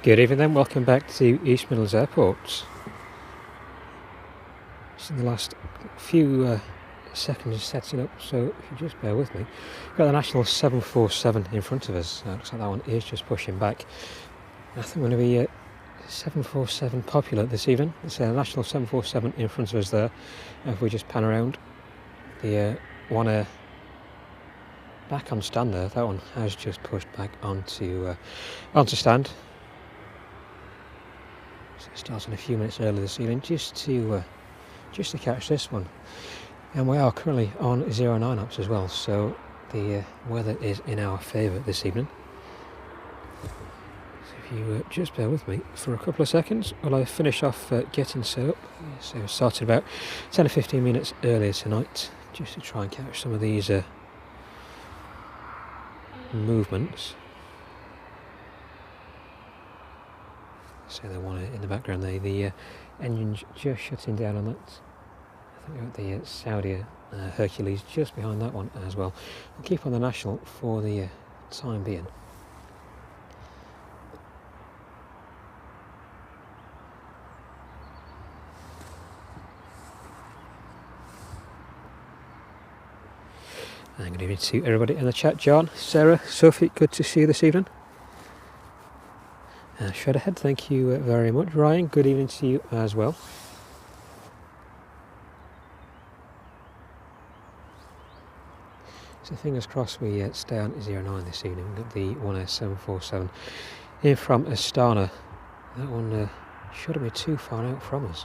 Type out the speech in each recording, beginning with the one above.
Good evening then, welcome back to East Midlands Airport. Just in the last few seconds setting up, so if you just bear with me. We've got the National 747 in front of us. Looks like that one is just pushing back. I think we're going to be 747 popular this evening. It's a National 747 in front of us there. If we just pan around, the one back on stand there, that one has just pushed back onto stand. So starting a few minutes early this evening just to catch this one. And we are currently on 09 knots as well, so the weather is in our favour this evening. So if you just bear with me for a couple of seconds while I finish off getting set up. So we started about 10 or 15 minutes earlier tonight just to try and catch some of these movements. So the one in the background there, the engine's just shutting down on that. I think we've got the Saudi Hercules just behind that one as well. We'll keep on the National for the time being. And good evening to everybody in the chat. John, Sarah, Sophie, good to see you this evening. Straight ahead, thank you very much. Ryan, good evening to you as well. So fingers crossed we stay on 09 this evening. We've got the 747 in from Astana. That one shouldn't be too far out from us.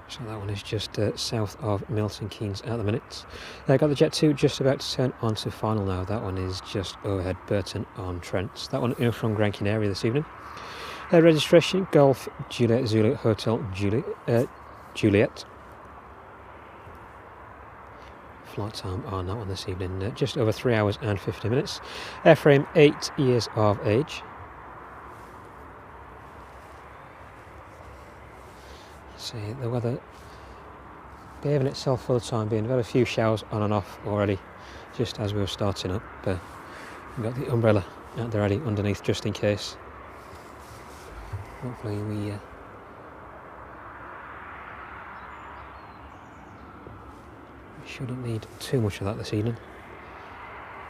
So that one is just south of Milton Keynes at the minute. Got the Jet2 just about to turn onto final now. That one is just overhead Burton on Trent. That one in from Gran Canaria this evening. Registration Golf Juliet Zulu Hotel Juliet. Flight time on that one this evening, just over 3 hours and 50 minutes. Airframe 8 years of age. See the weather behaving itself for the time being. We've had a few showers on and off already, just as we were starting up. We've got the umbrella out there ready underneath just in case. Hopefully we shouldn't need too much of that this evening.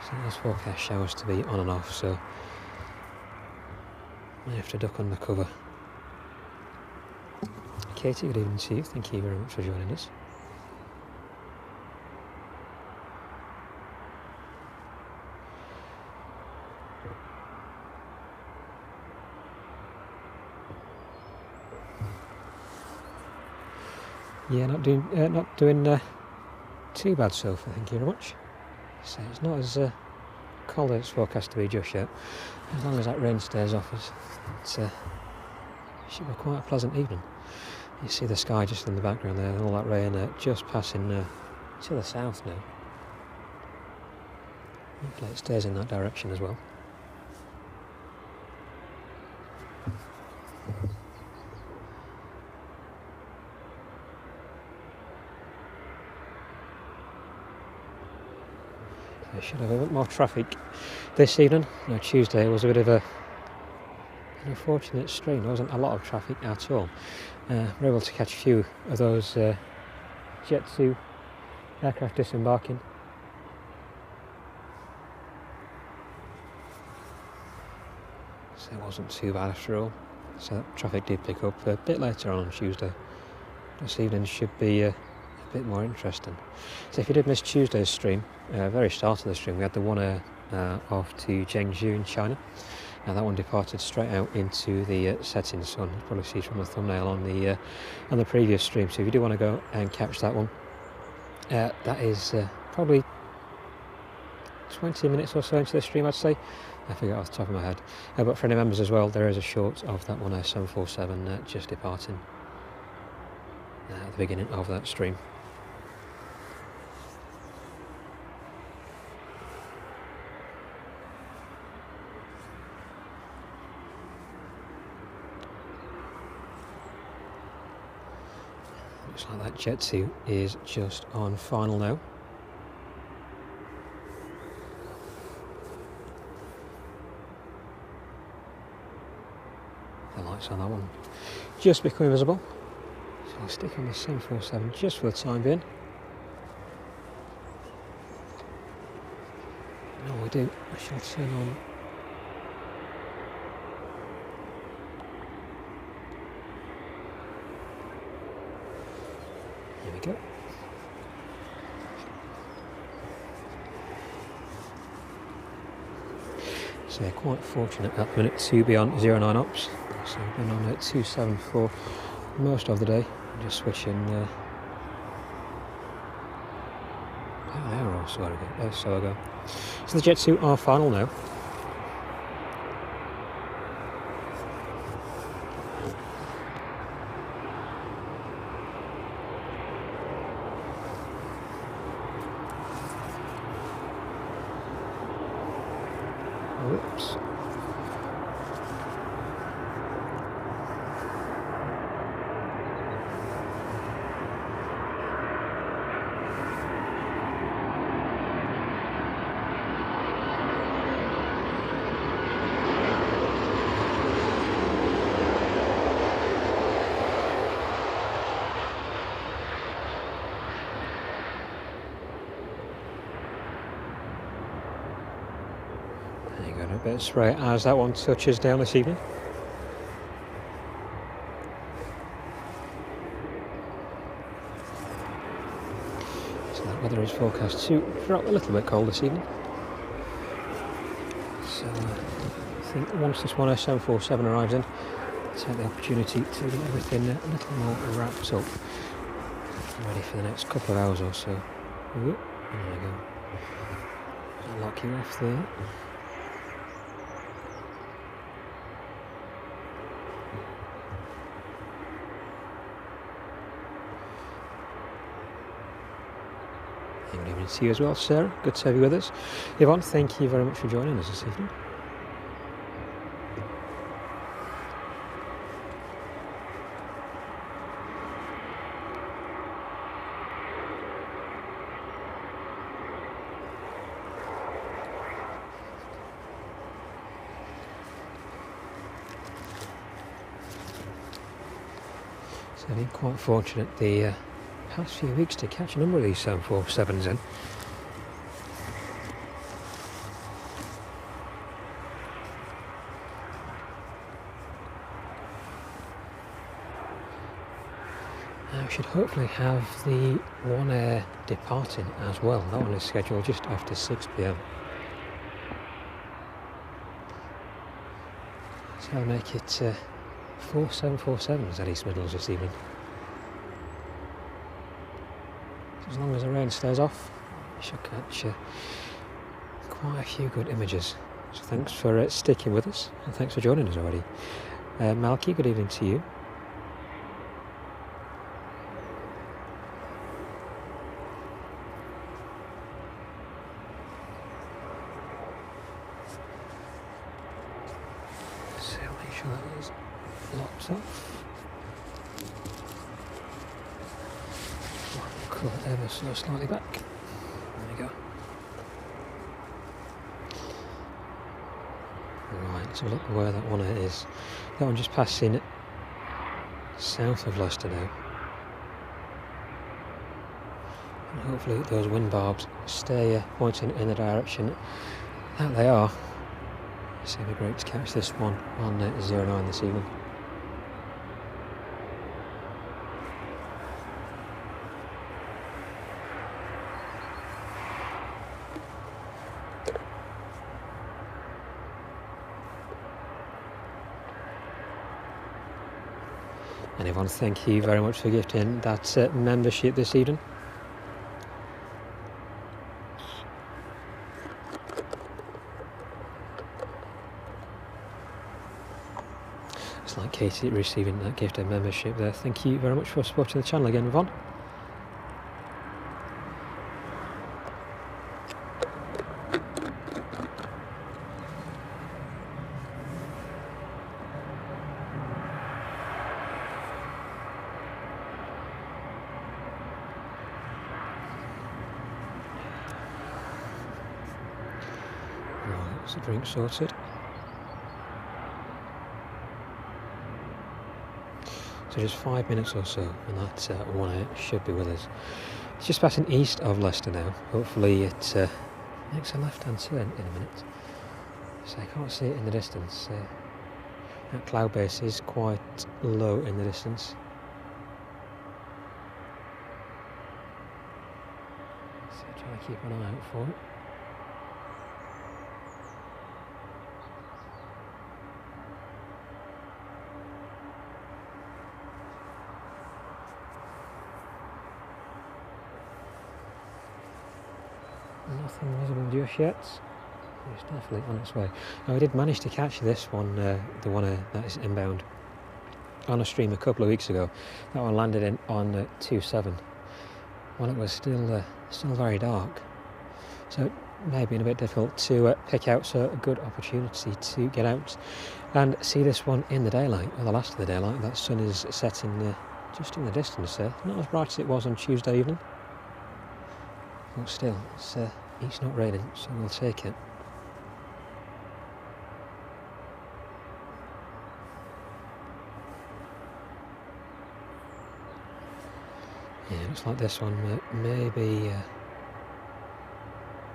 So there's forecast showers to be on and off, so I have to duck under cover. Katie, good evening to you. Thank you very much for joining us. Yeah, not doing too bad, Sophie. Thank you very much. So it's not as cold as it's forecast to be just yet. As long as that rain stays off us, it should be quite a pleasant evening. You see the sky just in the background there, and all that rain just passing to the south now. Hopefully it stays in that direction as well. I should have a bit more traffic this evening. Tuesday was a bit of an unfortunate stream. There wasn't a lot of traffic at all. We're able to catch a few of those Jet2 aircraft disembarking. So it wasn't too bad after all. So that traffic did pick up a bit later on Tuesday. This evening should be a bit more interesting. So if you did miss Tuesday's stream, very start of the stream, we had the one off to Zhengzhou in China. Now that one departed straight out into the setting sun. You probably see from the thumbnail on the previous stream. So if you do want to go and catch that one, that is probably 20 minutes or so into the stream, I'd say. I forget off the top of my head. But for any members as well, there is a short of that one 747 just departing at the beginning of that stream. Looks like that Jet2 is just on final now. lights on that one just becoming visible. So I'll stick on the 747 just for the time being. No, we do. I shall turn on. There we go. So quite fortunate at the minute to be on 09 ops. So I've been on at 27 for most of the day. I'm just switching an hour or so ago. So the Jet2 are final now. Whoops. There you go, a bit of spray as that one touches down this evening. So that weather is forecast to drop a little bit cold this evening. So I think once this 747 arrives in, I'll take the opportunity to get everything a little more wrapped up, ready for the next couple of hours or so. There we go. I'll lock you off there. Good evening to you as well, Sarah. Good to have you with us. Yvonne, thank you very much for joining us this evening. So I've been quite fortunate the past few weeks to catch a number of these 747s in. I should hopefully have the Ryanair departing as well. That one is scheduled just after 6 p.m. So I'll make it 4 747s at East Midlands this evening. As long as the rain stays off, you should catch quite a few good images. So thanks for sticking with us, and thanks for joining us already. Malky, good evening to you. So make sure that is locked off. Cool, ever so slightly back. There we go. Right, let's have a look where that one is. That one just passing south of Leicester now. And hopefully those wind barbs stay pointing in the direction that they are. It's going to be great to catch this one on 09 this evening. And everyone, thank you very much for gifting that membership this evening. It's like Katie receiving that gift of membership there. Thank you very much for supporting the channel again, Yvonne. Right, so drink sorted. So just 5 minutes or so, and that 1A should be with us. It's just passing east of Leicester now. Hopefully it makes a left-hand turn in a minute. So I can't see it in the distance. That cloud base is quite low in the distance. So try to keep an eye out for it. Nothing visible just yet. It's definitely on its way. Now, I did manage to catch this one, the one that is inbound, on a stream a couple of weeks ago. That one landed in on 2.7 when it was still very dark. So it may have been a bit difficult to pick out, so a good opportunity to get out and see this one in the daylight, or the last of the daylight. That sun is setting just in the distance there. Not as bright as it was on Tuesday evening. But still, it's not raining, so we'll take it. Yeah, looks like this one may be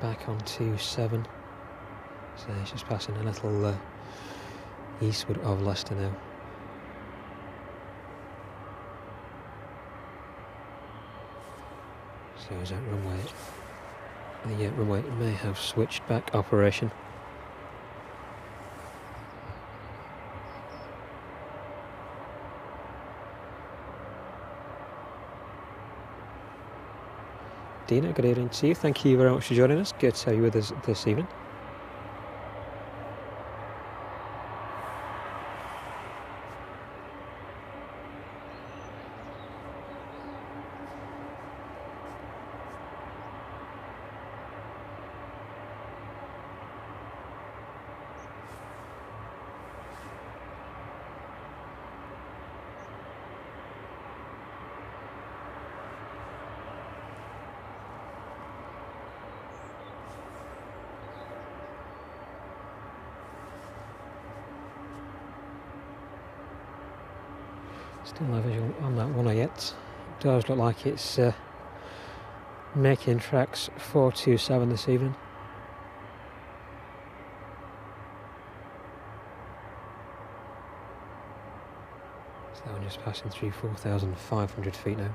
back on 2.7. So it's just passing a little eastward of Leicester now. So is that runway? The runway may have switched back operation. Dina, good evening to you. Thank you very much for joining us. Good to have you with us this evening. Still no visual on that one yet. It does look like it's making tracks 427 this evening. So that one just passing through 4,500 feet now.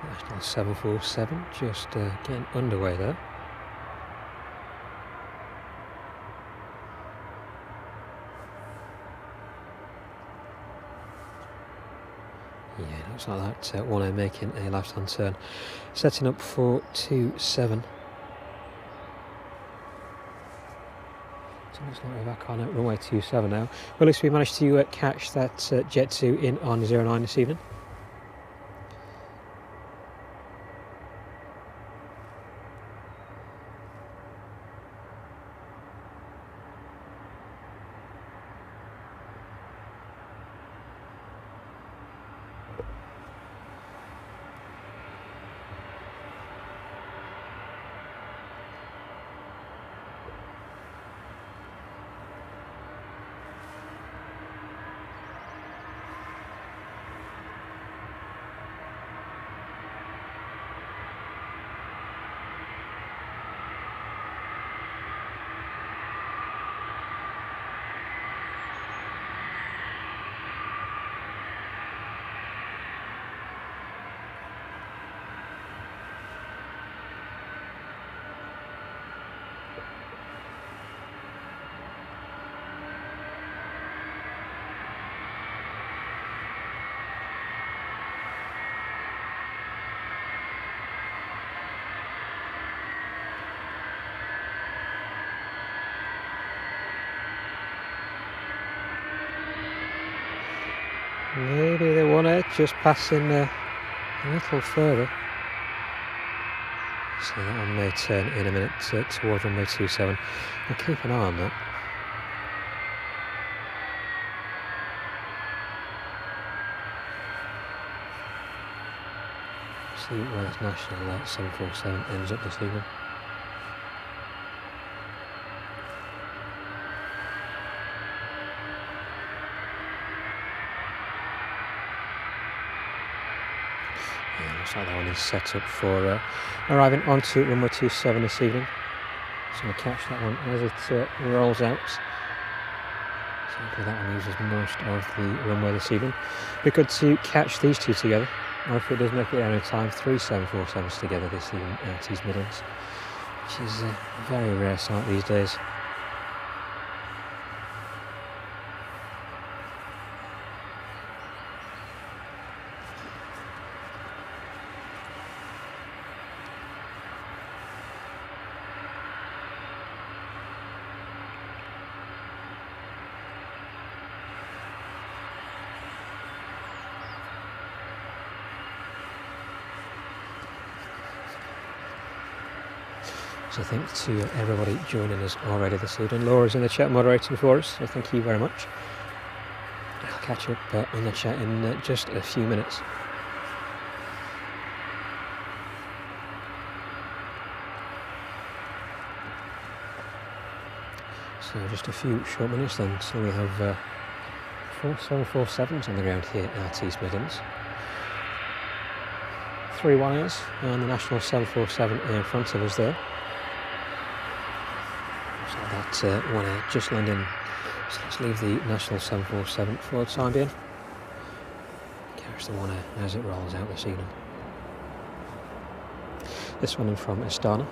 National 747 just getting underway there. Yeah, looks like that 1A making a left-hand turn, setting up for 2.7. So looks like we're back on runway 27 now. Well, at least we managed to catch that Jet2 in on 09 this evening. Maybe the one just passing a little further. So that one may turn in a minute towards runway 27. I'll keep an eye on that. See where this national 747 ends up this evening. Looks like that one is set up for arriving onto runway 27 this evening. So we'll catch that one as it rolls out. So hopefully that one uses most of the runway this evening. It'd be good to catch these two together, or if it does make it there in time, 3 747s together this evening at East Midlands, which is a very rare sight these days. So thanks to everybody joining us already this evening. Laura's in the chat moderating for us, so thank you very much. I'll catch up on the chat in just a few minutes. So just a few short minutes then, so we have 4 747s on the ground here at East Midlands. 3 Ryanairs and the national 747 in front of us there. So that one just landing. So let's leave the national 747 for the time being. Catch the one as it rolls out this evening. This one in from Astana.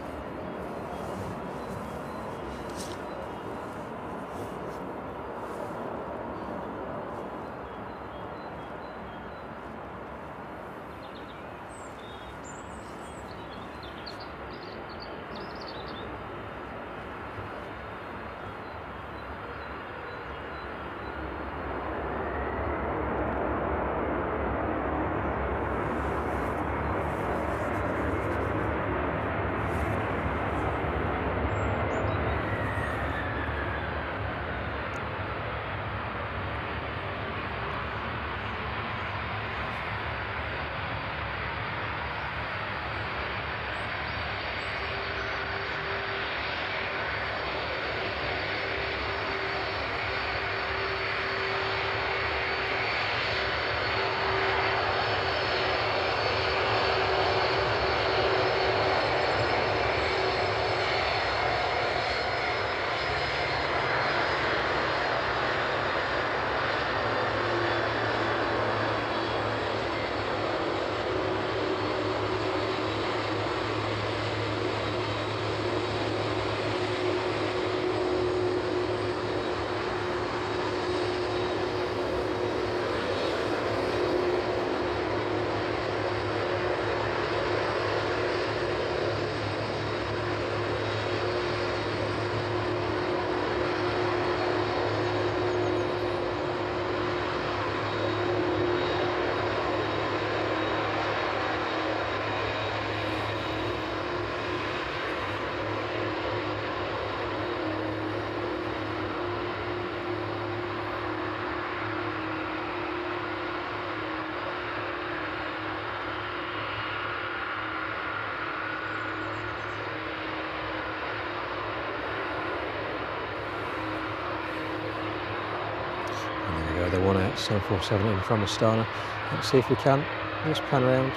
The 747 in from Astana. Let's see if we can just pan around.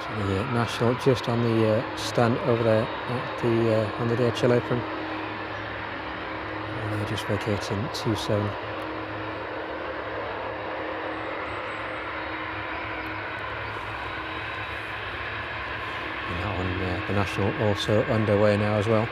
So the national just on the stand over there at the on the DHL apron. And they're just vacating 27. And that one, the national, also underway now as well.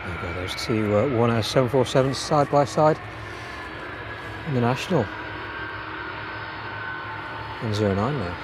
There you go, those two 747s side by side in the National and 09 now.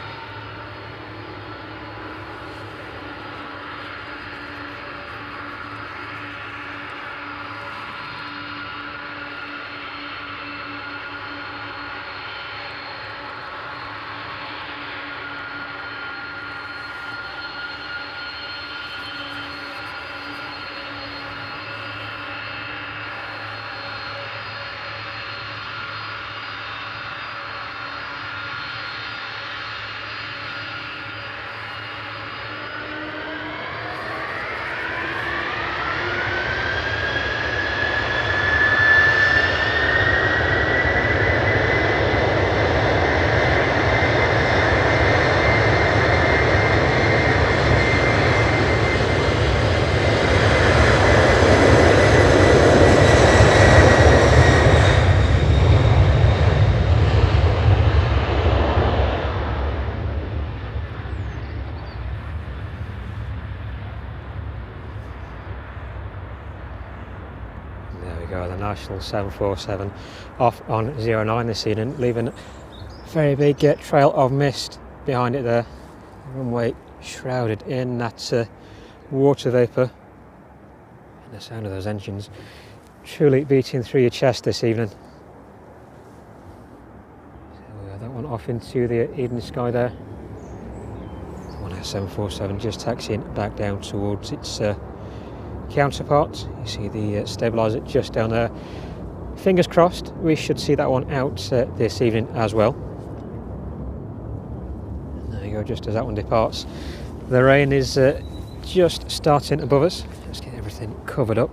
There we go, the National 747 off on 09 this evening, leaving a very big trail of mist behind it there. The runway shrouded in that water vapour, and the sound of those engines truly beating through your chest this evening. So we have that one off into the evening sky there. One 747 just taxiing back down towards its counterpart. You see the stabiliser just down there. Fingers crossed we should see that one out this evening as well. And there you go, just as that one departs. The rain is just starting above us. Let's get everything covered up.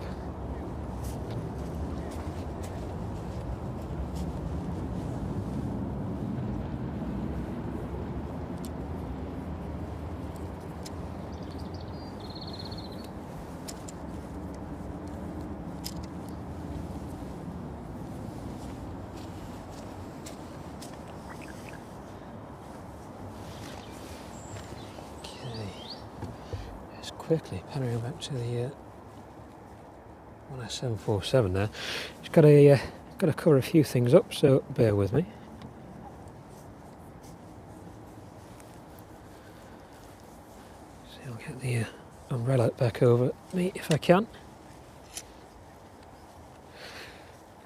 Quickly panorama back to the 747 there. Just got to cover a few things up, so bear with me. So I'll get the umbrella back over me if I can.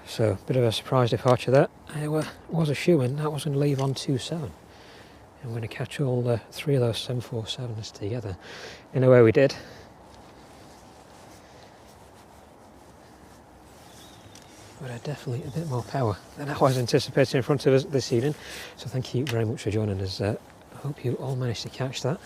So a bit of a surprise departure there. I was assuming that was going to leave on 27. I'm going to catch all three of those 747s together. In a way we did. But definitely a bit more power than I was anticipating in front of us this evening. So thank you very much for joining us. I hope you all managed to catch that.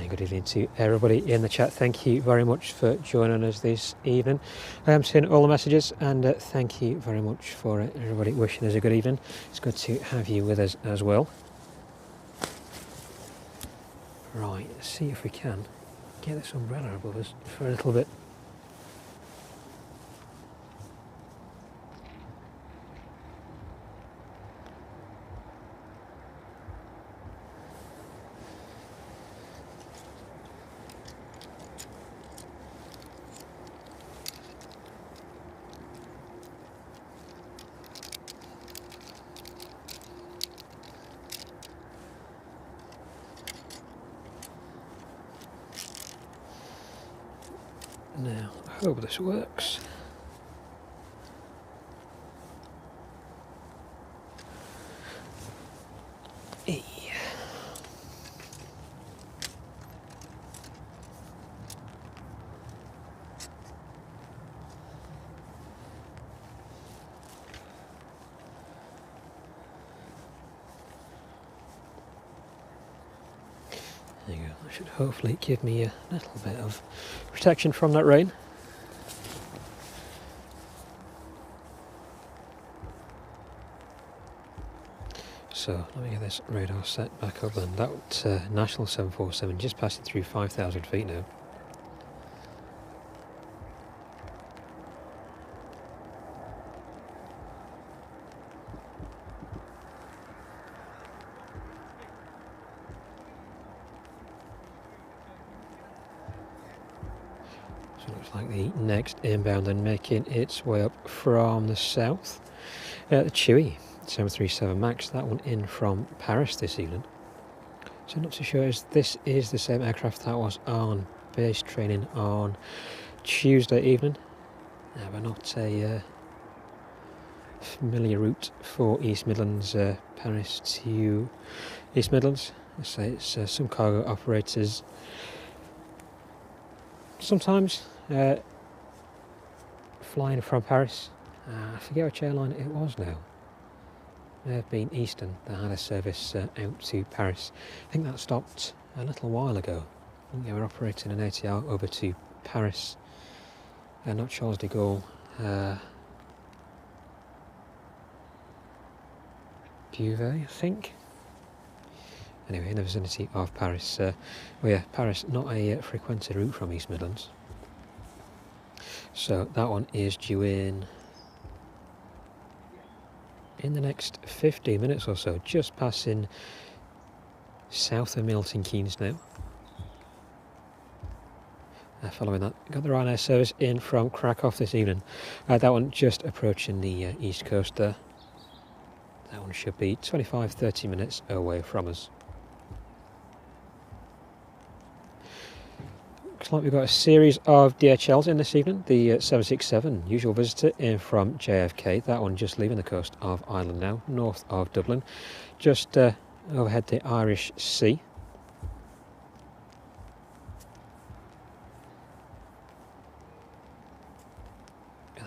Good evening to everybody in the chat. Thank you very much for joining us this evening. I am seeing all the messages, and thank you very much for everybody wishing us a good evening. It's good to have you with us as well. Right, let's see if we can get this umbrella above us for a little bit. Now, I hope this works. Hey. There you go, that should hopefully give me a little bit of protection from that rain. So let me get this radar set back up then. That National 747 just passing through 5,000 feet now. looks like the next inbound then making its way up from the south. The Chewy 737 MAX, that one in from Paris this evening. So not too sure as this is the same aircraft that was on base training on Tuesday evening, but not a familiar route for East Midlands, Paris to East Midlands. I say it's some cargo operators sometimes flying from Paris. I forget which airline it was now. May have been Eastern that had a service out to Paris. I think that stopped a little while ago. I think they were operating an ATR over to Paris, not Charles de Gaulle. Beauvais, I think. Anyway, in the vicinity of Paris. Well, yeah, Paris, not a frequented route from East Midlands. So that one is due in the next 15 minutes or so, just passing south of Milton Keynes now. Following that, got the Ryanair service in from Krakow this evening. That one just approaching the east coast there. That one should be 25-30 minutes away from us. Looks like we've got a series of DHLs in this evening. The 767, usual visitor, in from JFK. That one just leaving the coast of Ireland now, north of Dublin, just overhead the Irish Sea.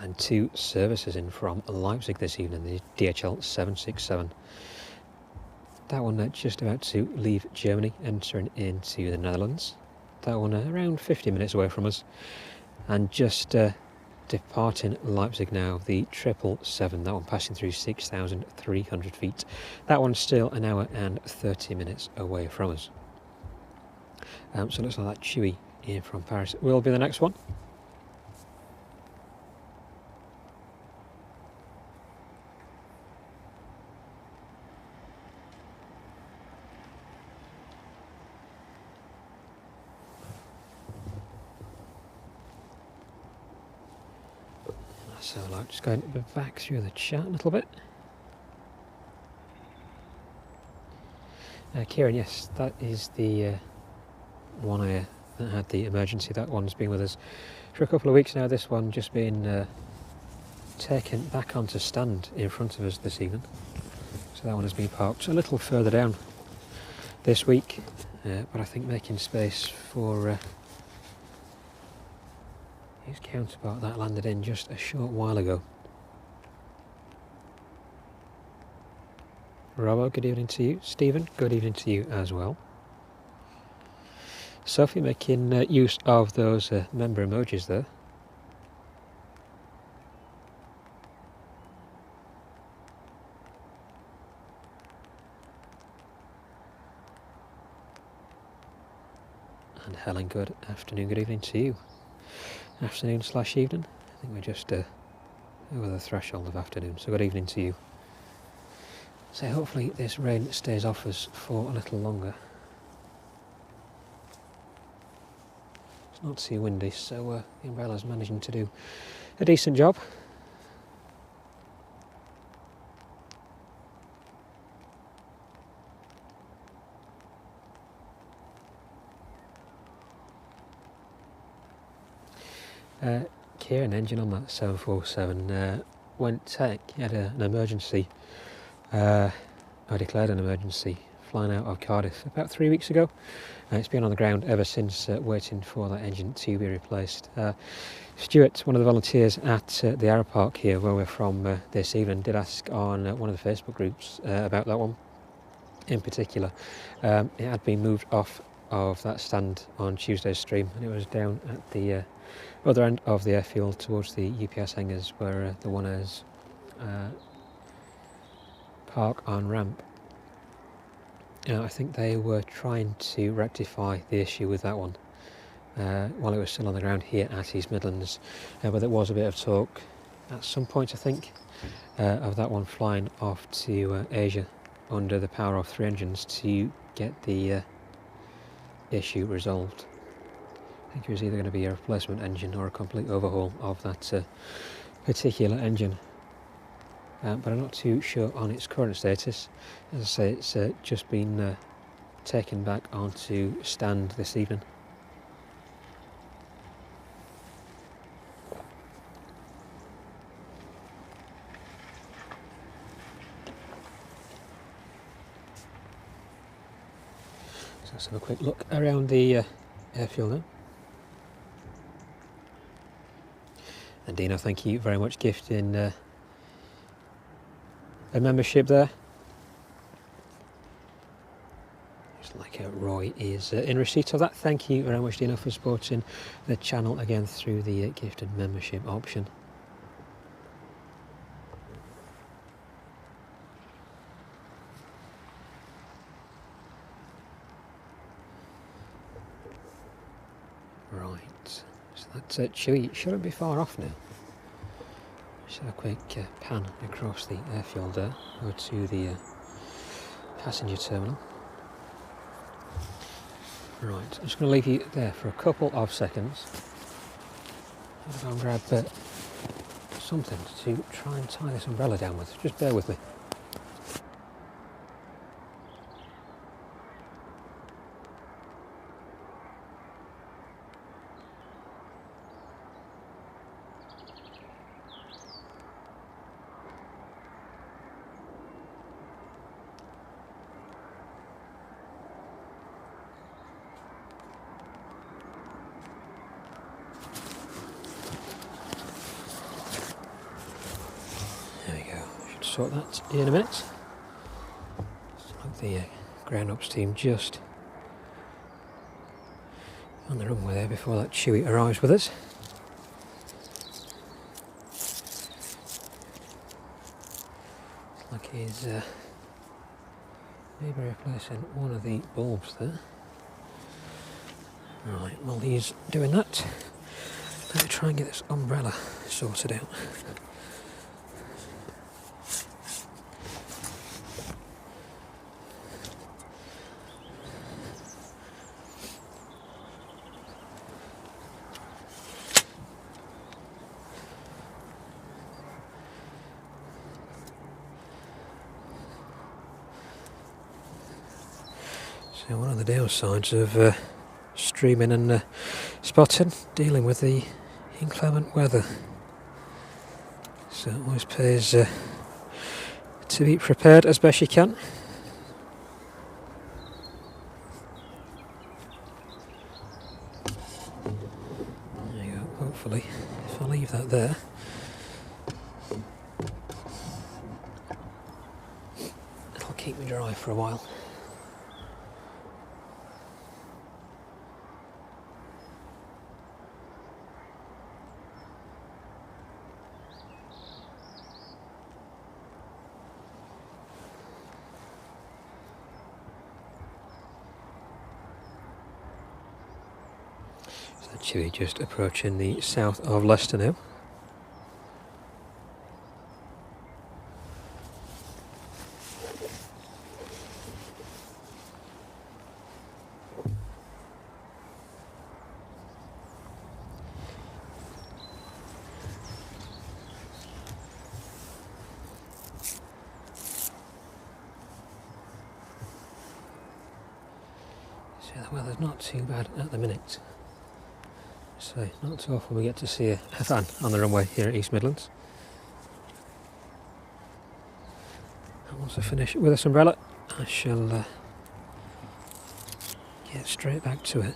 And two services in from Leipzig this evening, the DHL 767. That one just about to leave Germany, entering into the Netherlands. That one around 50 minutes away from us. And just departing Leipzig now, the 777, that one passing through 6,300 feet. That one's still an hour and 30 minutes away from us. So it looks like that Chewy in from Paris will be the next one. So like just going back through the chat a little bit. Kieran, yes, that is the one that had the emergency. That one's been with us for a couple of weeks now. This one just been taken back onto stand in front of us this evening. So that one has been parked a little further down this week, but I think making space for his counterpart that landed in just a short while ago. Robbo, good evening to you. Stephen, good evening to you as well. Sophie making use of those member emojis there. And Helen, good afternoon, good evening to you. Afternoon/evening. I think we're just over the threshold of afternoon, so good evening to you. So hopefully this rain stays off us for a little longer. It's not too windy, so the umbrella's managing to do a decent job. Kieran, engine on that 747 went tech. He had an emergency. I declared an emergency flying out of Cardiff about 3 weeks ago. It's been on the ground ever since, waiting for that engine to be replaced. Stuart, one of the volunteers at the Aeropark here, where we're from this evening, did ask on one of the Facebook groups about that one in particular. It had been moved off of that stand on Tuesday's stream, and it was down at the other end of the airfield towards the UPS hangars where the one is park on ramp. I think they were trying to rectify the issue with that one while it was still on the ground here at East Midlands, but there was a bit of talk at some point, I think, of that one flying off to Asia under the power of 3 engines to get the issue resolved. I think it was either going to be a replacement engine or a complete overhaul of that particular engine. But I'm not too sure on its current status. As I say, it's just been taken back onto stand this evening. So let's have a quick look around the airfield now. And Dino, thank you very much gifting a membership there. Just like Roy is in receipt of that. Thank you very much, Dino, for supporting the channel again through the gifted membership option. Right, so that's Chewy. Shouldn't be far off now. Just have a quick pan across the airfield there, go to the passenger terminal. Right, I'm just going to leave you there for a couple of seconds. I'm going to grab something to try and tie this umbrella down with. Just bear with me. Sort that in a minute. Like the ground ops team just on the runway there before that Chewy arrives with us. Looks like he's maybe replacing one of the bulbs there. Right, while he's doing that, let me try and get this umbrella sorted out. So one of the downsides of streaming and spotting, dealing with the inclement weather. So it always pays to be prepared as best you can. There you go, hopefully, if I leave that there, it'll keep me dry for a while. Chewy just approaching the south of Leicester now. So the weather's not too bad at the minute. So not too often we get to see a fan on the runway here at East Midlands. And once I finish with this umbrella, I shall get straight back to it.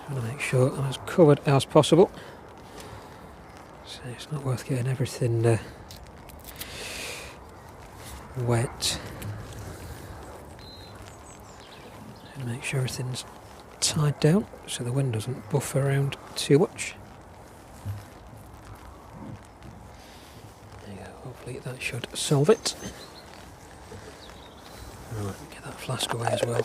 I want to make sure I'm as covered as possible. So it's not worth getting everything wet. And make sure everything's tied down so the wind doesn't buff around too much. There you go, hopefully that should solve it. Right, get that flask away as well.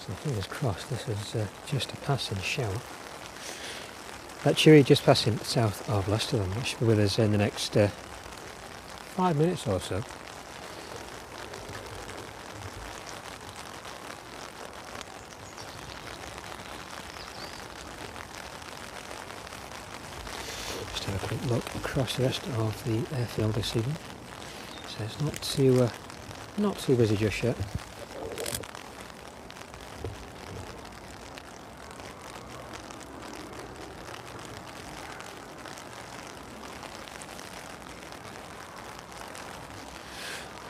So fingers crossed this is just a passing shower. That Chewy just passing south of Leicester, then, which should be with us in the next 5 minutes or so. Just have a quick look across the rest of the airfield this evening. So it's not too busy just yet.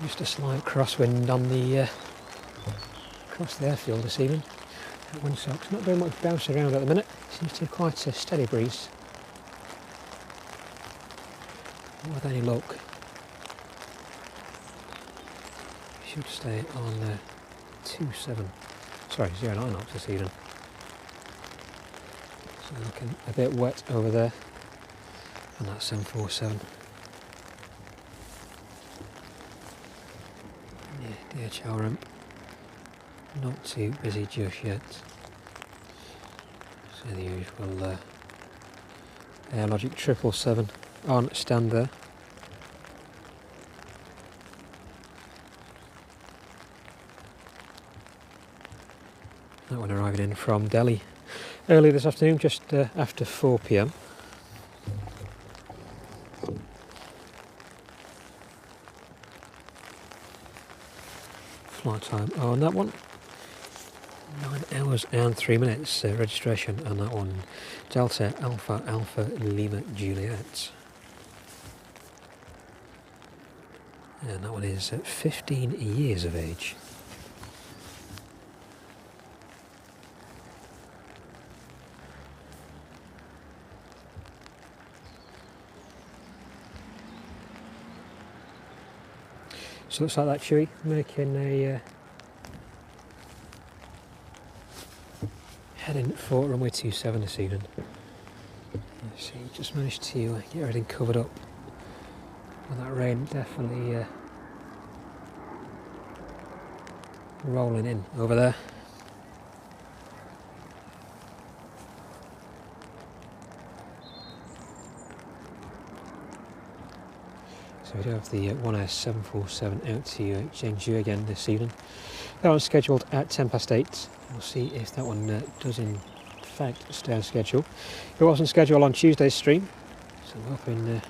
Just a slight crosswind on the across the airfield this evening. That windsock's not very much bounce around at the minute. Seems to be quite a steady breeze. Not with any luck. Should stay on 0.9 knots this evening. So looking a bit wet over there, and that's 747. Yeah, DHL ramp. Not too busy just yet. So the usual AirLogic 777 on stand there. That one arriving in from Delhi early this afternoon, just after 4 p.m. Flight time on that one, 9 hours and 3 minutes. Registration on that one, Delta Alpha Alpha Lima Juliet. And that one is 15 years of age. So looks like that Chewy making a heading for runway 27 this evening. Let's see, just managed to get everything covered up. Well, that rain definitely rolling in over there. So we do have the One Air 747 out to Chengdu again this evening. That one's scheduled at 8:10. We'll see if that one does in fact stay on schedule. It wasn't scheduled on Tuesday's stream, so I'm hoping we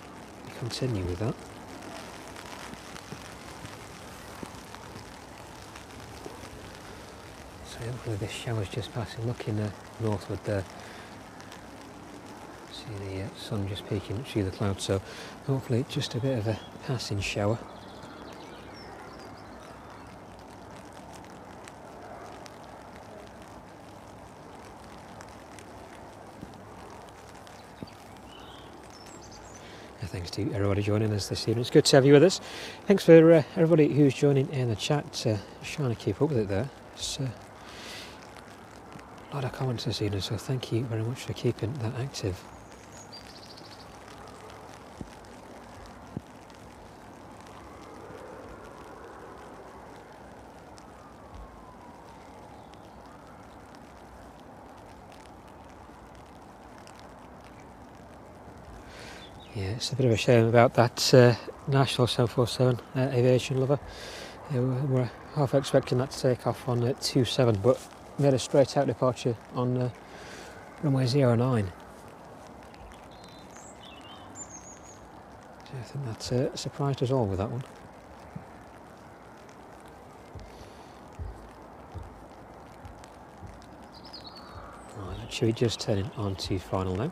continue with that. So hopefully this shower's just passing, looking northward there. See the sun just peeking through the clouds, so hopefully just a bit of a passing shower. Thanks to everybody joining us this evening. It's good to have you with us. Thanks for everybody who's joining in the chat, trying to keep up with it there. It's a lot of comments this evening, so thank you very much for keeping that active. Yeah, it's a bit of a shame about that National 747 aviation lover. We're half expecting that to take off on 27, but made a straight out departure on runway 09. So I think that surprised us all with that one. Right, Chewy just turning on to final now.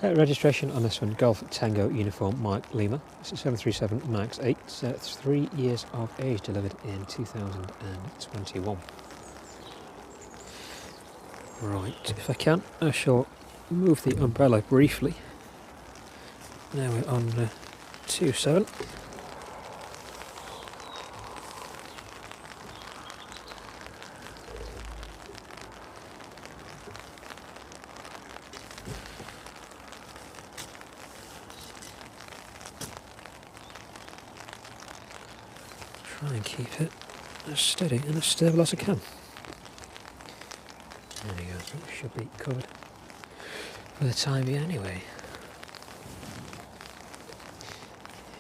Registration on this one, Golf Tango Uniform Mike Lima. It's a 737 MAX 8, 3 years of age, delivered in 2021. Right, if I can, I shall move the umbrella briefly. Now we're on 27. Try and keep it as steady and as stable as I can. should be covered for the time being anyway.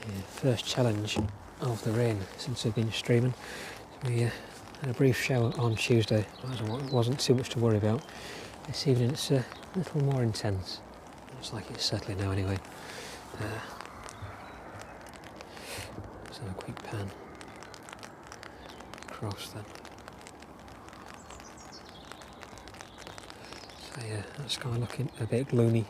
Yeah, first challenge of the rain since I've been streaming. We had a brief shower on Tuesday, it wasn't too much to worry about. This evening it's a little more intense. Looks like it's settling now anyway. Let's have a quick pan across then. So yeah, that sky looking a bit gloomy.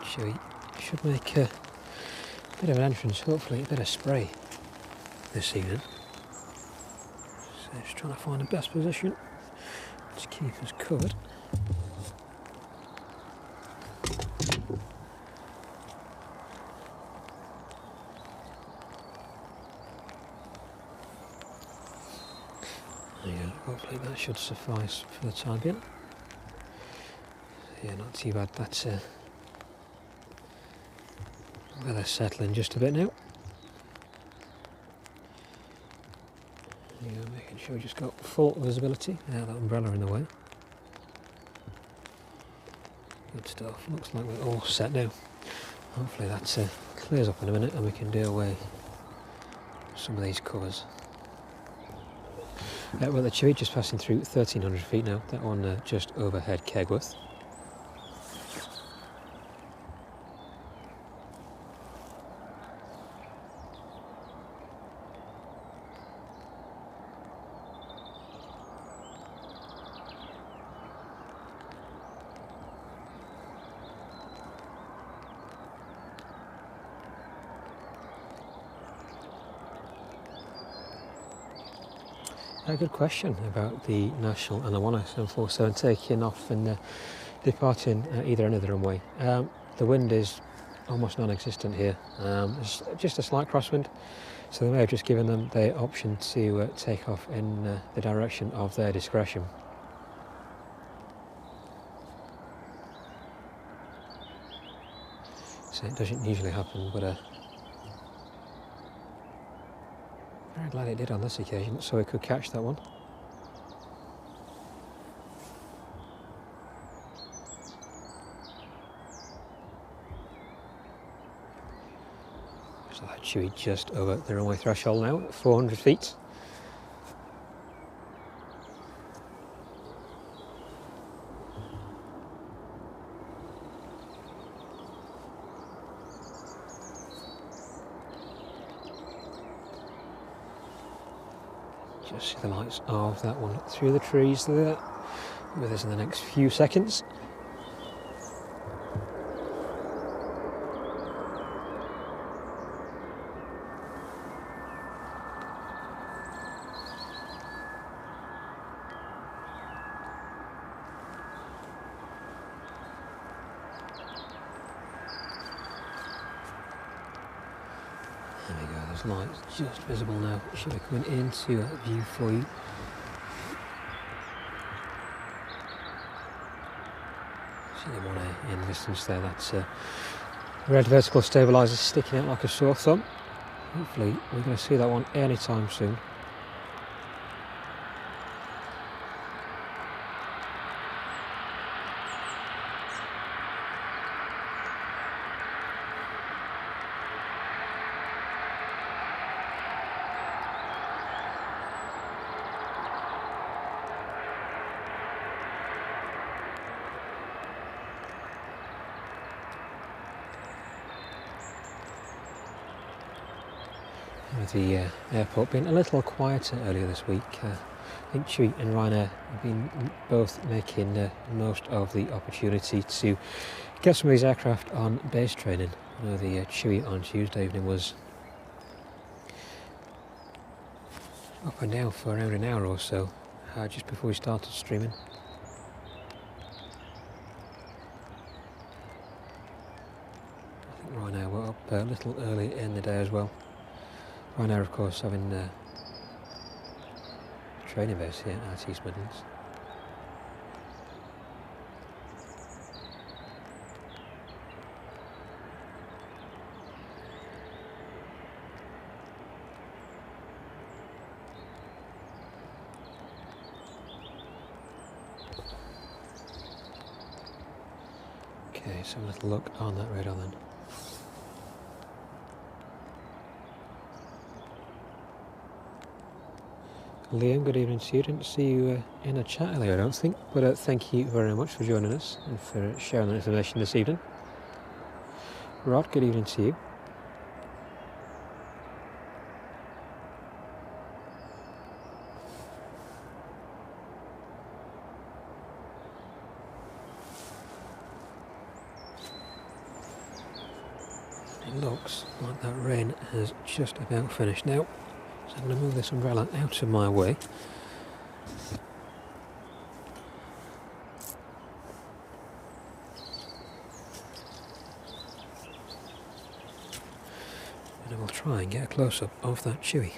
Chewy should make a bit of an entrance, hopefully a bit of spray this evening. So just trying to find the best position to keep us covered. There you go, hopefully that should suffice for the time being. Yeah, not too bad, that's weather settling just a bit now. There you go, making sure we just got full visibility. Now that umbrella in the way. Good stuff, looks like we're all set now. Hopefully that clears up in a minute and we can do away with some of these covers. Well, the Chewy just passing through 1,300 feet now, that one just overhead Kegworth. A good question about the National and the 747 taking off and departing at either end of the runway. The wind is almost non-existent here. It's just a slight crosswind, so they may have just given them the option to take off in the direction of their discretion. So it doesn't usually happen, but very glad it did on this occasion, so we could catch that one. So that Chewy just over the runway threshold now at 400 feet. Just see the lights of that one through the trees there. With us in the next few seconds. There we go, those lights just visible now. Should be coming into view for you. See the one in the distance there, that's red vertical stabiliser sticking out like a sore thumb. Hopefully we're going to see that one anytime soon. With the airport being a little quieter earlier this week, I think Chewy and Ryanair have been both making most of the opportunity to get some of these aircraft on base training. I know the Chewy on Tuesday evening was up and down for around an hour or so, just before we started streaming. I think Ryanair were up a little early in the day as well. Ryanair, of course, having a training base here at East Midlands. Okay, let's have a little look on that radar then. Liam, good evening to you. Didn't see you in a chat earlier, I don't think, but thank you very much for joining us and for sharing that information this evening. Rod, good evening to you. It looks like that rain has just about finished now, so I'm going to move this umbrella out of my way. And I will try and get a close-up of that Chewy.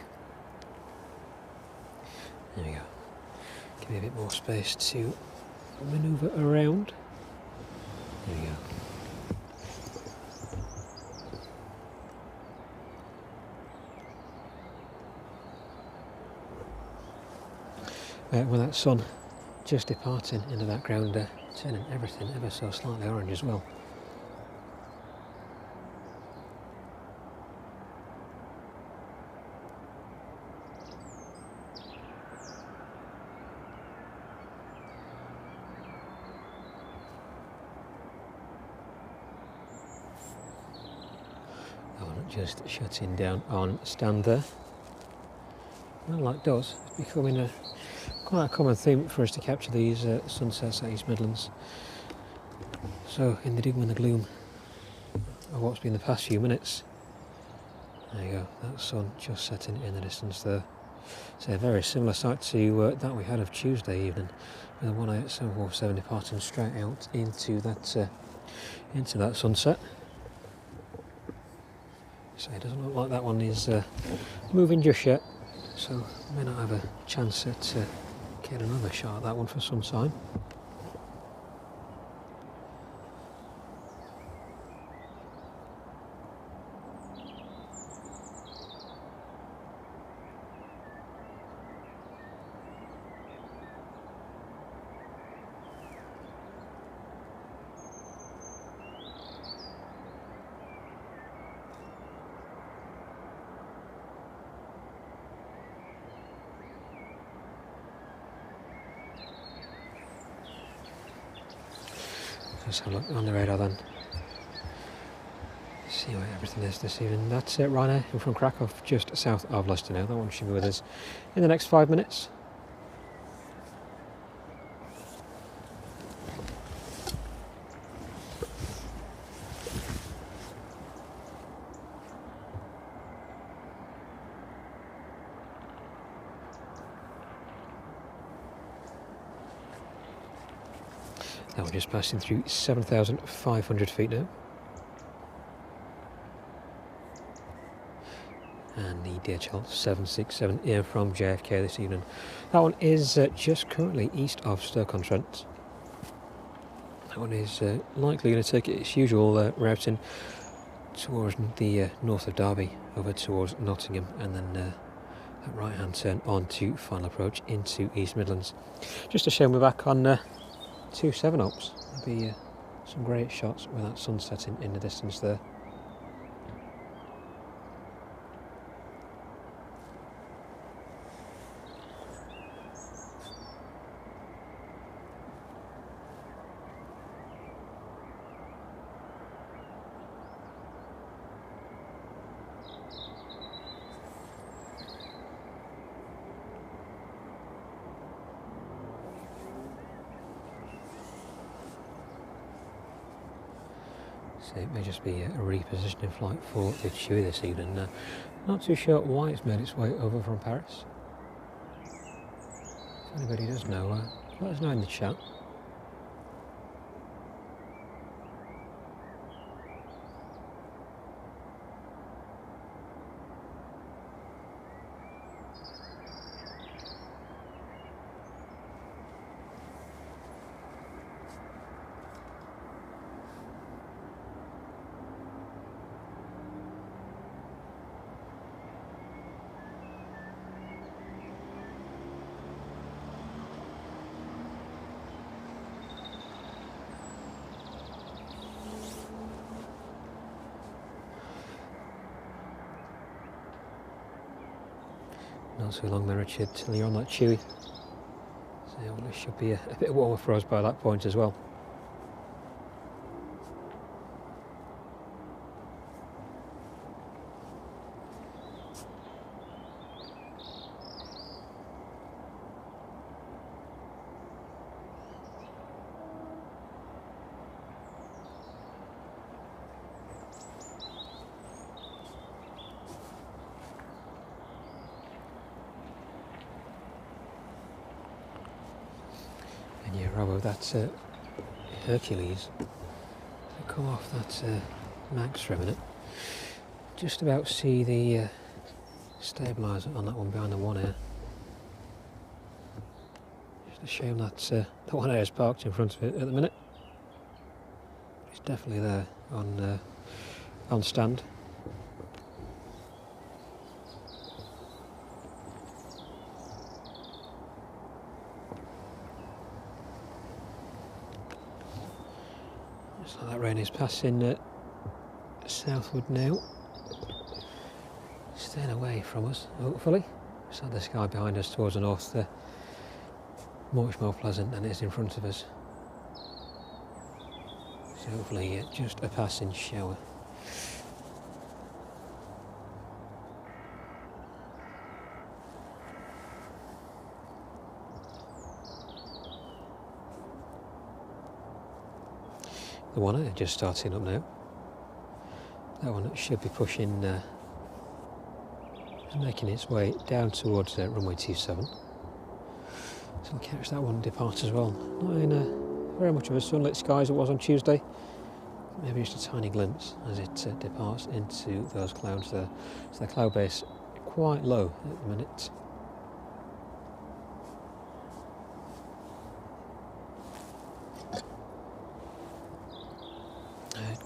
There we go. Give me a bit more space to manoeuvre around. There we go. With that sun just departing in the background, turning everything ever so slightly orange as well. That one just shutting down on stand there. Well, like does, it's becoming quite a common theme for us to capture these sunsets at East Midlands. So, in the doom and the gloom of what's been the past few minutes, there you go, that sun just setting in the distance there. So a very similar sight to that we had of Tuesday evening, with a 18747 departing straight out into that sunset. So it doesn't look like that one is moving just yet, so may not have a chance at getting another shot at that one for some time. Let's have a look on the radar then. See where everything is this evening. That's Ryanair in from Krakow, just south of Leicester now. That one should be with us in the next 5 minutes. Now we're just passing through 7,500 feet now. And the DHL 767 in from JFK this evening. That one is just currently east of Stoke-on-Trent. That one is likely going to take its usual routing towards the north of Derby, over towards Nottingham, and then that right hand turn on to final approach into East Midlands. Just a shame we're back on 2 7-ups. That'd be some great shots with that sun setting in the distance there. So it may just be a repositioning flight for the Chewy this evening. Not too sure why it's made its way over from Paris. If anybody does know, let us know in the chat. Not too long then, Richard, till you're on that Chewy. So it should be a bit warmer for us by that point as well. And yeah, Robbo, that's Hercules. So come off that max for a minute. Just about see the stabiliser on that one behind the One Air. Just a shame that the One Air is parked in front of it at the minute. It's definitely there on stand. So that rain is passing southward now, staying away from us, hopefully. So the sky behind us towards the north, much more pleasant than it is in front of us. So hopefully just a passing shower. The One Air just starting up now. That one should be pushing and making its way down towards runway 27. So we'll catch that one depart as well. Not in very much of a sunlit sky as it was on Tuesday. Maybe just a tiny glimpse as it departs into those clouds there. So the cloud base quite low at the minute.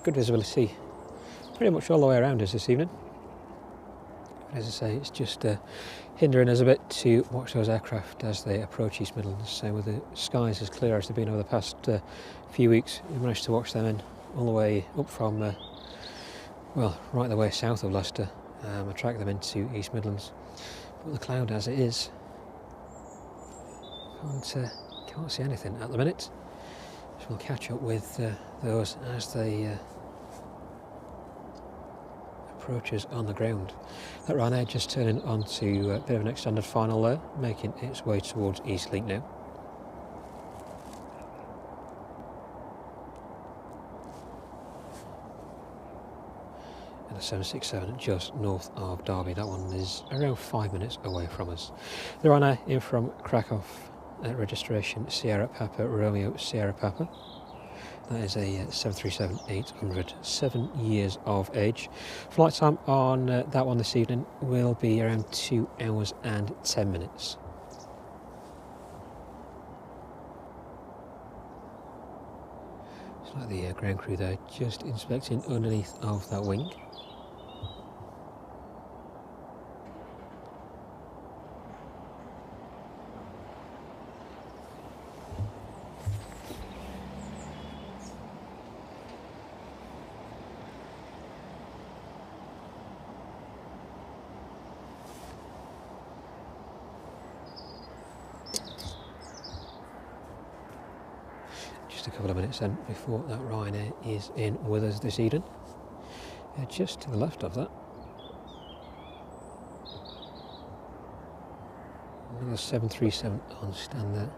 Good visibility pretty much all the way around us this evening. But as I say, it's just hindering us a bit to watch those aircraft as they approach East Midlands. So with the skies as clear as they've been over the past few weeks, we managed to watch them in all the way up from, well, right the way south of Leicester, and track them into East Midlands. But the cloud as it is, can't see anything at the minute. So we'll catch up with those as they approaches on the ground. That Ryanair just turning onto a bit of an extended final there, making its way towards Eastlink now. And the 767 just north of Derby. That one is around 5 minutes away from us. The Ryanair in from Krakow, registration Sierra Papa Romeo Sierra Papa. That is a 737-800, 7 years of age. Flight time on that one this evening will be around 2 hours and 10 minutes. It's like the ground crew there just inspecting underneath of that wing. A couple of minutes then before that Ryanair is in with us this evening. Just to the left of that, another 737 on stand there.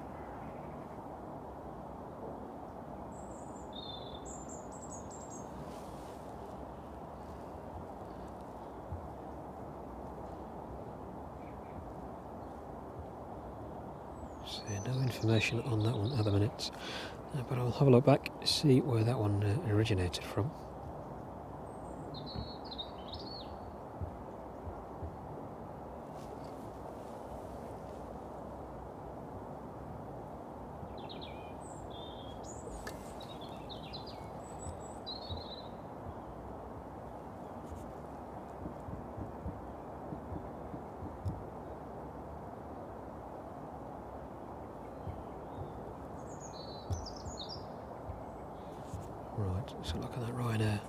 So no information on that one at the minute. But I'll have a look back, see where that one originated from. Right, so look at that Ryanair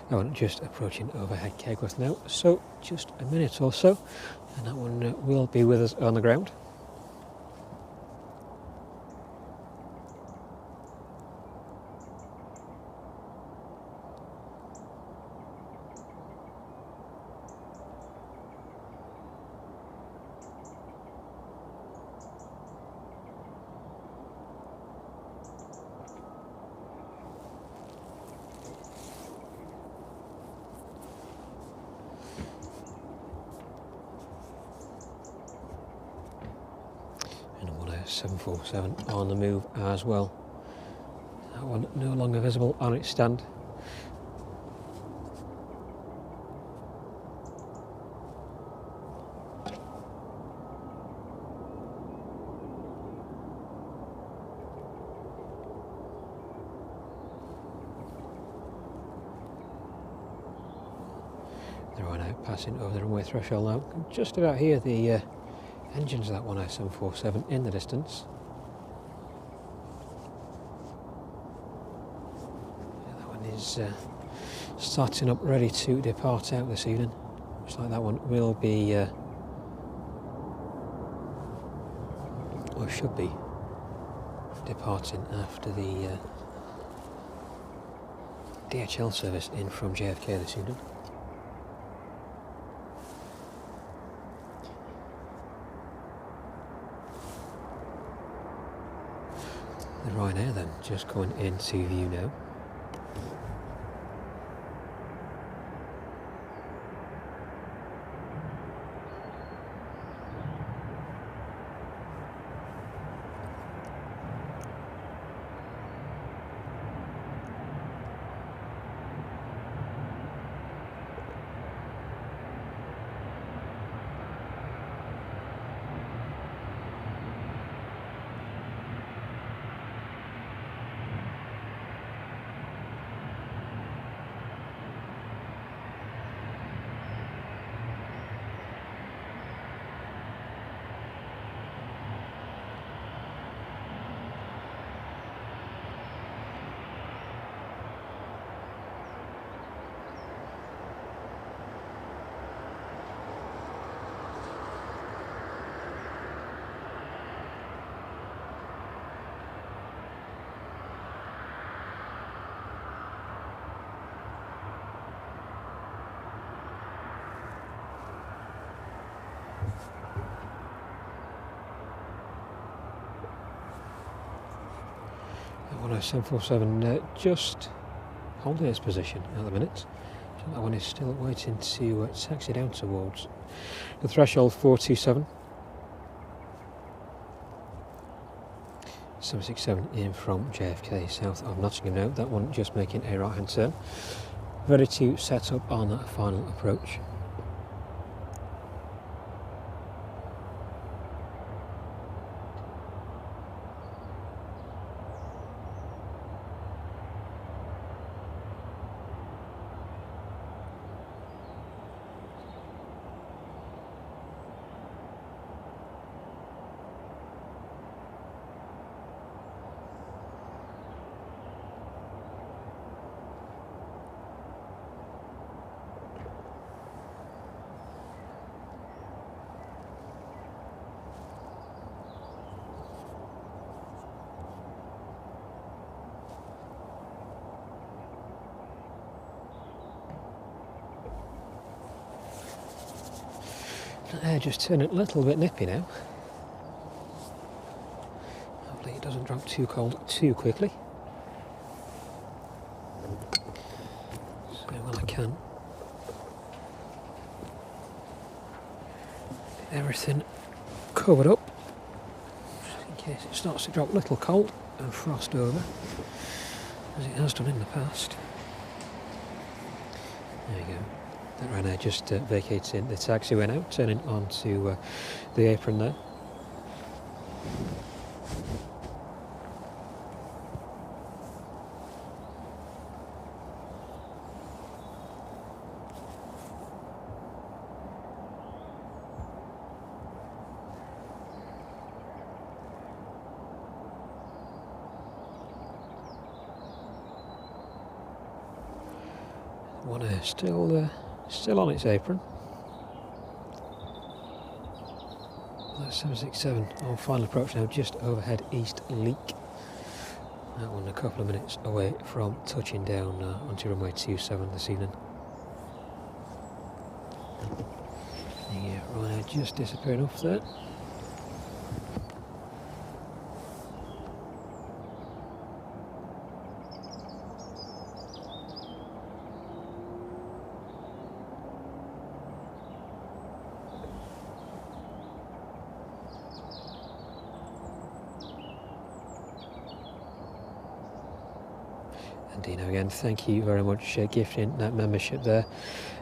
That one just approaching overhead Kegworth now, so just a minute or so, and that one will be with us on the ground. And one 747 on the move as well. That one no longer visible on its stand. The Ryanair passing over the runway threshold now. Just about here, the engines of that 747 in the distance. Yeah, that one is starting up, ready to depart out this evening. Looks like that one will be, or should be, departing after the DHL service in from JFK this evening. The Ryanair then just going into view now. That 747 just holding its position at the minute. So that one is still waiting to taxi down towards the threshold 427. 767 in from JFK south of Nottingham now. That one just making a right hand turn, ready to set up on that final approach. Air just turning a little bit nippy now. Hopefully it doesn't drop too cold too quickly. So well I can. Get everything covered up, just in case it starts to drop a little cold and frost over, as it has done in the past. There you go. That Ryanair just vacating the taxiway now, turning onto the apron there. One Air still on its apron. That's 767 on final approach now, just overhead East Leak. That one a couple of minutes away from touching down onto runway 27 this evening. The Ryanair just disappearing off there. And Dino again, thank you very much gifting that membership there.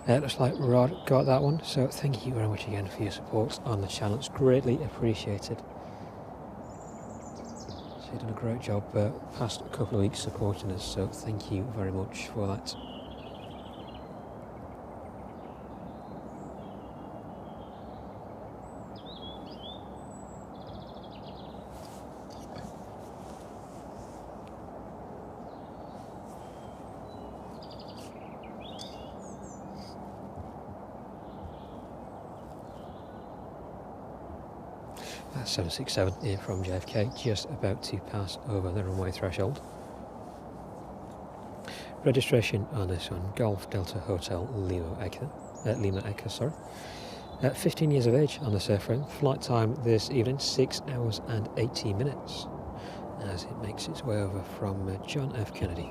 Looks like Rod got that one, so thank you very much again for your support on the channel. It's greatly appreciated. So you've done a great job past couple of weeks supporting us, so thank you very much for that. That's 767 here from JFK, just about to pass over the runway threshold. Registration on this one, Golf Delta Hotel Lima Echo, sorry. 15 years of age on this airframe. Flight time this evening, 6 hours and 18 minutes, as it makes its way over from John F. Kennedy.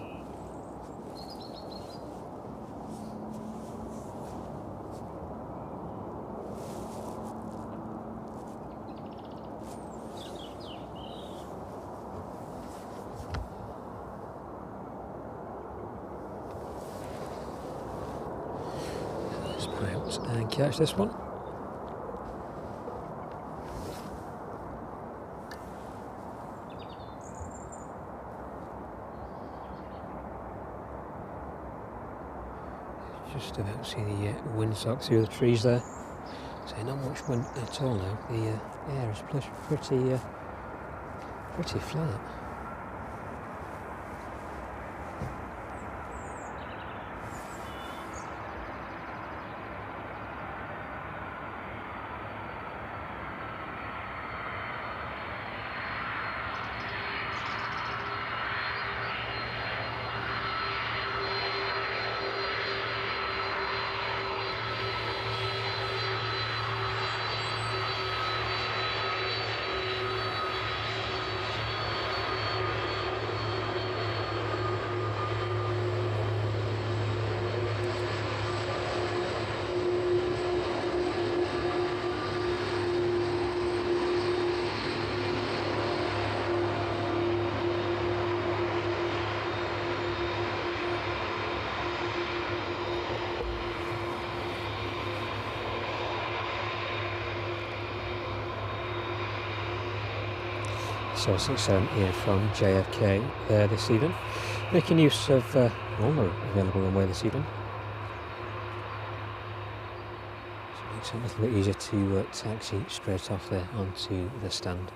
And catch this one. Just about to see the windsock through the trees there. So not much wind at all now. The air is pretty flat. So 67 here from JFK there this evening, making use of all the available runway this evening. So it makes it a little bit easier to taxi straight off there onto the stand.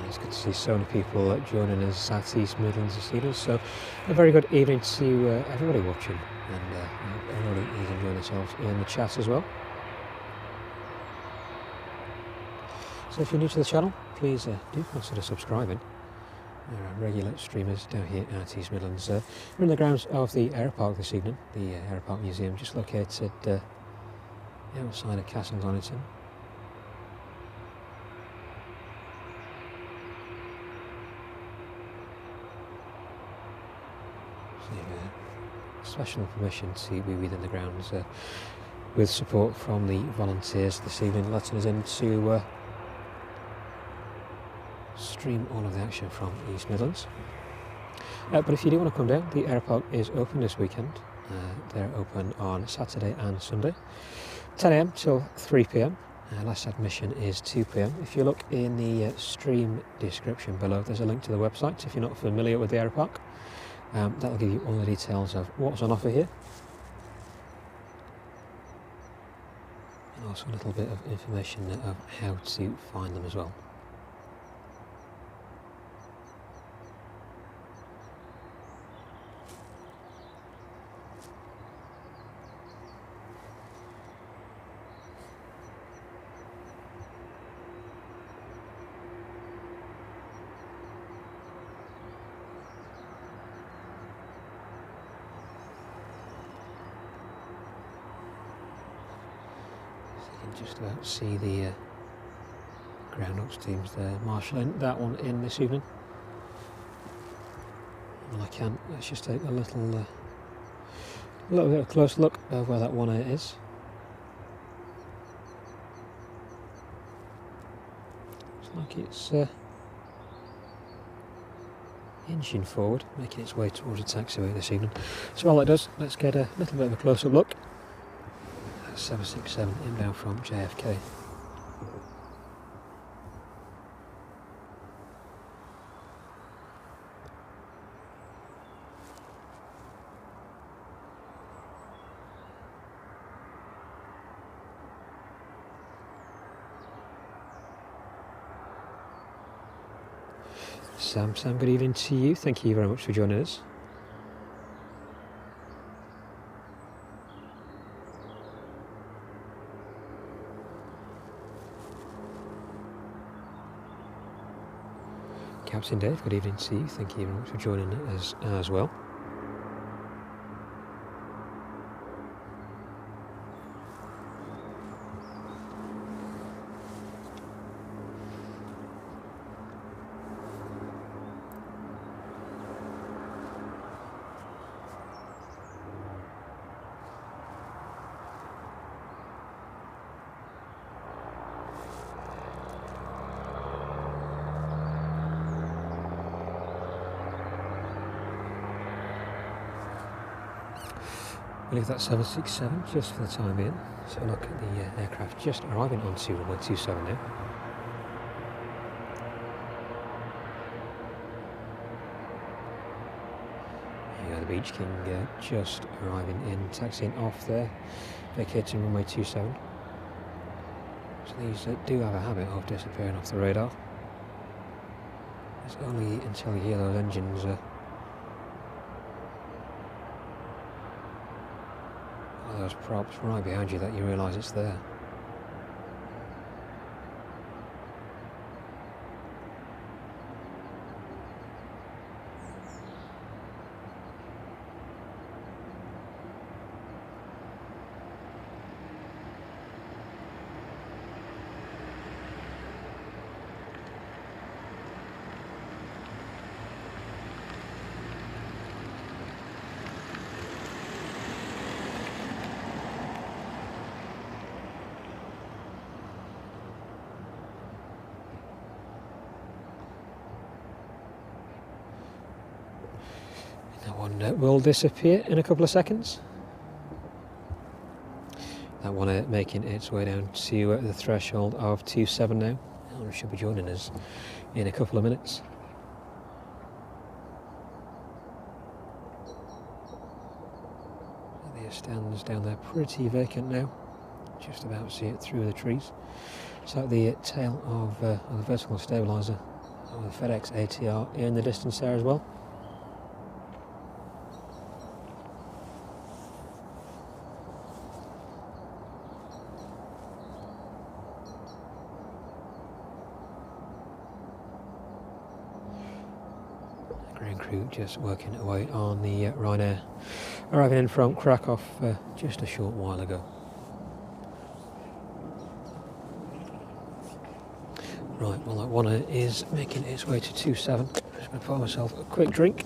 It's good to see so many people joining us at East Midlands this evening, so a very good evening to everybody watching, and everybody is enjoying themselves in the chat as well. So if you're new to the channel, please do consider subscribing. There are regular streamers down here at East Midlands. We're in the grounds of the Aeropark this evening, the Aeropark Museum, just located outside of Castle Donington. Special permission to be within the grounds with support from the volunteers this evening, letting us in to stream all of the action from East Midlands. But if you do want to come down, the Aeropark is open this weekend. They're open on Saturday and Sunday, 10 AM till 3 PM. Last admission is 2 PM. If you look in the stream description below, there's a link to the website if you're not familiar with the Aeropark. That'll give you all the details of what's on offer here. And Also a little bit of information of how to find them as well. Just about see the ground ops teams there marshalling that one in this evening. Well, I can. Let's just take a little bit of a close look of where that 1A is. Looks like it's inching forward, making its way towards a taxiway this evening. So while that does, let's get a little bit of a close-up look. 767 inbound from JFK. Sam, good evening to you. Thank you very much for joining us. Captain Dave, good evening to you. Thank you very much for joining us as well. I believe that's 767 just for the time being. So look at the aircraft just arriving onto runway 27 now. Yeah, the Beach King just arriving in, taxiing off there, vacating runway 27. So these do have a habit of disappearing off the radar. It's only until you hear those engines those props right behind you that you realise it's there. That one will disappear in a couple of seconds. That one making its way down to the threshold of 27 now. And should be joining us in a couple of minutes. The stands down there pretty vacant now. Just about see it through the trees. It's like the tail of the vertical stabiliser of the FedEx ATR in the distance there as well. Crew just working away on the Ryanair, arriving in from Krakow just a short while ago. Right, well that one is making its way to 27. Just going to pour myself a quick drink.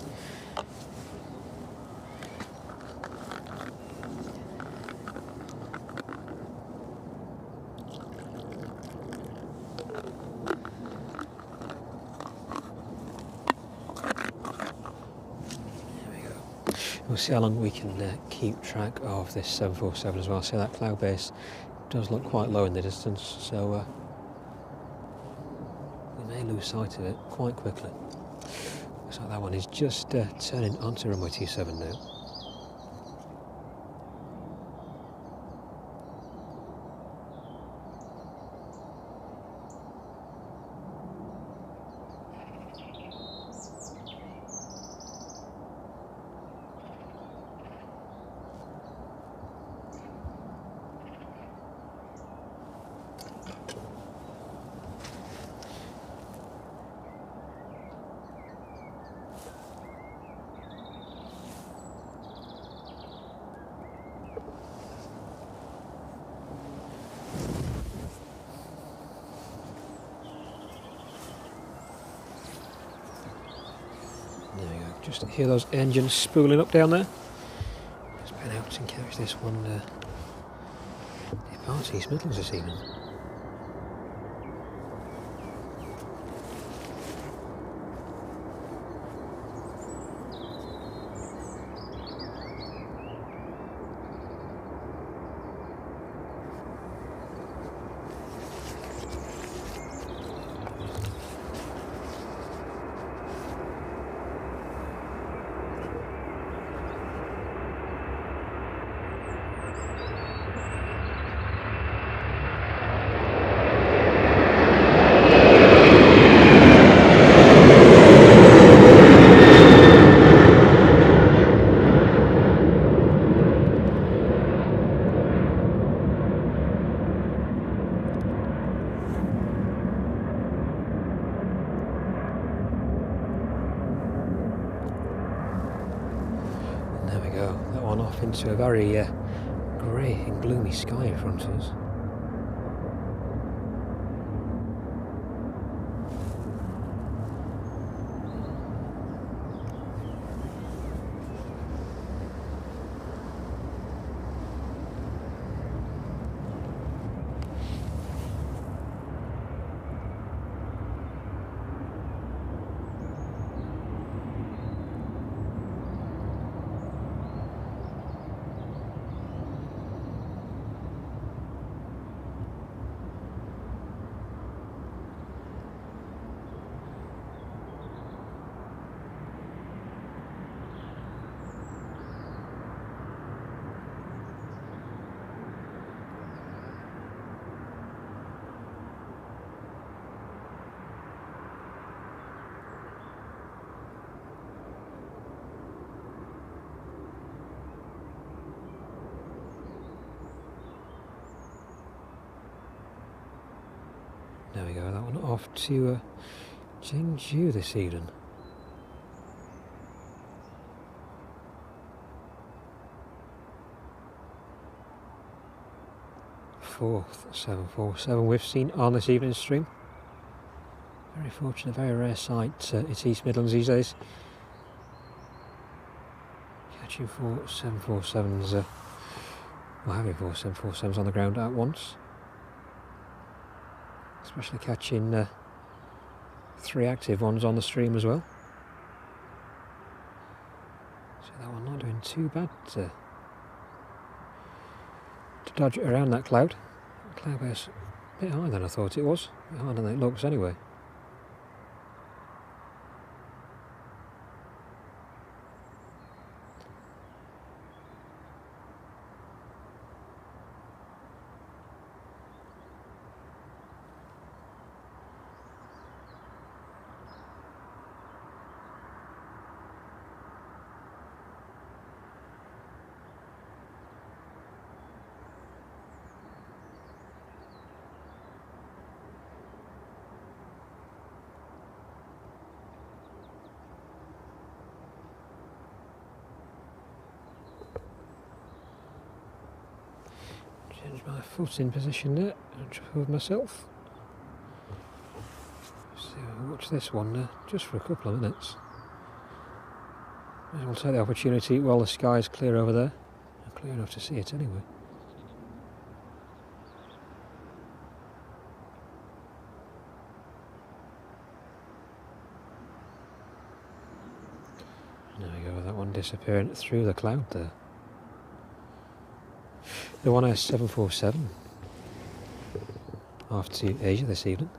We'll see how long we can keep track of this 747 as well. So that cloud base does look quite low in the distance, so we may lose sight of it quite quickly. Looks like that one is just turning onto runway 27 now. just hear those engines spooling up down there. Let's pen out and catch this one. Departs East Midlands this evening. Off into a very grey and gloomy sky in front of us. There we go, that one off to Jet2 this evening. Fourth 747 we've seen on this evening's stream. Very fortunate, very rare sight. It's East Midlands these days. Catching 4 747s, well, having 4 747s on the ground at once. Especially catching 3 active ones on the stream as well. So that one not doing too bad to dodge around that cloud. The cloud base a bit higher than I thought it was. A bit higher than it looks anyway. Change my foot in position there and try with myself. So I'll watch this one just for a couple of minutes. And we'll take the opportunity while the sky is clear over there. Clear enough to see it anyway. There we go, that one disappearing through the cloud there. The one has 747 off to Asia this evening.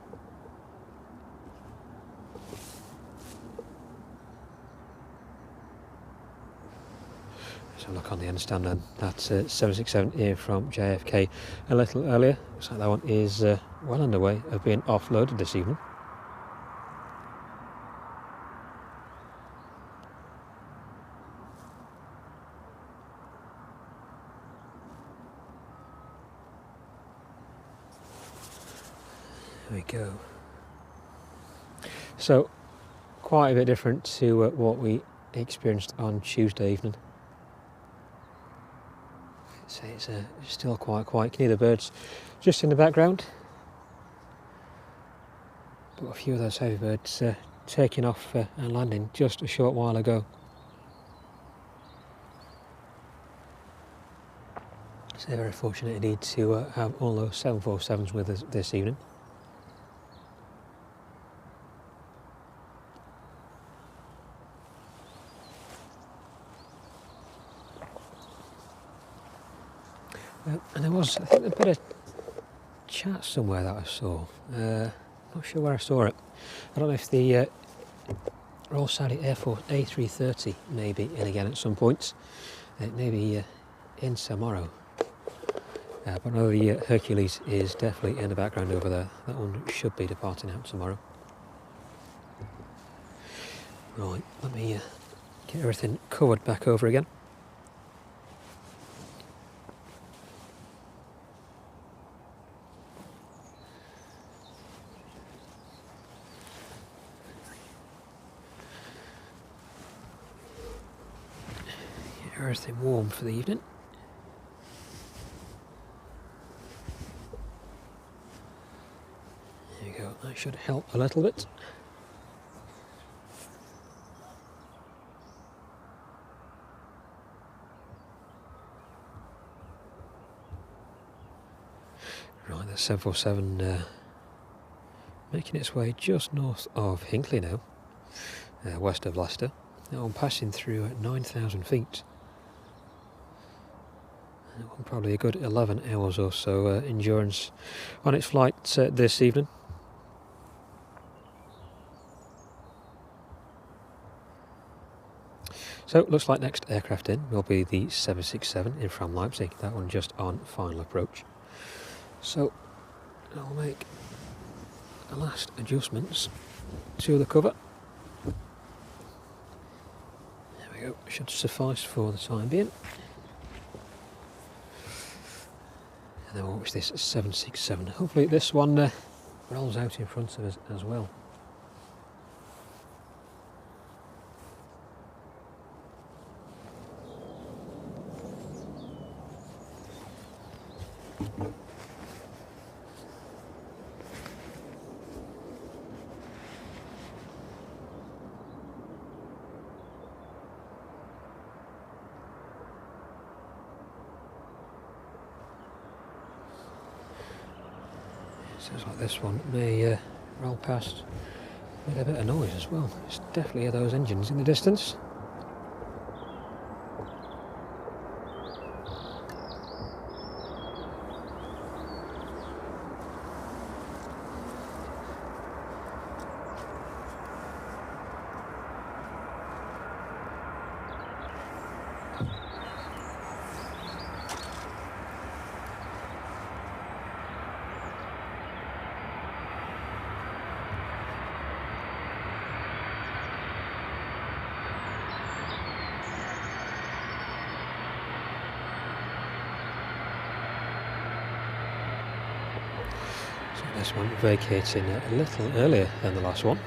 So look on the end stand then, that's 767 in from JFK a little earlier. Looks like that one is well underway of being offloaded this evening. There we go. So, quite a bit different to what we experienced on Tuesday evening. So it's still quite quiet. You can hear the birds just in the background. But a few of those heavy birds taking off and landing just a short while ago. So very fortunate indeed to have all those 747s with us this evening. And there was, I think, a bit of chat somewhere that I saw. Not sure where I saw it. I don't know if the Royal Saudi Air Force A330 may be in again at some point. It may be in tomorrow. But I know the Hercules is definitely in the background over there. That one should be departing out tomorrow. Right, let me get everything covered back over again. Get everything warm for the evening. There you go, that should help a little bit. Right, the 747 making its way just north of Hinckley now, west of Leicester. That one passing through at 9,000 feet. That one probably a good 11 hours or so endurance on its flight this evening. So it looks like next aircraft in will be the 767 in from Leipzig, that one just on final approach. So I'll make the last adjustments to the cover. There we go, should suffice for the time being. And then we'll watch this 767. Hopefully this one rolls out in front of us as well. Sounds like this one may roll past with a bit of noise as well. It's definitely hear those engines in the distance. This one vacating a little earlier than the last one.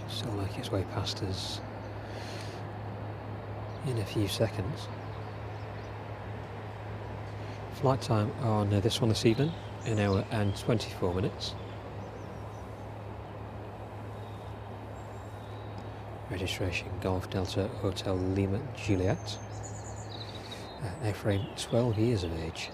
Should still make its way past us in a few seconds. Flight time on this one this evening, 1 hour and 24 minutes. Registration Golf Delta Hotel Lima Juliet. Airframe 12 years of age.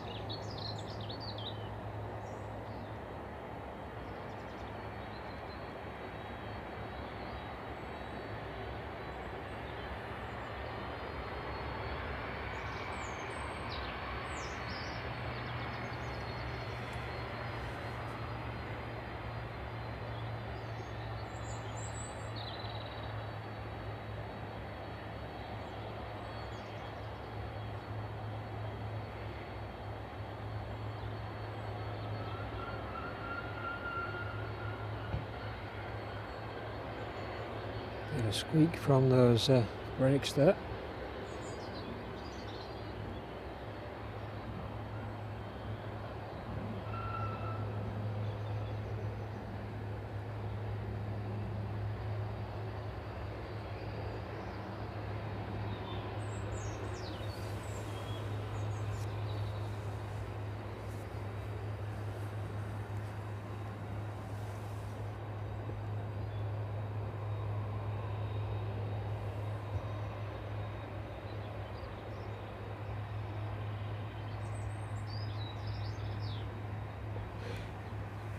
Bit of a squeak from those brakes there.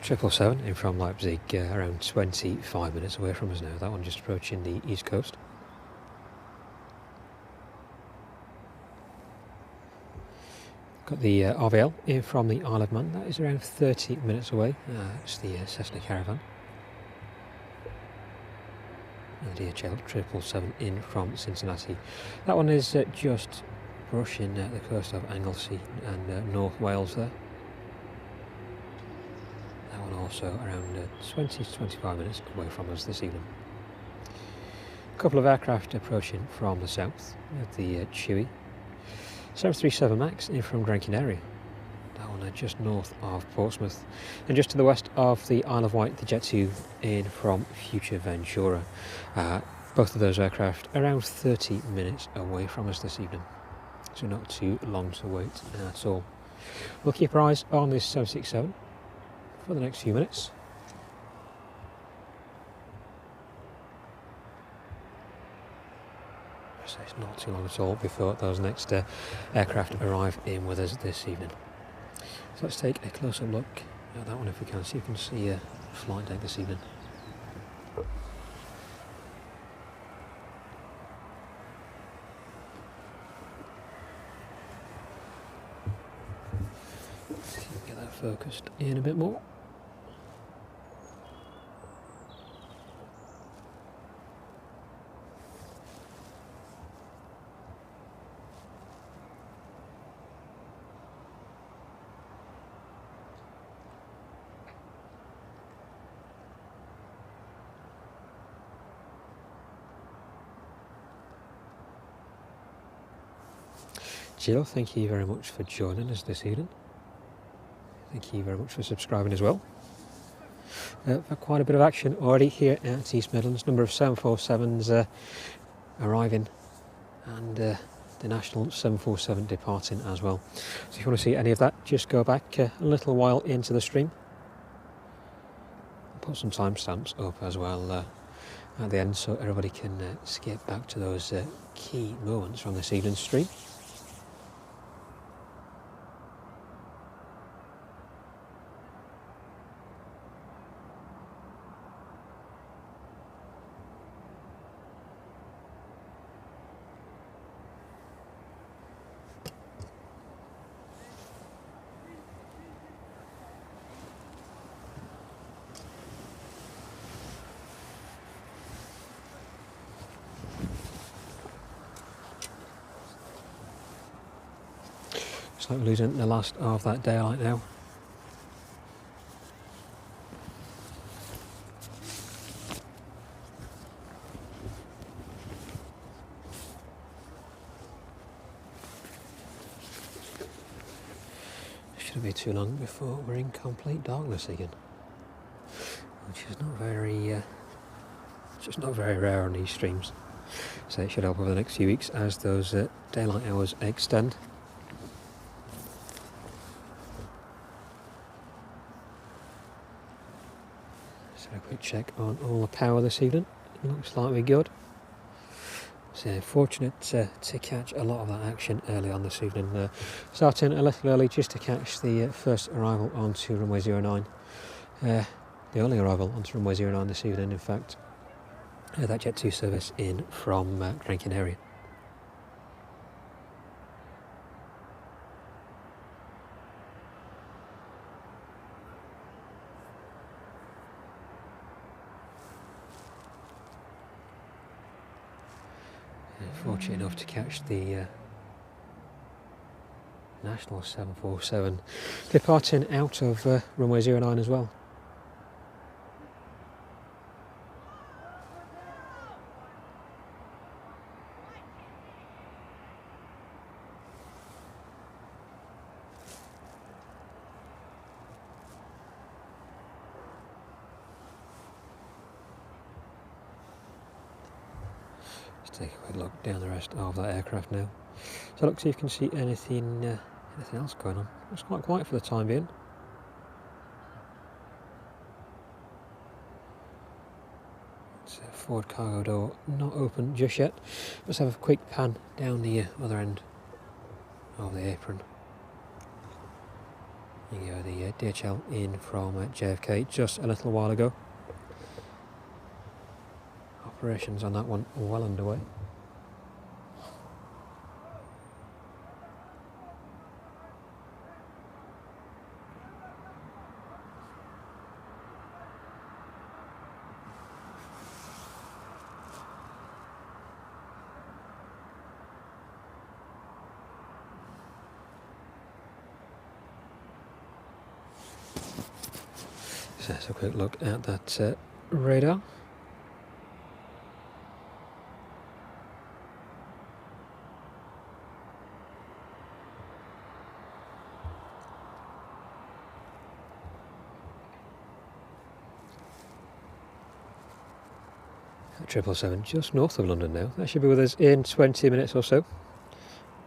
777 in from Leipzig, around 25 minutes away from us now. That one just approaching the east coast. Got the RVL in from the Isle of Man. That is around 30 minutes away. It's the Cessna Caravan. And the DHL 777 in from Cincinnati. That one is just brushing the coast of Anglesey and North Wales there. That one also around 20 to 25 minutes away from us this evening. A couple of aircraft approaching from the south with the Chewy 737 MAX in from Gran Canaria. That one just north of Portsmouth. And just to the west of the Isle of Wight, the Jet2 in from Fuerteventura. Both of those aircraft around 30 minutes away from us this evening. So not too long to wait at all. We'll keep our eyes on this 767 for the next few minutes. So it's not too long at all before those next aircraft arrive in with us this evening. So let's take a closer look at that one if we can. See if you can see a flight deck this evening. Get that focused in a bit more. Jill, thank you very much for joining us this evening. Thank you very much for subscribing as well. Quite a bit of action already here at East Midlands. Number of 747s arriving and the national 747 departing as well. So if you want to see any of that, just go back a little while into the stream. I'll put some timestamps up as well at the end so everybody can skip back to those key moments from this evening's stream. Looks like we're losing the last of that daylight now. Shouldn't be too long before we're in complete darkness again, which is not very, just not very rare on these streams. So it should help over the next few weeks as those daylight hours extend. A quick check on all the power this evening. It looks like we're good. So fortunate to catch a lot of that action early on this evening. Starting a little early just to catch the first arrival onto runway 09. The only arrival onto runway 09 this evening, in fact. That Jet2 service in from Gran Canaria. Fortunate enough to catch the national 747 departing out of runway 09 as well. Take a quick look down the rest of that aircraft now. So look, see if you can see anything else going on. It's quite quiet for the time being. It's a forward cargo door not open just yet. Let's have a quick pan down the other end of the apron. There you go, the DHL in from JFK just a little while ago. Operations on that one well underway. So let's have a quick look at that radar. At 777, just north of London now. That should be with us in 20 minutes or so.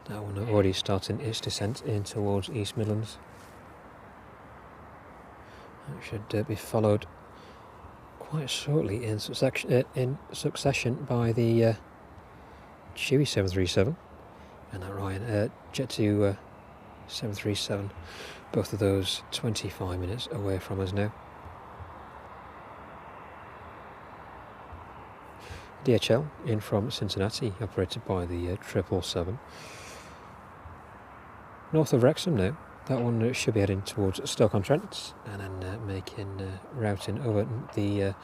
That one already starting its descent in towards East Midlands. That should be followed quite shortly in succession by the Chewy 737 and that Ryanair Jet2 737. Both of those 25 minutes away from us now. DHL in from Cincinnati, operated by the 777. North of Wrexham now. That one should be heading towards Stoke-on-Trent and then making routing over the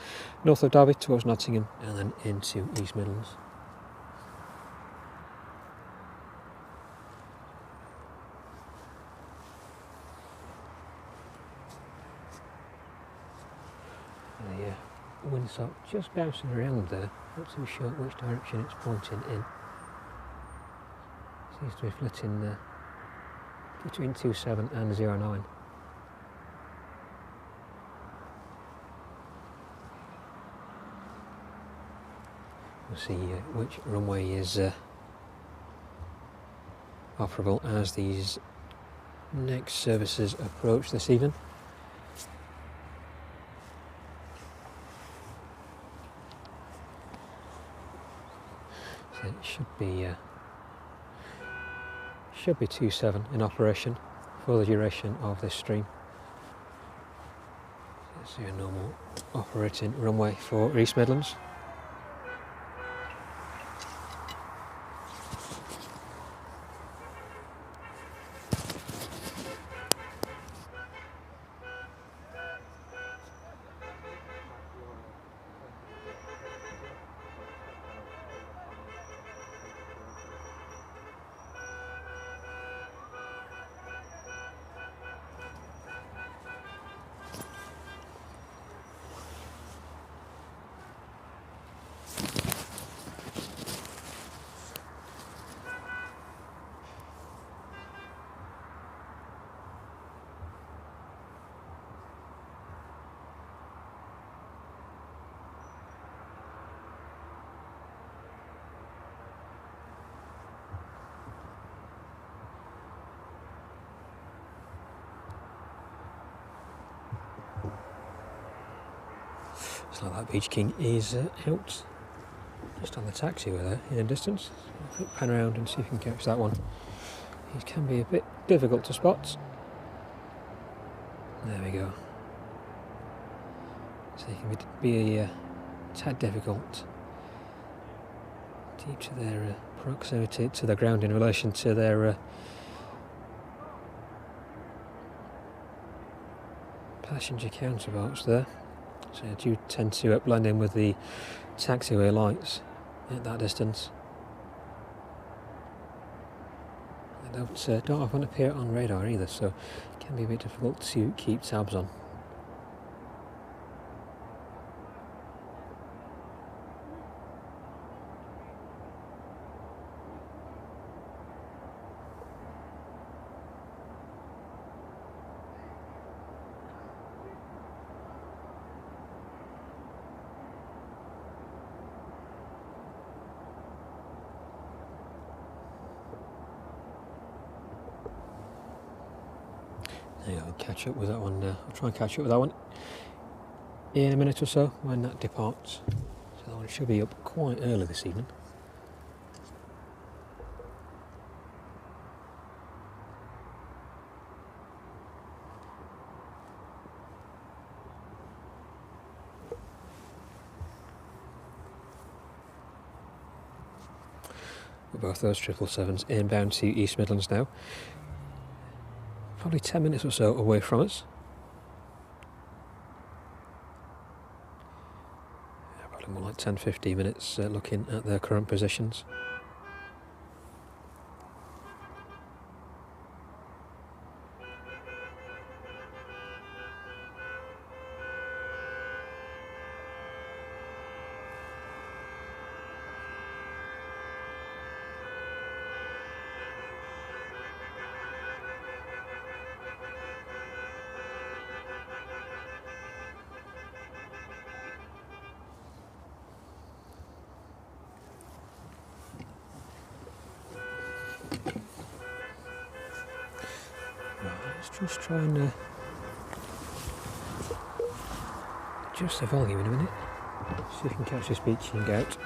north of Derby towards Nottingham and then into East Midlands. The windsock just bouncing around there, not too sure which direction it's pointing in. Seems to be flitting between 27 and 09. We'll see which runway is operable as these next services approach this evening. So it should be 27 in operation for the duration of this stream. So that's your normal operating runway for East Midlands. Looks like that Beach King is out just on the taxiway there in the distance. I'll quick pan around and see if we can catch that one. He can be a bit difficult to spot. There we go. So he can be a tad difficult due to their proximity to the ground in relation to their passenger counterparts there. So I do tend to blend in with the taxiway lights at that distance. They don't often appear on radar either, so it can be a bit difficult to keep tabs on. Yeah, I'll catch up with that one. I'll try and catch up with that one in a minute or so when that departs. So that one should be up quite early this evening. Both those 777s inbound to East Midlands now. Probably 10 minutes or so away from us. Probably more like 10-15 minutes looking at their current positions. Let's just try and adjust the volume in a minute. See if we can catch this beaching out.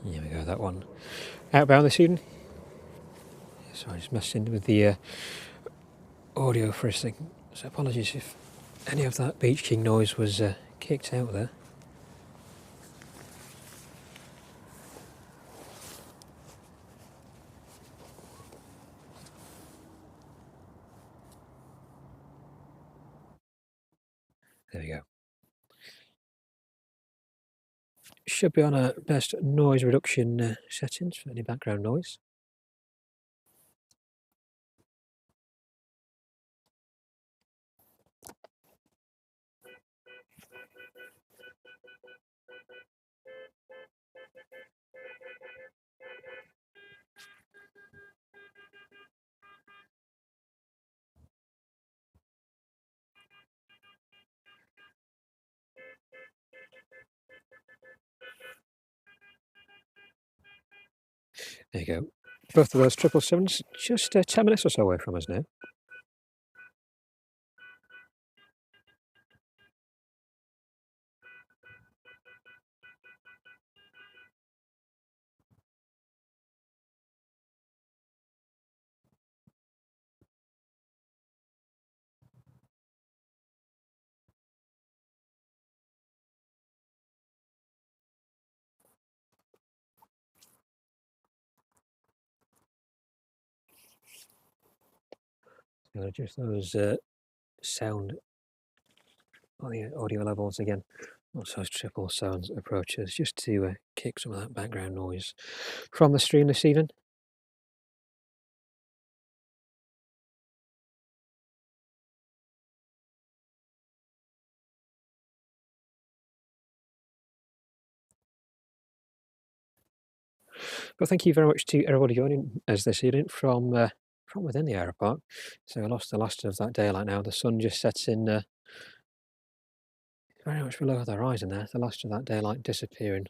Here we go, that one. Outbound this evening. So I just messed in with the audio for a second. So apologies if any of that Beach King noise was kicked out there. There we go. Should be on a best noise reduction settings for any background noise. There you go. Both of those 777s just 10 minutes or so away from us now. Just those sound audio levels again. Also those 777s approaches, just to kick some of that background noise from the stream this evening. Well, thank you very much to everybody joining us this evening from within the Aeropark. So we lost the last of that daylight now. The sun just sets in very much below the horizon there. The last of that daylight disappearing.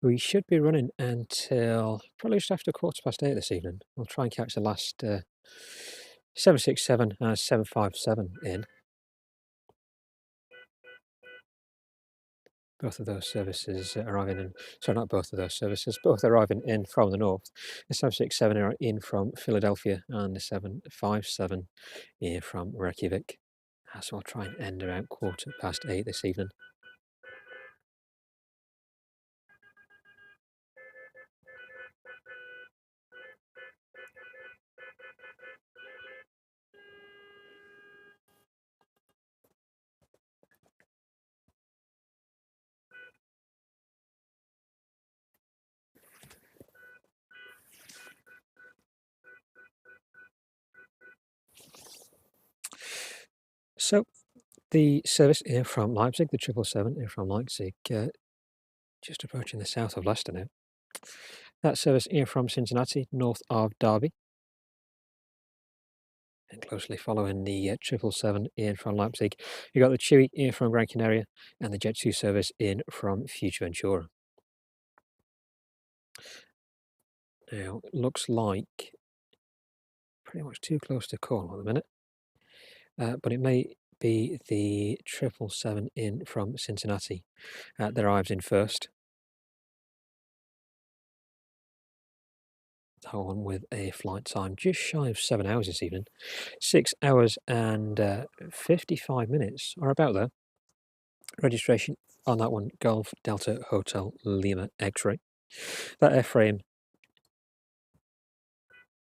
We should be running until probably just after 8:15 this evening. We'll try and catch the last 767 and 757 in. Both of those services arriving in, sorry, not both of those services, both arriving in from the north. The 767 are in from Philadelphia and the 757 in from Reykjavik. So I'll try and end around 8:15 this evening. So the service in from Leipzig, the 777 in from Leipzig, just approaching the south of Leicester now. That service in from Cincinnati, north of Derby. And closely following the 777 in from Leipzig, you got the Chewy in from Gran Canaria and the Jet2 service in from Fuerteventura. Now, it looks like pretty much too close to call at the minute, but it may be the 777 in from Cincinnati that arrives in first. That one with a flight time just shy of 7 hours this evening. 6 hours and 55 minutes, or about there. Registration on that one, Golf Delta Hotel Lima X-ray. That airframe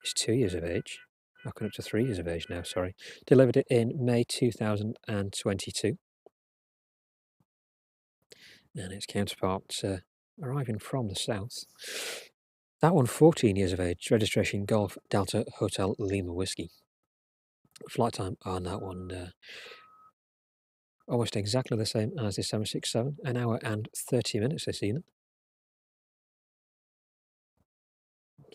is 2 years of age. I've gone up to 3 years of age now, sorry. Delivered it in May 2022. And its counterpart arriving from the south. That one, 14 years of age. Registration Golf Delta Hotel Lima Whiskey. Flight time on that one, almost exactly the same as the 767, an hour and 30 minutes this evening.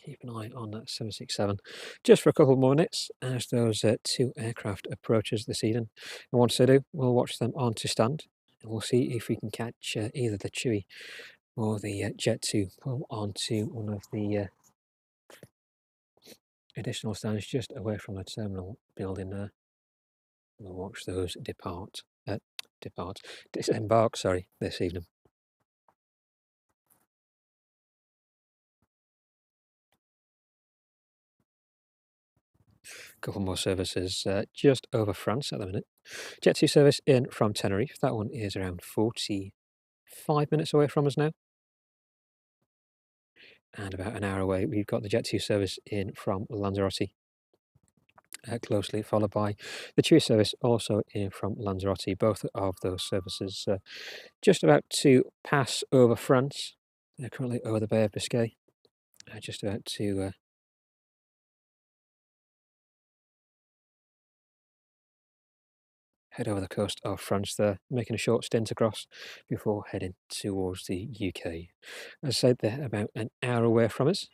Keep an eye on that 767 just for a couple more minutes as those two aircraft approaches this evening. And once they do, we'll watch them on to stand and we'll see if we can catch either the Chewy or the Jet2 pull onto one of the additional stands just away from the terminal building there. We'll watch those disembark, sorry, this evening. Couple more services just over France at the minute. Jet2 service in from Tenerife. That one is around 45 minutes away from us now. And about an hour away, we've got the Jet2 service in from Lanzarote. Closely followed by the Chewy service also in from Lanzarote. Both of those services just about to pass over France. They're currently over the Bay of Biscay. Just about to head over the coast of France there, making a short stint across before heading towards the UK. As I said, they're about an hour away from us.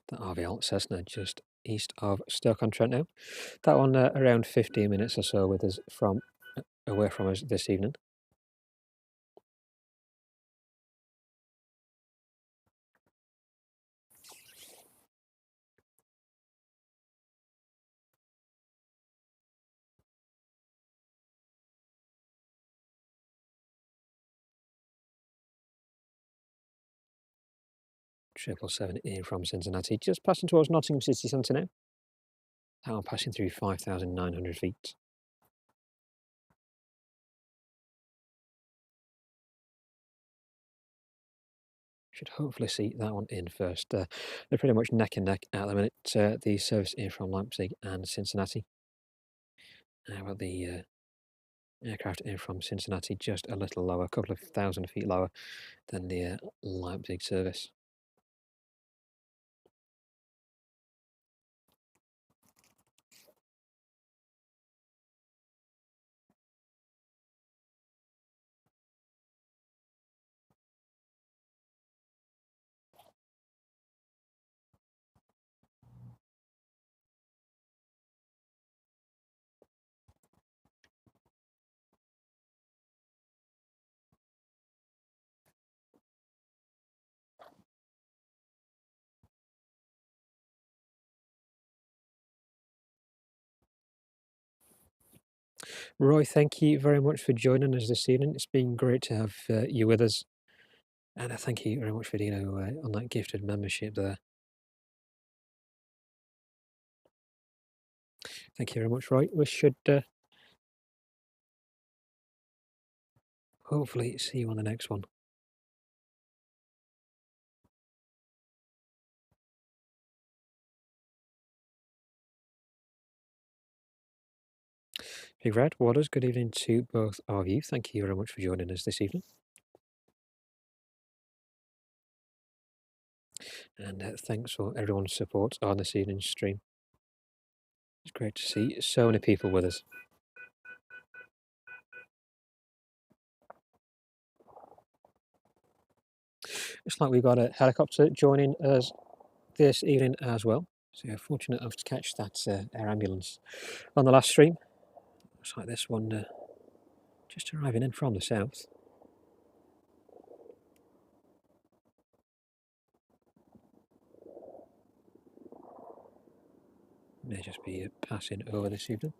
The RVL Cessna just east of Stoke-on-Trent now. That one around 15 minutes or so with us from away from us this evening. Triple seven in from Cincinnati, just passing towards Nottingham City Centre now. That one passing through 5,900 feet. Should hopefully see that one in first. They're pretty much neck and neck at the minute. The service in from Leipzig and Cincinnati. How about the aircraft in from Cincinnati? Just a little lower, a couple of thousand feet lower than the Leipzig service. Roy, thank you very much for joining us this evening. It's been great to have you with us. And I thank you very much for Dino on that gifted membership there. Thank you very much, Roy. We should hopefully see you on the next one. Big Red, Waters, good evening to both of you. Thank you very much for joining us this evening. And thanks for everyone's support on this evening's stream. It's great to see so many people with us. Looks like we've got a helicopter joining us this evening as well. So yeah, fortunate enough to catch that air ambulance on the last stream. Looks like this one just arriving in from the south. May just be passing over this evening.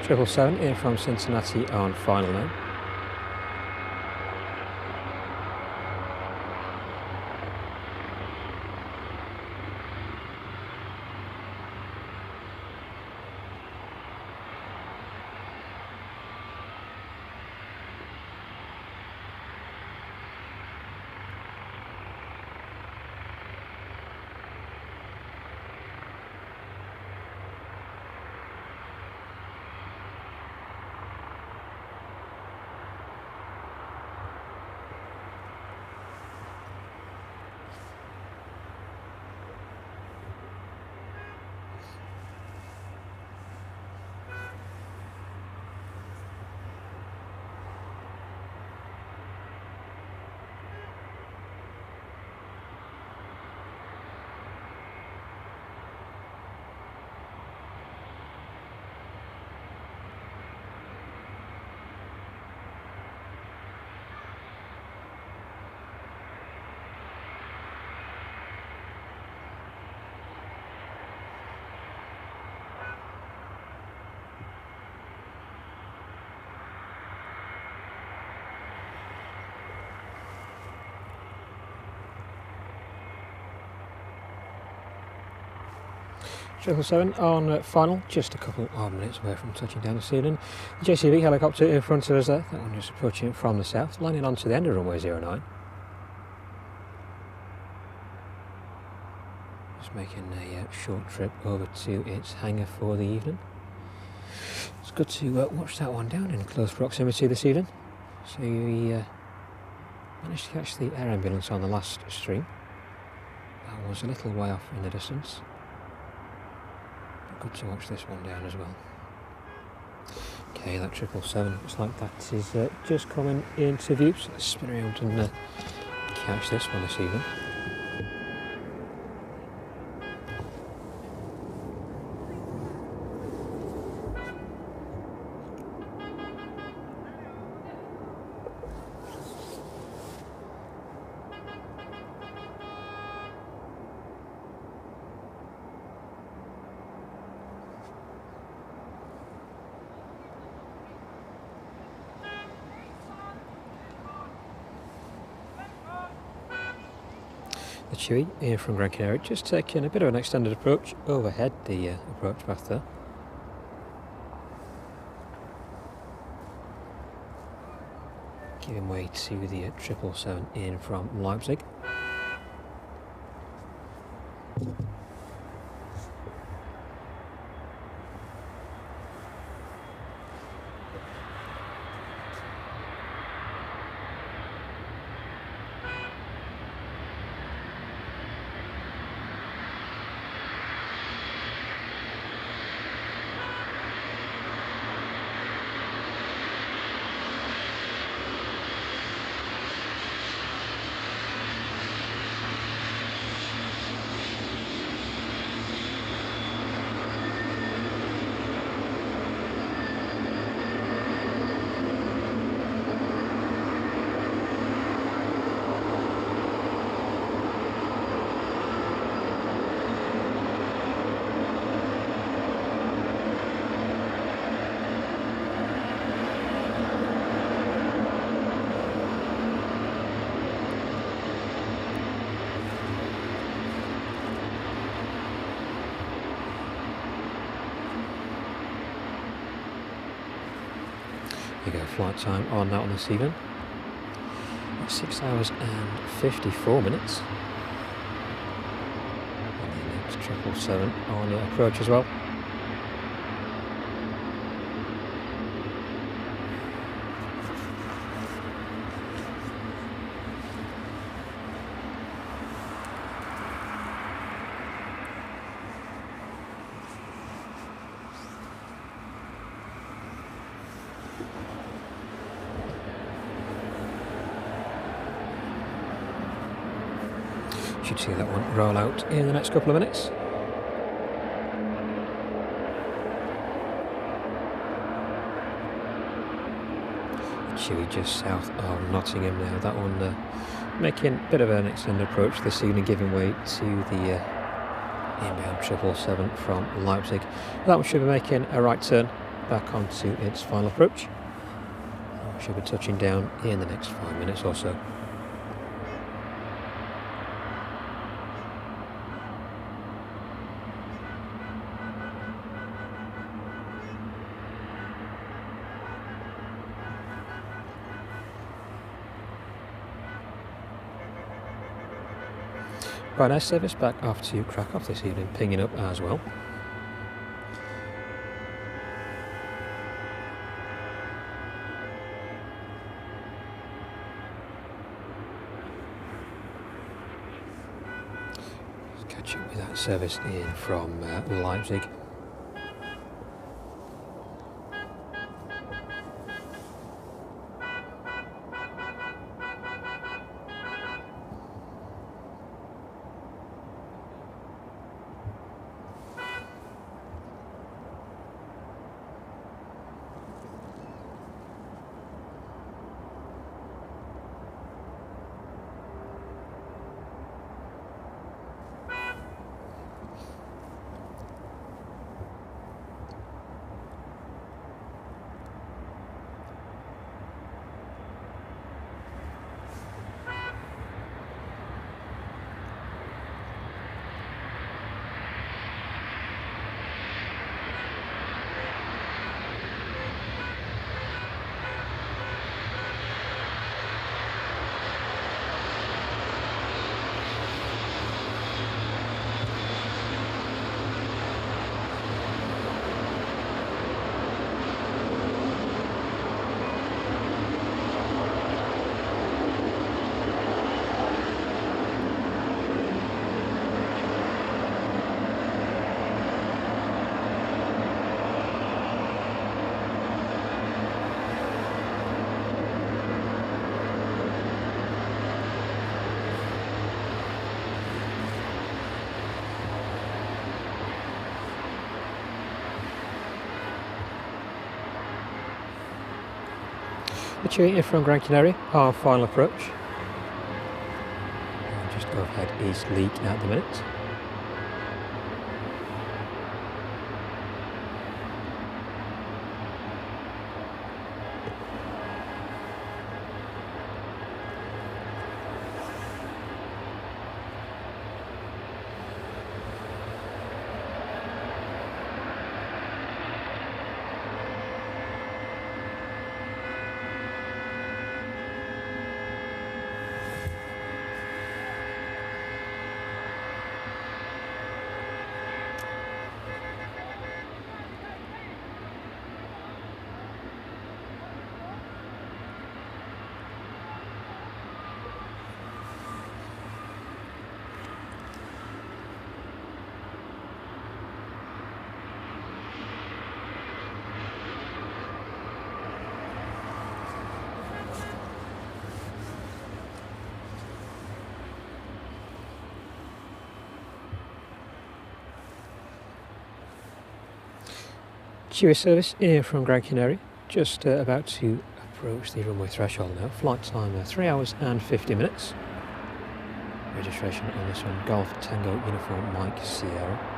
Triple 7 in from Cincinnati on final now. Triple 7 on final, just a couple of minutes away from touching down the ceiling. The JCB helicopter in front of us there, that one just approaching from the south, landing onto the end of runway 09. Just making a short trip over to its hangar for the evening. It's good to watch that one down in close proximity this evening. So we managed to catch the air ambulance on the last stream. That was a little way off in the distance. Good to watch this one down as well. Okay, that 777 looks like that is just coming into view, so let's spin around and catch this one this evening. The Chewy here from Gran Canaria, just taking a bit of an extended approach overhead the approach path there. Giving way to the 777 in from Leipzig. There you go, flight time on that one this evening. 6 hours and 54 minutes. And the next 777 on the approach as well. Should see that one roll out in the next couple of minutes. Chewy just south of Nottingham now. That one making a bit of an extended approach this evening, giving way to the inbound 777 from Leipzig. That one should be making a right turn back onto its final approach. Should be touching down in the next 5 minutes or so. Ryanair service back off to Krakow this evening, pinging up as well. Just catching with that service in from Leipzig. The Chewy from Gran Canaria, our final approach. Just overhead East Leak at the minute. Chewy service here from Gran Canaria, just about to approach the runway threshold now. Flight time 3 hours and 50 minutes. Registration on this one, Golf Tango Uniform Mike Sierra.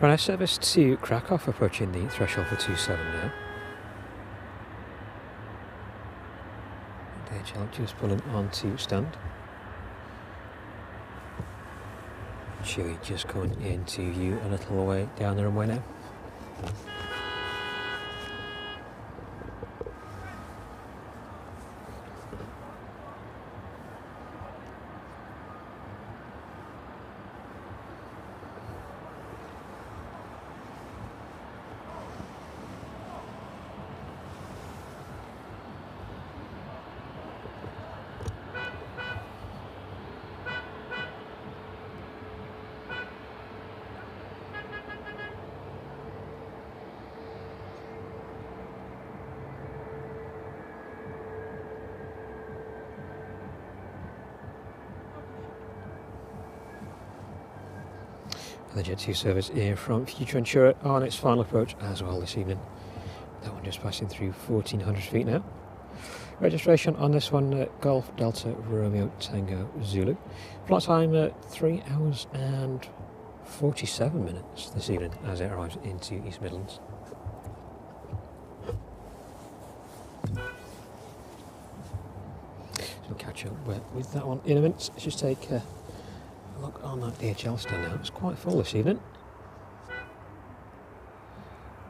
Ryanair service to Krakow, approaching the threshold for 27 now. DHL just pulling onto stand. Chewy just coming into view a little way down the runway now. The Jet2 service here from Future Insurer on its final approach as well this evening. That one just passing through 1400 feet now. Registration on this one, Golf Delta Romeo Tango Zulu. Flight time 3 hours and 47 minutes this evening as it arrives into East Midlands. So we'll catch up with that one in a minute. Let's just take look on that DHL stand now. It's quite full this evening.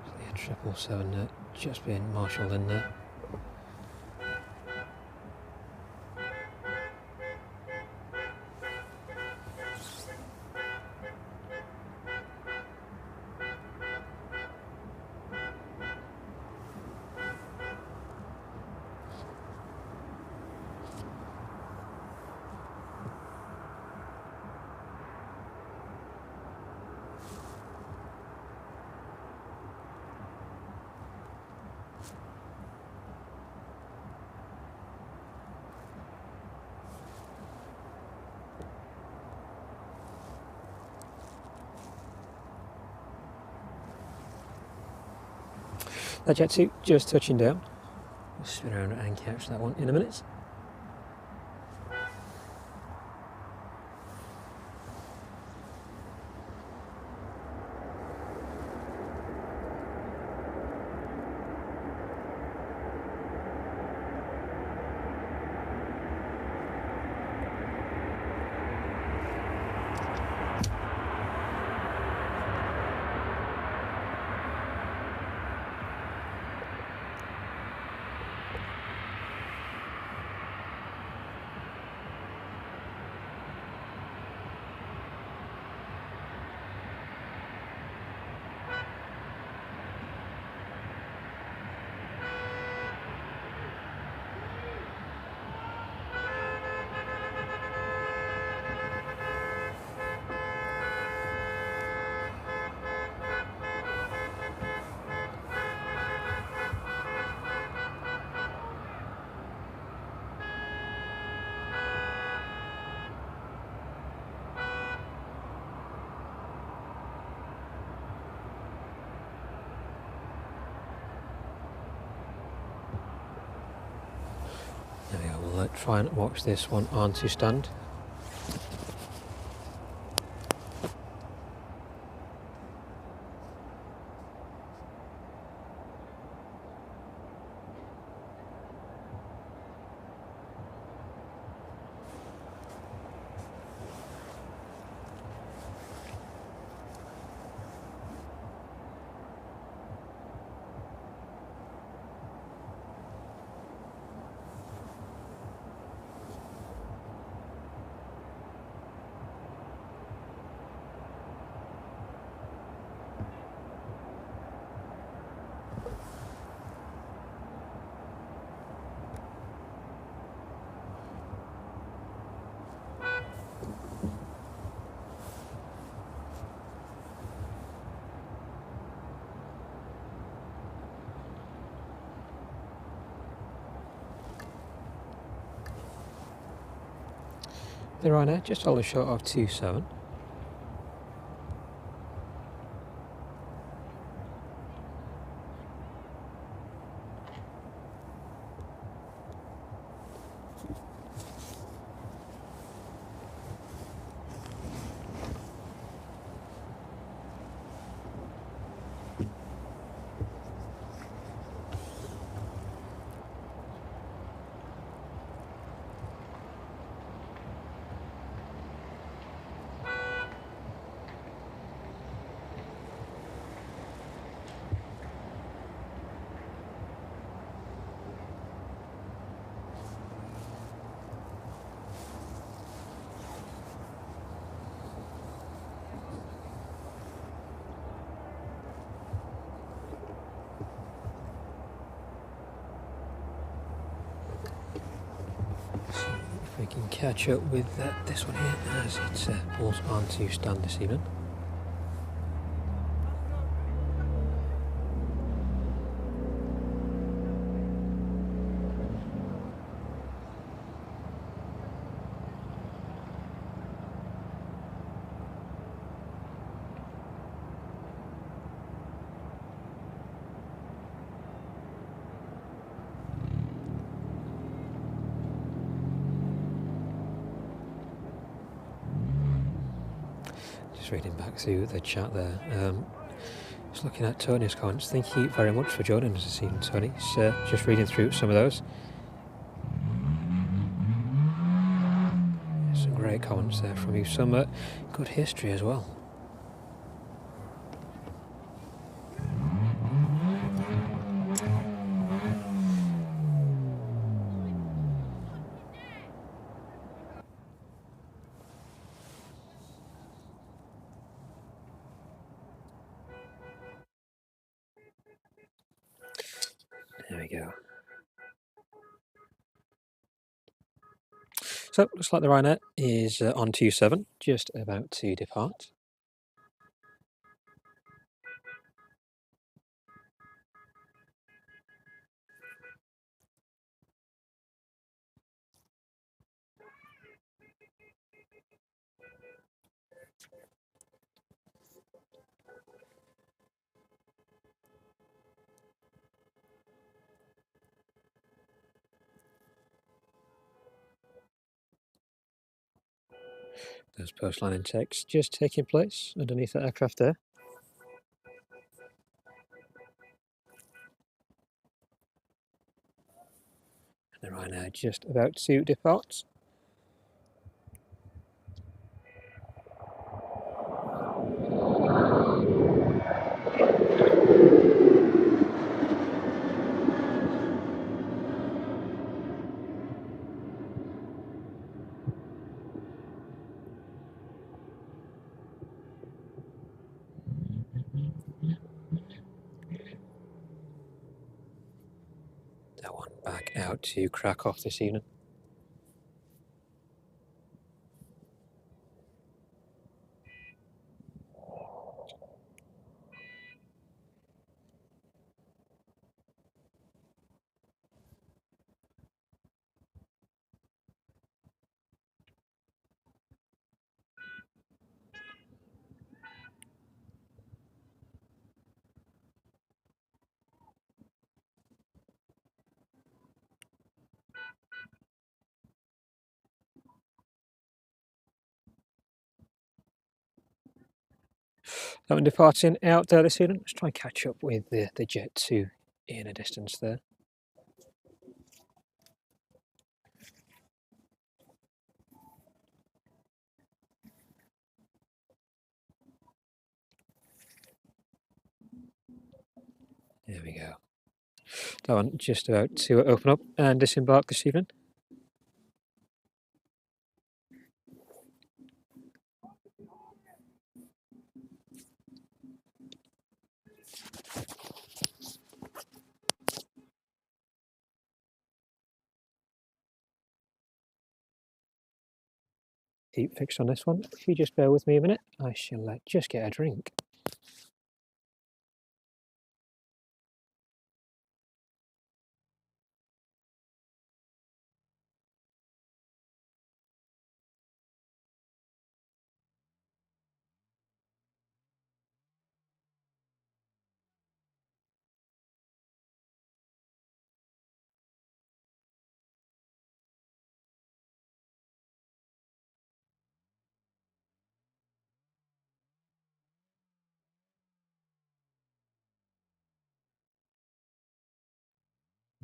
The 777 just being marshalled in there. That Jet2 just touching down. We'll spin around and catch that one in a minute. There we go, we'll try and watch this one onto stand. The Ryanair just holding short of 27. If we can catch up with this one here as it's pulls on to stand this evening. Just reading back through the chat there. Just looking at Tony's comments. Thank you very much for joining us this evening, Tony. Just reading through some of those. Some great comments there from you. Some good history as well. There we go. So, looks like the Ryanair is on 27, just about to depart. Those post-line intakes just taking place underneath the aircraft there. And the Ryanair just about to depart. That one back out to Krakow this evening. That one departing out there this evening. Let's try and catch up with the Jet2 in a distance there. There we go. That one just about to open up and disembark this evening. Keep fixed on this one. If you just bear with me a minute, I shall just get a drink.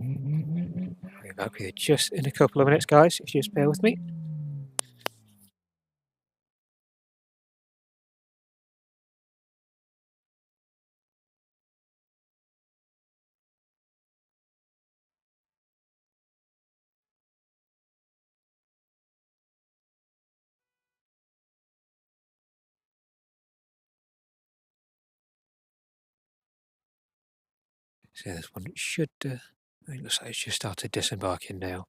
I'll be back with you just in a couple of minutes, guys, if you just bear with me. So this one should, it looks like it's just started disembarking now.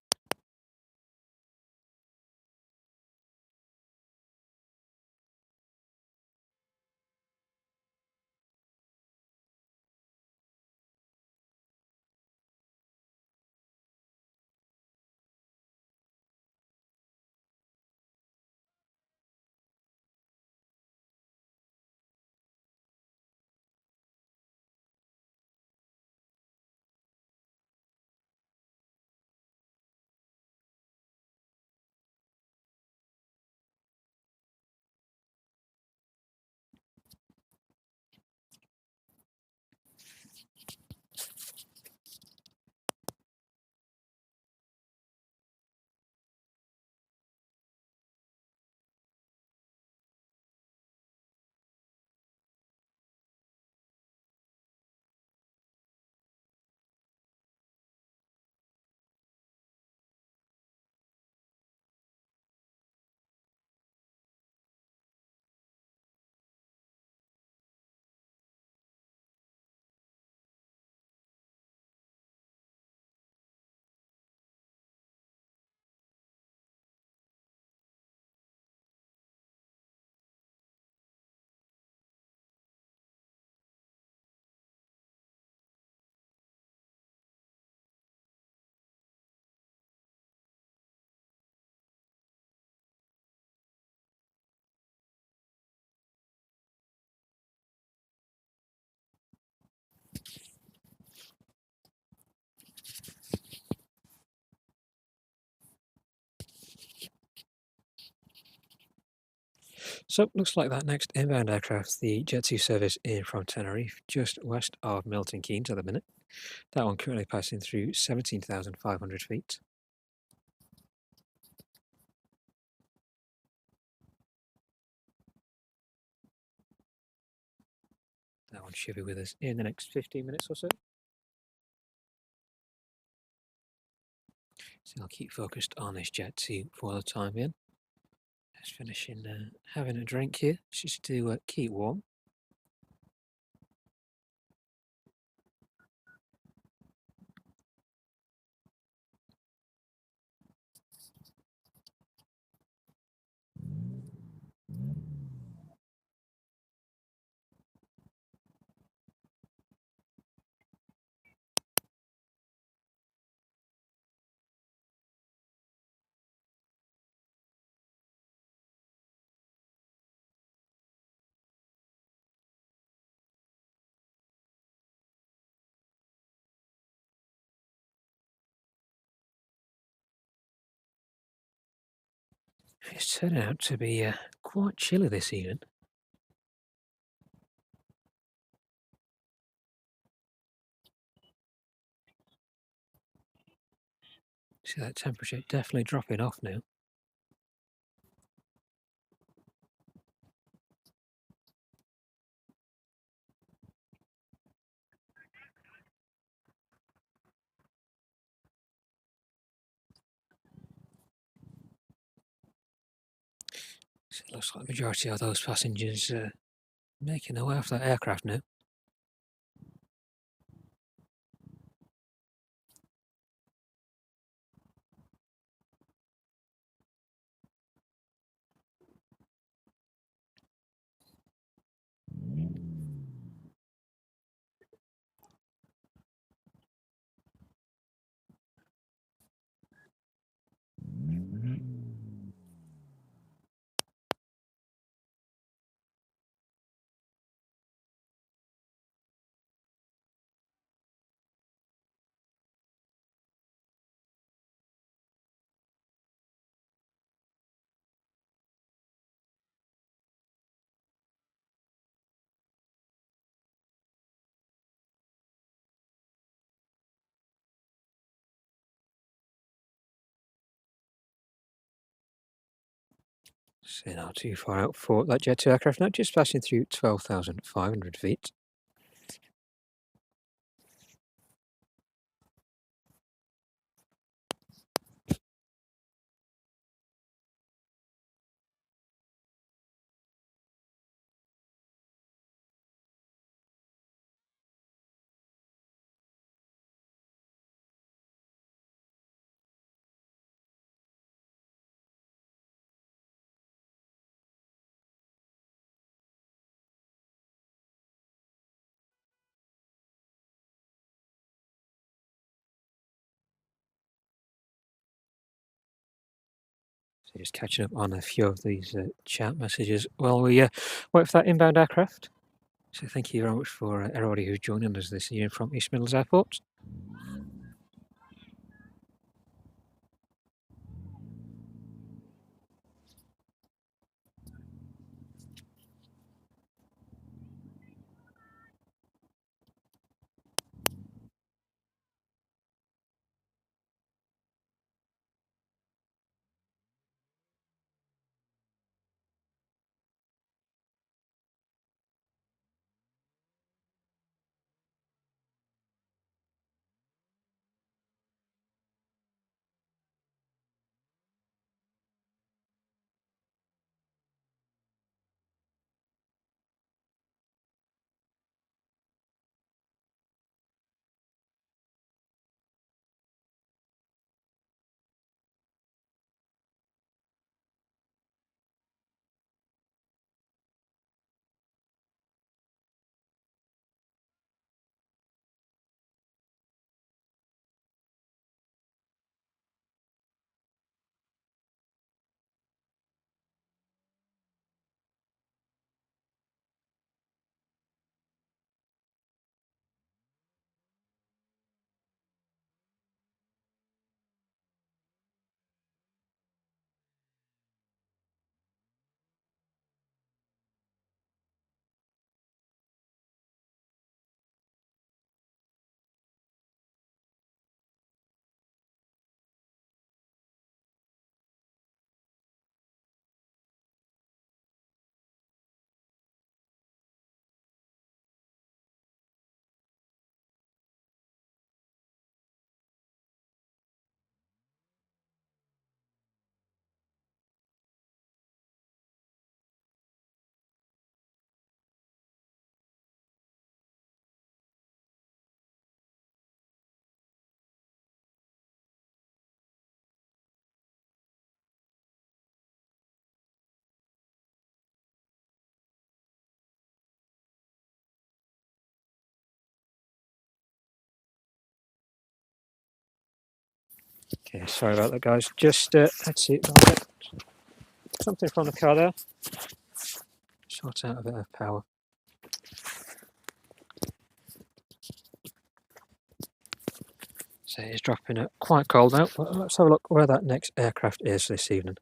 So looks like that next inbound aircraft, the Jet2 service in from Tenerife, just west of Milton Keynes at the minute. That one currently passing through 17,500 feet. That one should be with us in the next 15 minutes or so. So I'll keep focused on this Jet2 for the time being. Just finishing having a drink here, just to keep warm. It's turning out to be quite chilly this evening. See that temperature definitely dropping off now. So it looks like the majority of those passengers making their way off that aircraft now. So not too far out for that Jet2 aircraft now, just passing through 12,500 feet. So just catching up on a few of these chat messages while we wait for that inbound aircraft. So thank you very much for everybody who's joining us this evening from East Midlands Airport. Okay, sorry about that, guys. Just let's see, something from the car there. Sort out a bit of power. So it's dropping it quite cold now. Let's have a look where that next aircraft is this evening.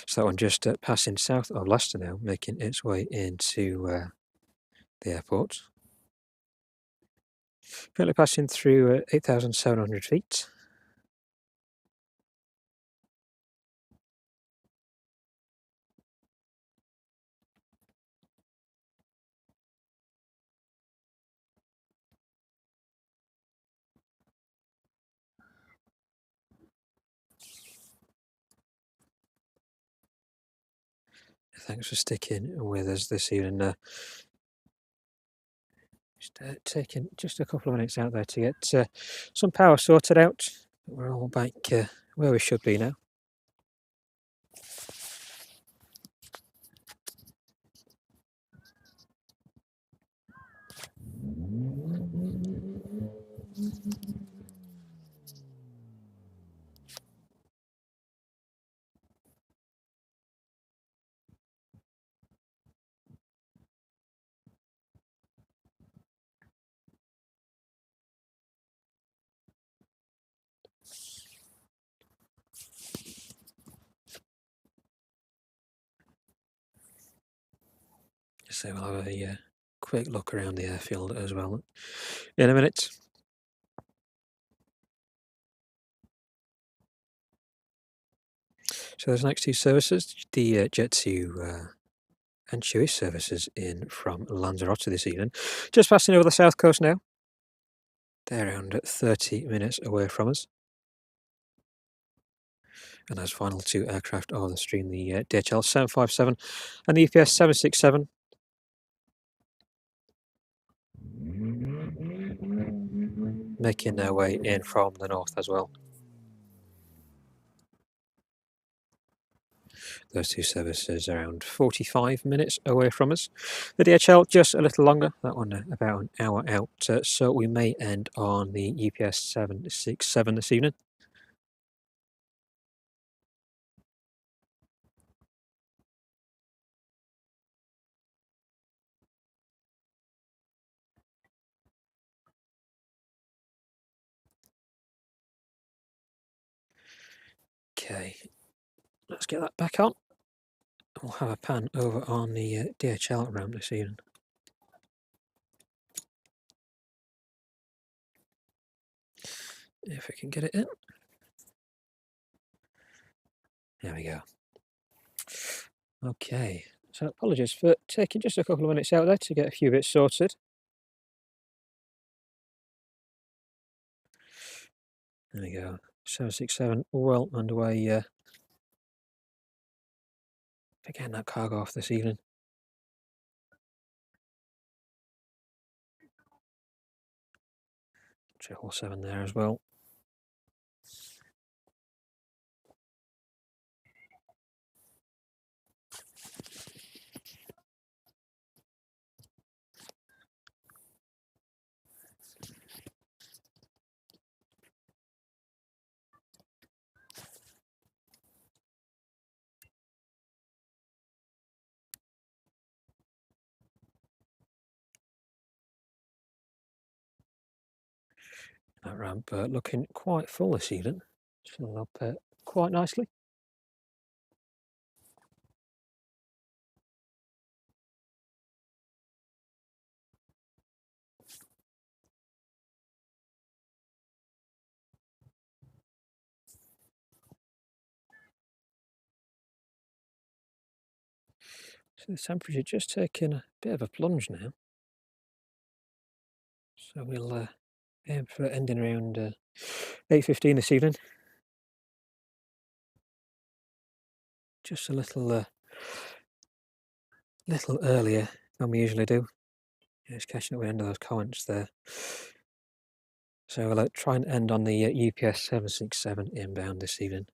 So that one just passing south of Leicester now, making its way into the airport. Currently passing through 8,700 feet. Thanks for sticking with us this evening. Just taking just a couple of minutes out there to get some power sorted out. We're all back where we should be now. So we'll have a quick look around the airfield as well in a minute. So those next two services, the Jet2 and Chewy services in from Lanzarote this evening. Just passing over the south coast now. They're around 30 minutes away from us. And those final two aircraft are on the stream, the DHL 757 and the EPS 767. Making their way in from the north as well. Those two services are around 45 minutes away from us. The DHL just a little longer, that one about an hour out, so we may end on the EPS 767 this evening. Okay, let's get that back on. We'll have a pan over on the DHL ramp this evening. If we can get it in. There we go. Okay, so apologies for taking just a couple of minutes out there to get a few bits sorted. There we go. 767 well underway. Getting that cargo off this evening. 777 there as well. That ramp looking quite full this evening. Filling up quite nicely. So the temperature just taking a bit of a plunge now. So we'll aim for ending around 8:15 this evening. Just a little earlier than we usually do. Yeah, just catching up with the end of those comments there. So we'll try and end on the UPS 767 inbound this evening.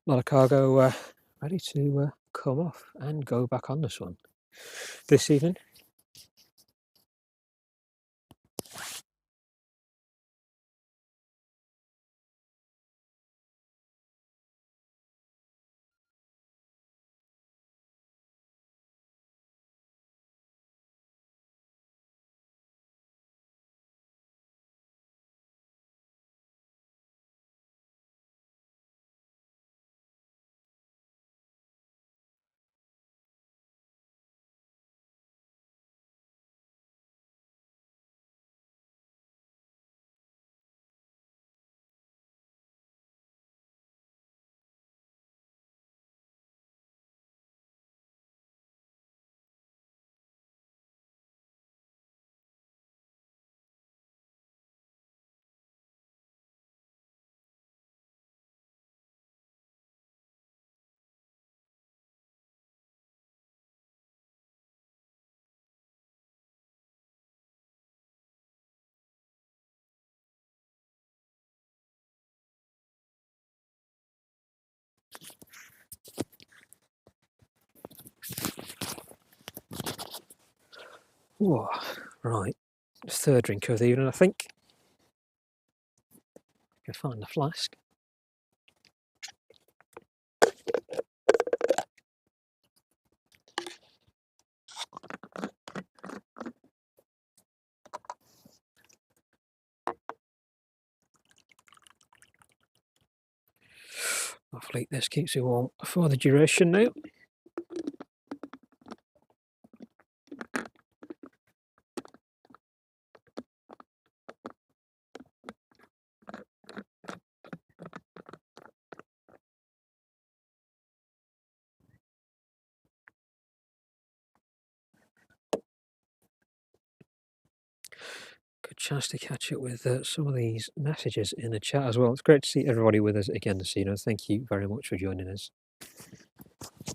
A lot of cargo ready to come off and go back on this one this evening. Whoa, right. Third drink of the evening, I think. Can find the flask. Hopefully this keeps you warm for the duration now. Good chance to catch up with some of these messages in the chat as well. It's great to see everybody with us again this evening. Thank you very much for joining us.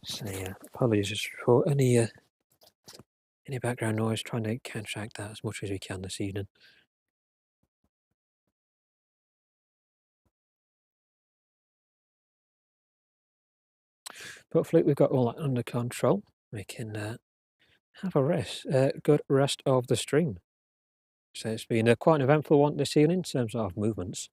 So yeah, apologies for any background noise. Trying to counteract that as much as we can this evening. Hopefully we've got all that under control. We can have a rest, good rest of the stream. So it's been quite an eventful one this evening in terms of movements.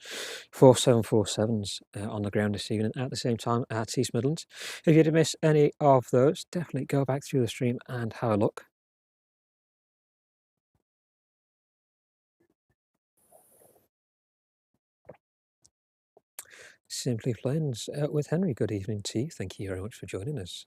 4747s on the ground this evening at the same time at East Midlands. If you did miss any of those, definitely go back through the stream and have a look. Simply Planes with Henry. Good evening to you. Thank you very much for joining us.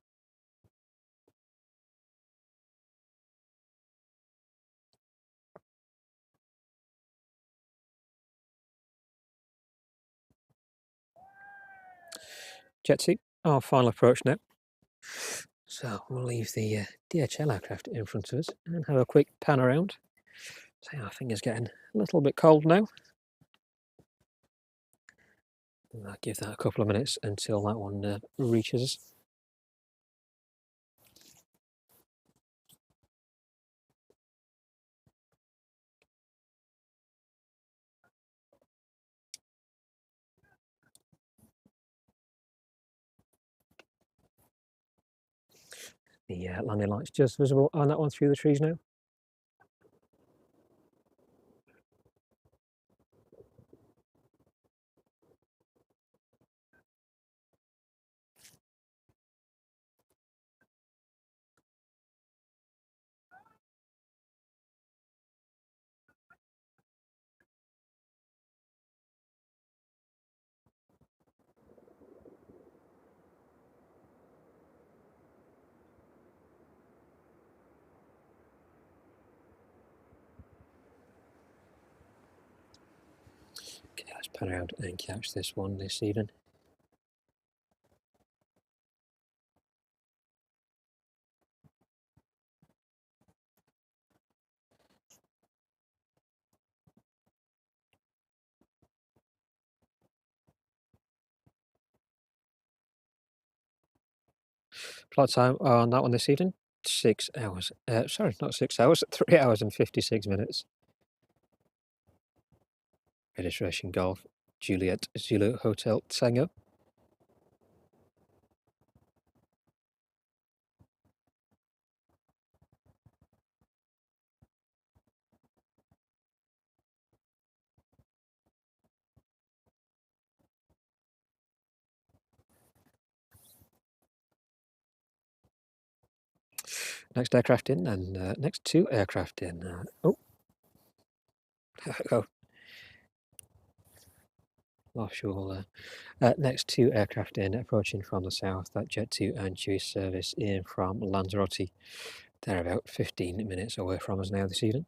Jet2, our final approach now. So we'll leave the DHL aircraft in front of us and have a quick pan around. So I think it's getting a little bit cold now. I'll give that a couple of minutes until that one reaches us. The landing lights just visible on that one through the trees now. Okay, let's pan around and catch this one this evening. Flight time on that one this evening, 6 hours. Sorry, not 6 hours, 3 hours and 56 minutes. Registration Golf, Juliet, Zulu Hotel, Tango. Next aircraft in, and next 2 aircraft in. Oh, there we go. Offshore. Next 2 aircraft in, approaching from the south. That Jet2 and Chewy service in from Lanzarote. They're about 15 minutes away from us now this evening.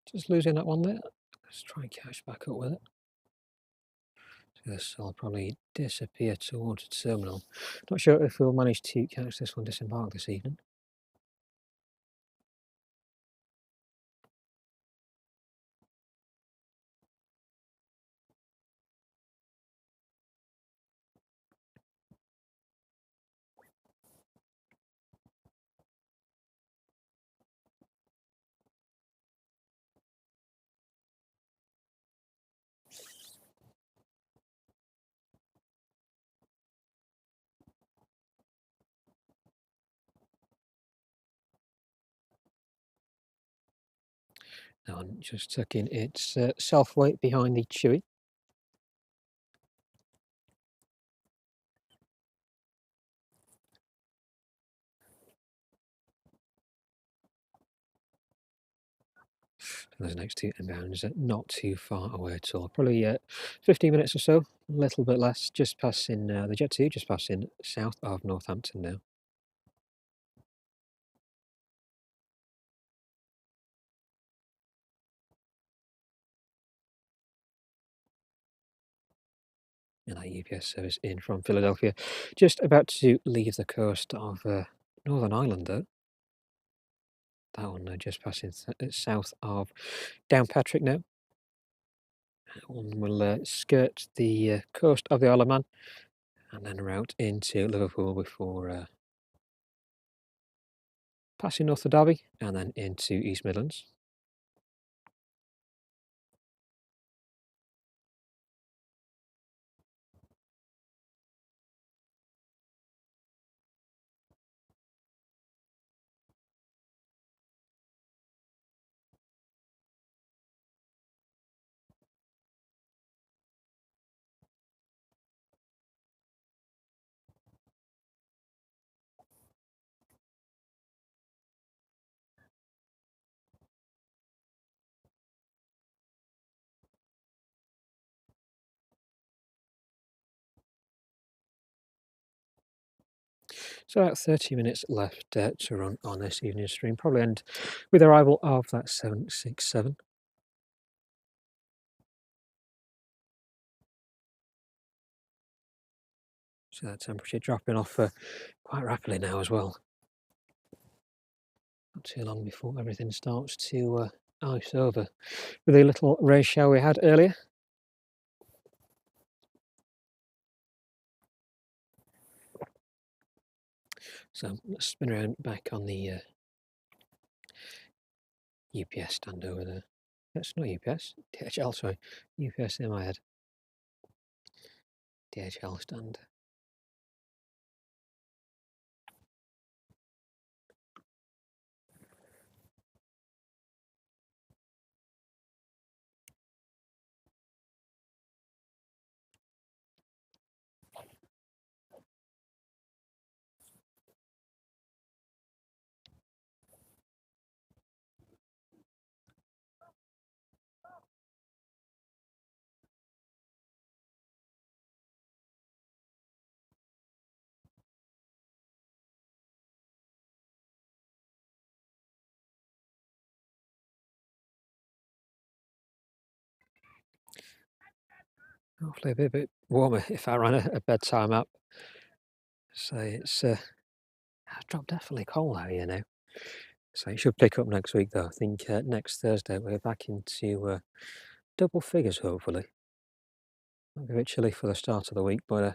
Just losing that one there. Let's try and catch back up with it. This will probably disappear towards the terminal. Not sure if we'll manage to catch this one disembark this evening. Now I'm just tucking its self-weight behind the Chewy. Those next two inbounds are not too far away at all. Probably 15 minutes or so, a little bit less, just passing the Jet2, just passing south of Northampton now. And our UPS service in from Philadelphia. Just about to leave the coast of Northern Ireland though. That one just passing south of Downpatrick now. That one will skirt the coast of the Isle of Man and then route into Liverpool before passing north of Derby and then into East Midlands. So about 30 minutes left to run on this evening stream. Probably end with arrival of that 767. So that temperature dropping off quite rapidly now as well. Not too long before everything starts to ice over. With a little rain shower we had earlier. So let's spin around back on the UPS stand over there. That's not UPS, DHL, sorry. UPS in my head. DHL stand. Hopefully a bit warmer if I ran a bedtime app. So it's dropped definitely cold out here now. So it should pick up next week though. I think next Thursday we're back into double figures hopefully. Might be a bit chilly for the start of the week, but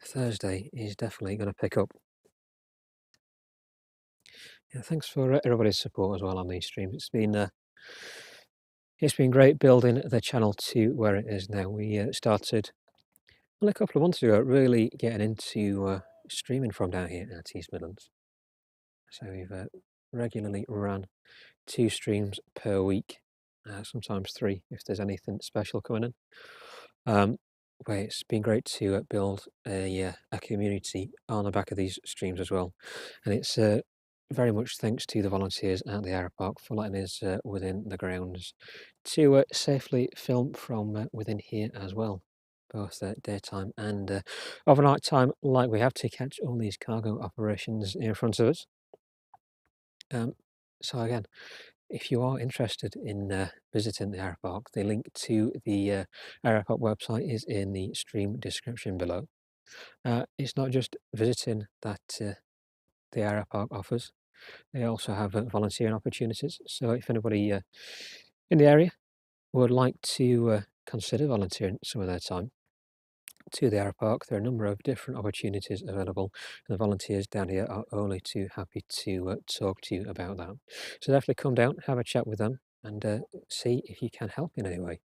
Thursday is definitely going to pick up. Yeah, thanks for everybody's support as well on these streams. It's been great building the channel to where it is now. We started a couple of months ago, really getting into streaming from down here at East Midlands. So we've regularly ran 2 streams per week, sometimes 3 if there's anything special coming in. Where it's been great to build a community on the back of these streams as well, and it's very much thanks to the volunteers at the Aeropark for letting us within the grounds to safely film from within here as well, both daytime and overnight time, like we have to catch all these cargo operations in front of us. So again, if you are interested in visiting the Aeropark, the link to the Aeropark website is in the stream description below. It's not just visiting that the Aeropark offers. They also have volunteering opportunities. So if anybody in the area would like to consider volunteering some of their time to the Aeropark, there are a number of different opportunities available, and the volunteers down here are only too happy to talk to you about that. So definitely come down, have a chat with them, and see if you can help in any way.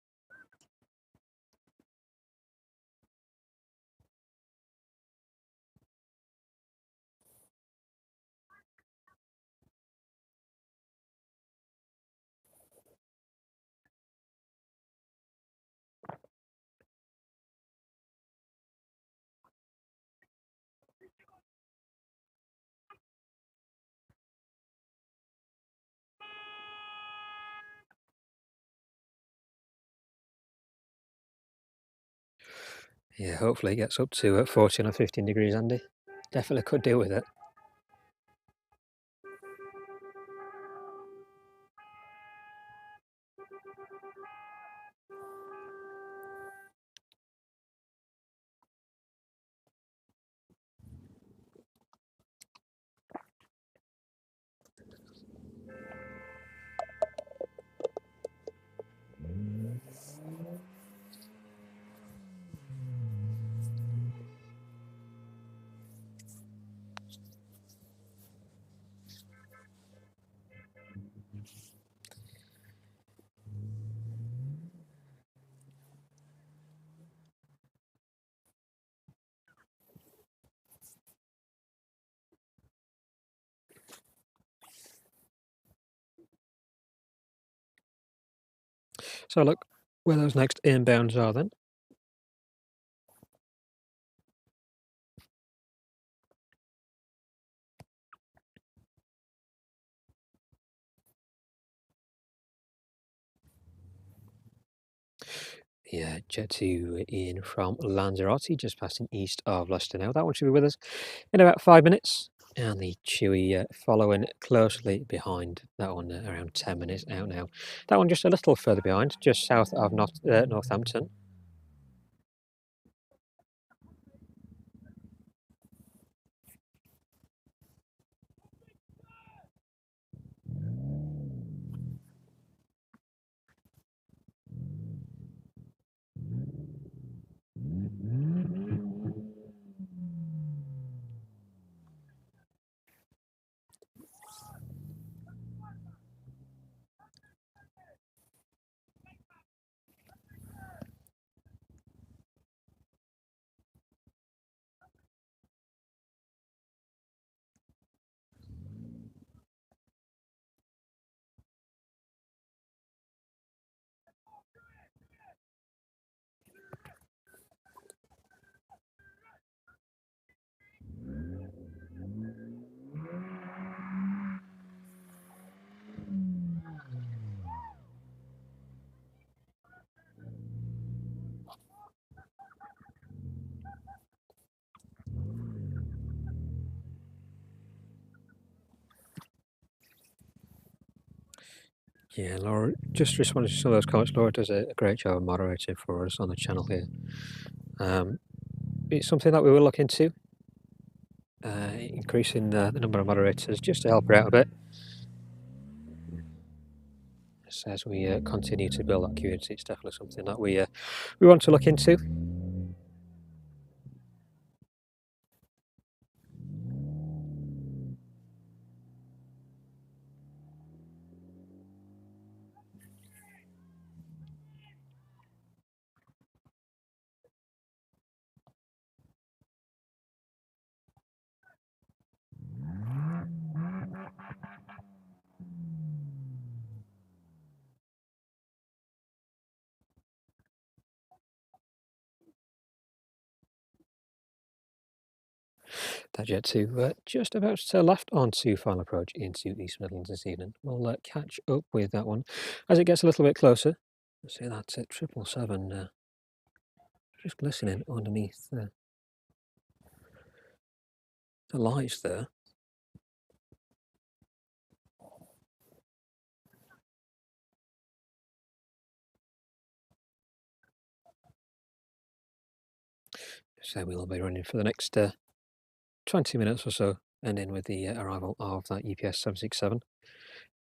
Yeah, hopefully it gets up to 14 or 15 degrees, Andy. Definitely could deal with it. So look, where those next inbounds are then. Yeah, Jet2 in from Lanzarote, just passing east of Leicester now. That one should be with us in about 5 minutes. And the Chewy following closely behind. That one around 10 minutes out now. That one just a little further behind, just south of Northampton. Yeah, Laura, just responding to some of those comments. Laura does a great job of moderating for us on the channel here. It's something that we will look into, increasing the number of moderators just to help her out a bit. So as we continue to build that community, it's definitely something that we want to look into. That Jet2 just about to turn left onto final approach into East Midlands this evening. We'll catch up with that one as it gets a little bit closer. See that 777 just glistening underneath the lights there. So we'll be running for the next 20 minutes or so, ending with the arrival of that UPS 767.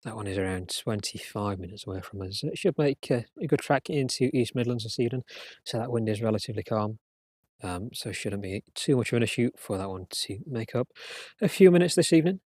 That one is around 25 minutes away from us. It should make a good track into East Midlands this evening, so that wind is relatively calm. So shouldn't be too much of an issue for that one to make up a few minutes this evening.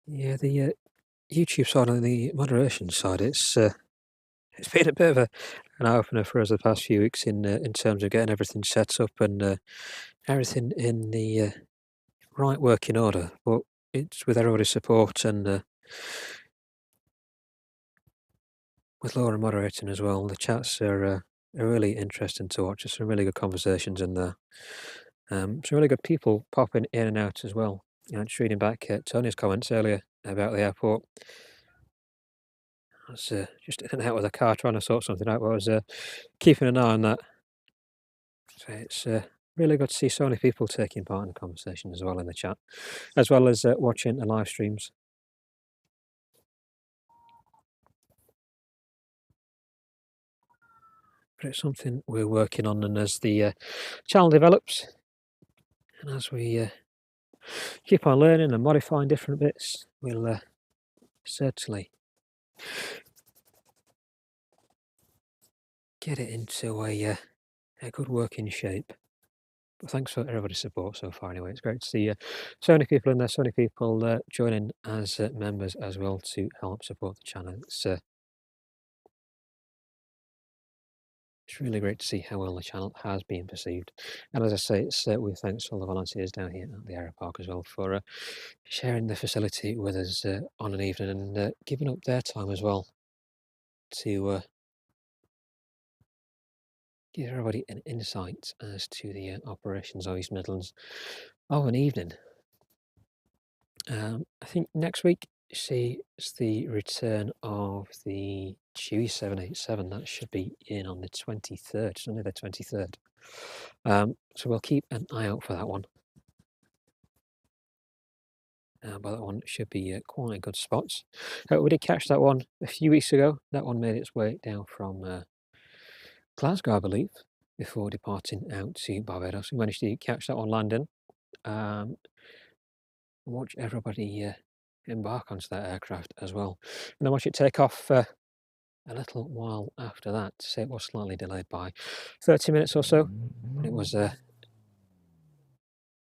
Yeah, the YouTube side and the moderation side, it's been a bit of an eye opener for us the past few weeks in terms of getting everything set up and everything in the right working order. But it's with everybody's support and with Laura moderating as well. The chats are really interesting to watch. There's some really good conversations in there. Some really good people popping in and out as well. Just reading back Tony's comments earlier about the airport. I was just in and out with a car trying to sort something out, but I was keeping an eye on that. So it's really good to see so many people taking part in the conversation as well in the chat, as well as watching the live streams. But it's something we're working on, and as the channel develops, and as we keep on learning and modifying different bits, we'll certainly get it into a good working shape. But thanks for everybody's support so far anyway. It's great to see so many people in there, so many people joining as members as well to help support the channel. It's really great to see how well the channel has been perceived. And as I say, it's with thanks to all the volunteers down here at the Aeropark as well for sharing the facility with us on an evening and giving up their time as well to give everybody an insight as to the operations of East Midlands of an evening. I think next week sees the return of the Chewy 787. That should be in on the 23rd, Sunday the 23rd. So we'll keep an eye out for that one. But that one should be quite a good spot. We did catch that one a few weeks ago. That one made its way down from Glasgow, I believe, before departing out to Barbados. We managed to catch that one landing. Watch everybody embark onto that aircraft as well. And then watch it take off a little while after that. So it was slightly delayed by 30 minutes or so. It was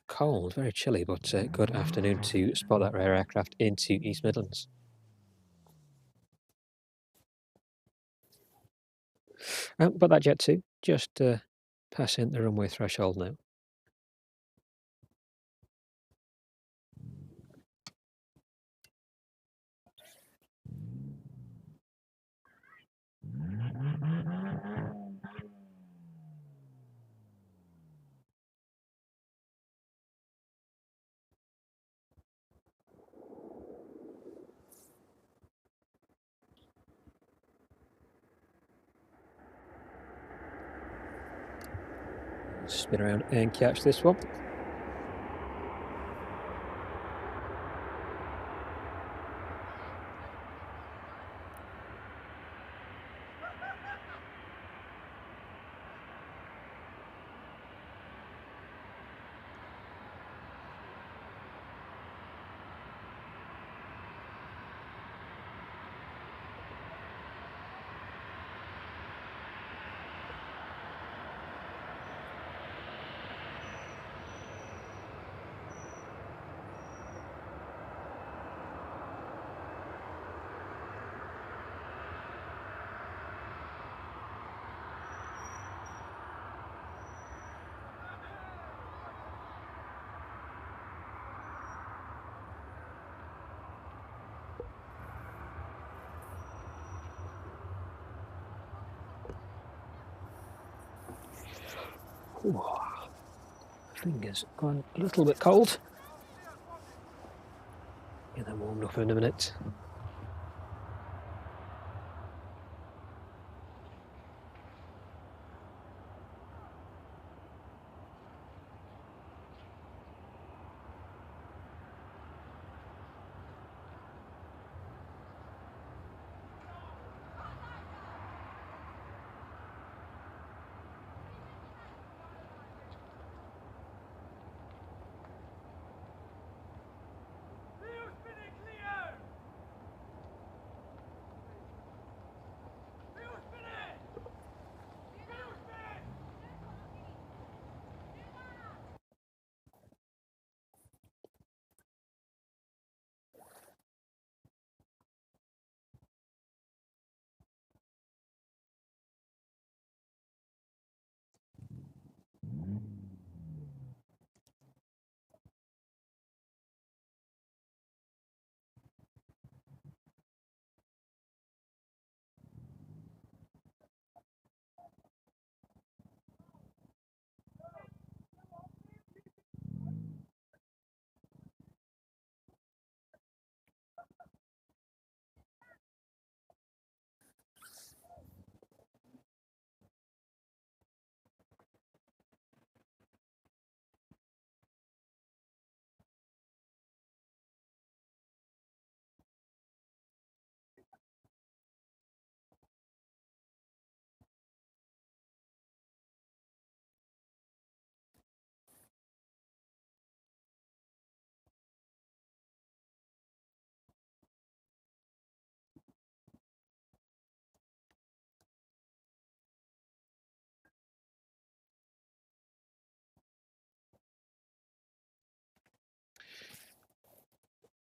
cold, very chilly, but good afternoon to spot that rare aircraft into East Midlands. But that Jet2 just passing the runway threshold now. Spin around and catch this one. Ooh, fingers gone a little bit cold. Get them warmed up in a minute.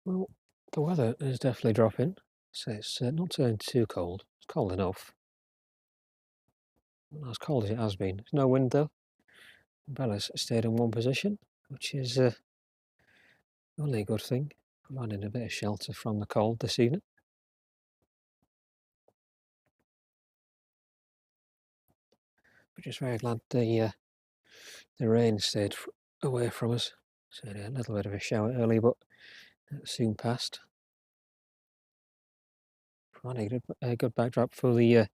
Well, the weather is definitely dropping, so it's not turning too cold. It's cold enough. Not as cold as it has been. There's no wind though. Umbrella's stayed in one position, which is only a good thing, providing a bit of shelter from the cold this evening. But just very glad the rain stayed away from us. So a little bit of a shower early, but soon passed. Providing a good backdrop for the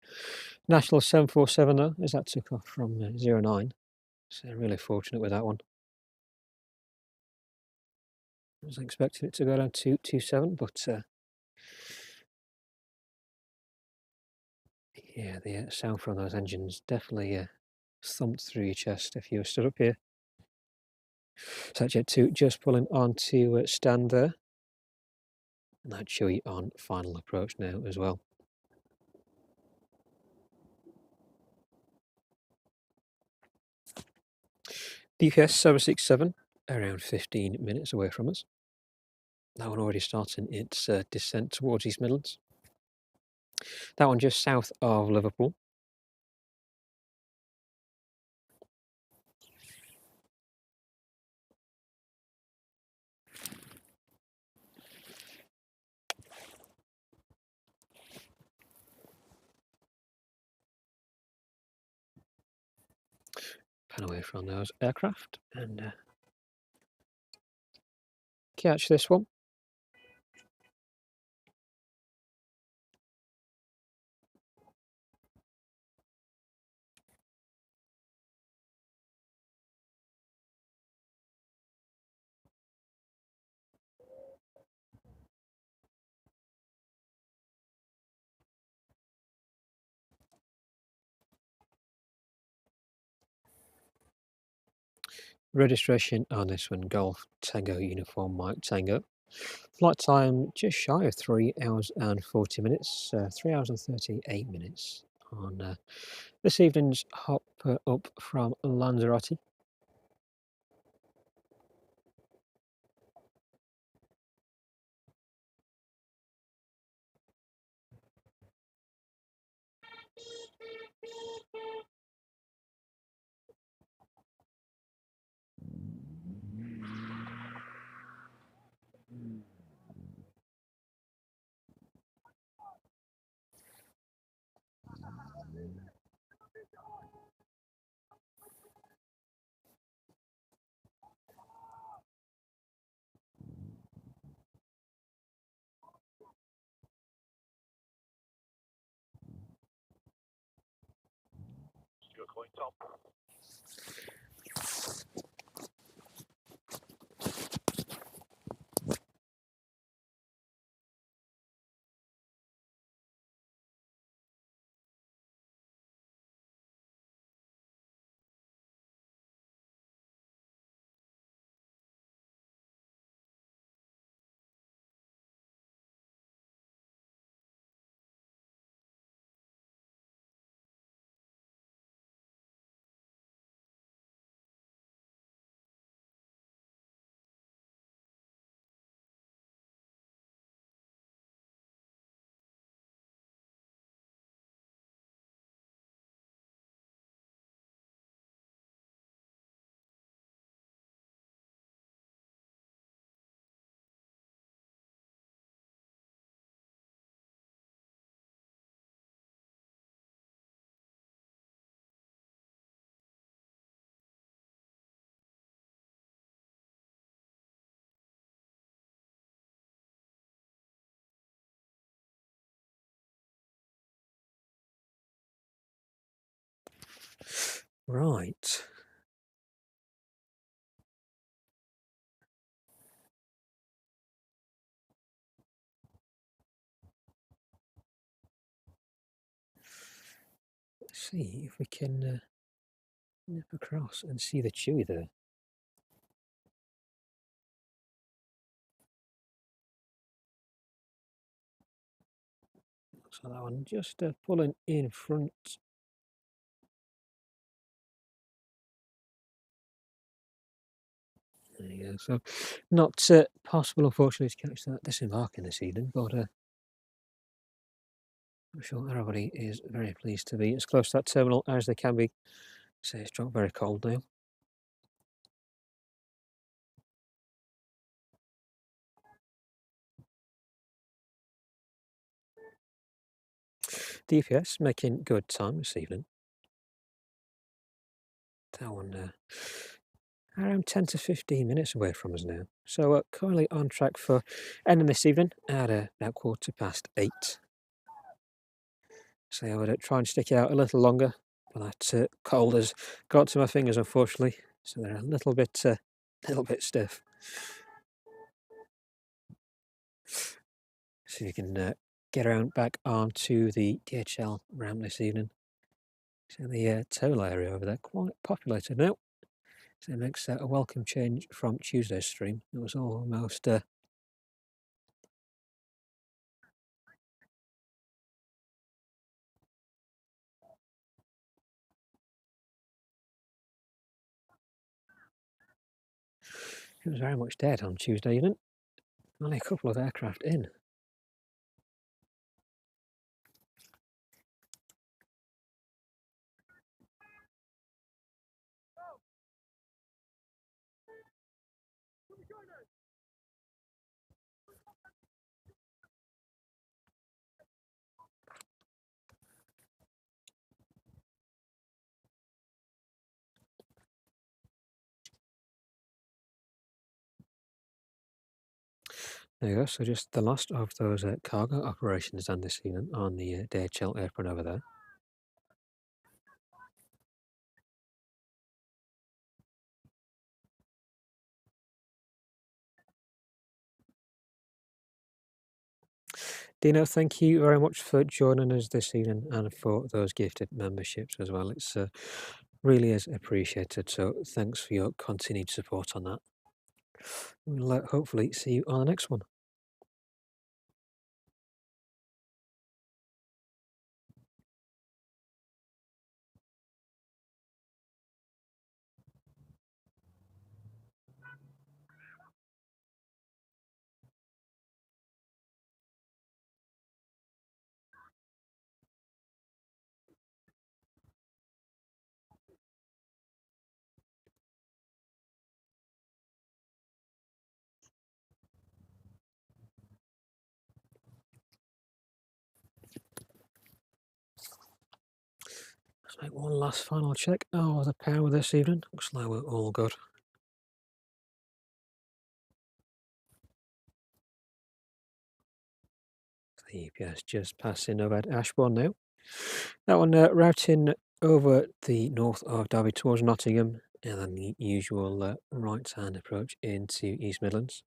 National 747 though, as that took off from 09. So really fortunate with that one. I was expecting it to go down to 27, but yeah, the sound from those engines definitely thumped through your chest if you were stood up here. So Jet2 just pulling on to stand there. And that Chewy on final approach now as well. The UPS 767 around 15 minutes away from us. That one already starting its descent towards East Midlands. That one just south of Liverpool. Pan away from those aircraft and catch this one. Registration on this one, Golf Tango Uniform Mike Tango. Flight time just shy of 3 hours and 40 minutes, 3 hours and 38 minutes on this evening's hop up from Lanzarote. Right. Let's see if we can nip across and see the Chewy there. Looks like that one just pulling in front. There you go. So, not possible, unfortunately, to catch that disembarking this evening, but I'm sure everybody is very pleased to be as close to that terminal as they can be. So it's dropped very cold now. DPS making good time this evening. That one around 10 to 15 minutes away from us now. So currently on track for ending this evening at about 8:15. So I would try and stick it out a little longer, but that cold has got to my fingers, unfortunately. So they're a little bit stiff. So you can get around back onto the DHL ramp this evening. So the toll area over there quite populated now. So it makes a welcome change from Tuesday's stream. It was almost it was very much dead on Tuesday evening. Only a couple of aircraft in. There you go. So just the last of those cargo operations done this evening on the DHL airport over there. Dino, thank you very much for joining us this evening and for those gifted memberships as well. It's really is appreciated. So thanks for your continued support on that. We'll hopefully see you on the next one. Let's make one last final check. Oh, the power this evening. Looks like we're all good. The EPS just passing over at Ashbourne now. That one routing over the north of Derby towards Nottingham, and then the usual right-hand approach into East Midlands.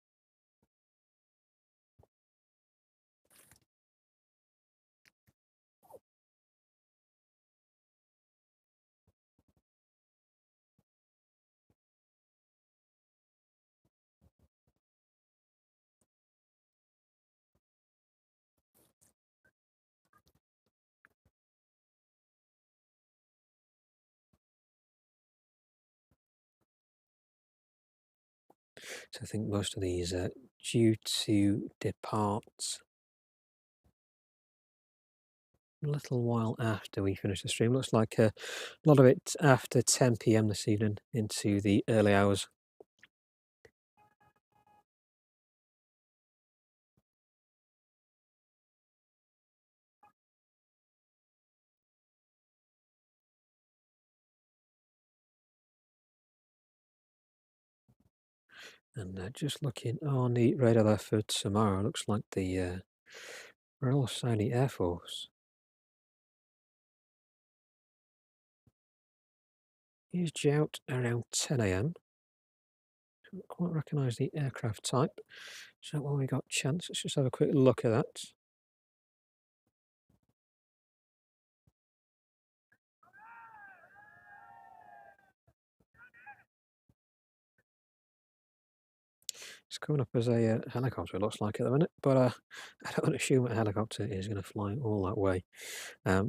So I think most of these are due to depart a little while after we finish the stream. Looks like a lot of it after 10 p.m. this evening into the early hours. And just looking on the radar there for tomorrow, looks like the Royal Saudi Air Force is due out around 10 a.m. Can't quite recognise the aircraft type. So while we got chance, let's just have a quick look at that. It's coming up as a helicopter, it looks like at the minute, but I don't assume a helicopter is going to fly all that way. I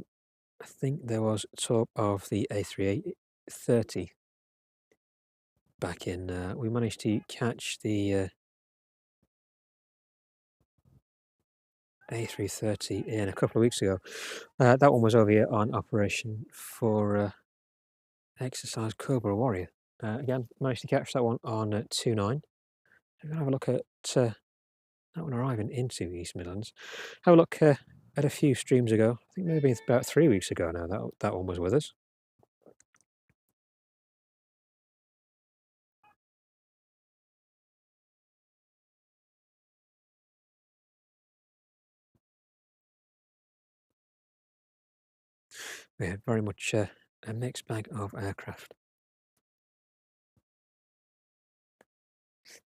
think there was talk of the A330 back in. We managed to catch the A330 in a couple of weeks ago. That one was over here on operation for exercise Cobra Warrior. Again, managed to catch that one on 2-9. I'm going to have a look at that one arriving into East Midlands. Have a look at a few streams ago. I think maybe it's about 3 weeks ago now that one was with us. We had very much a mixed bag of aircraft.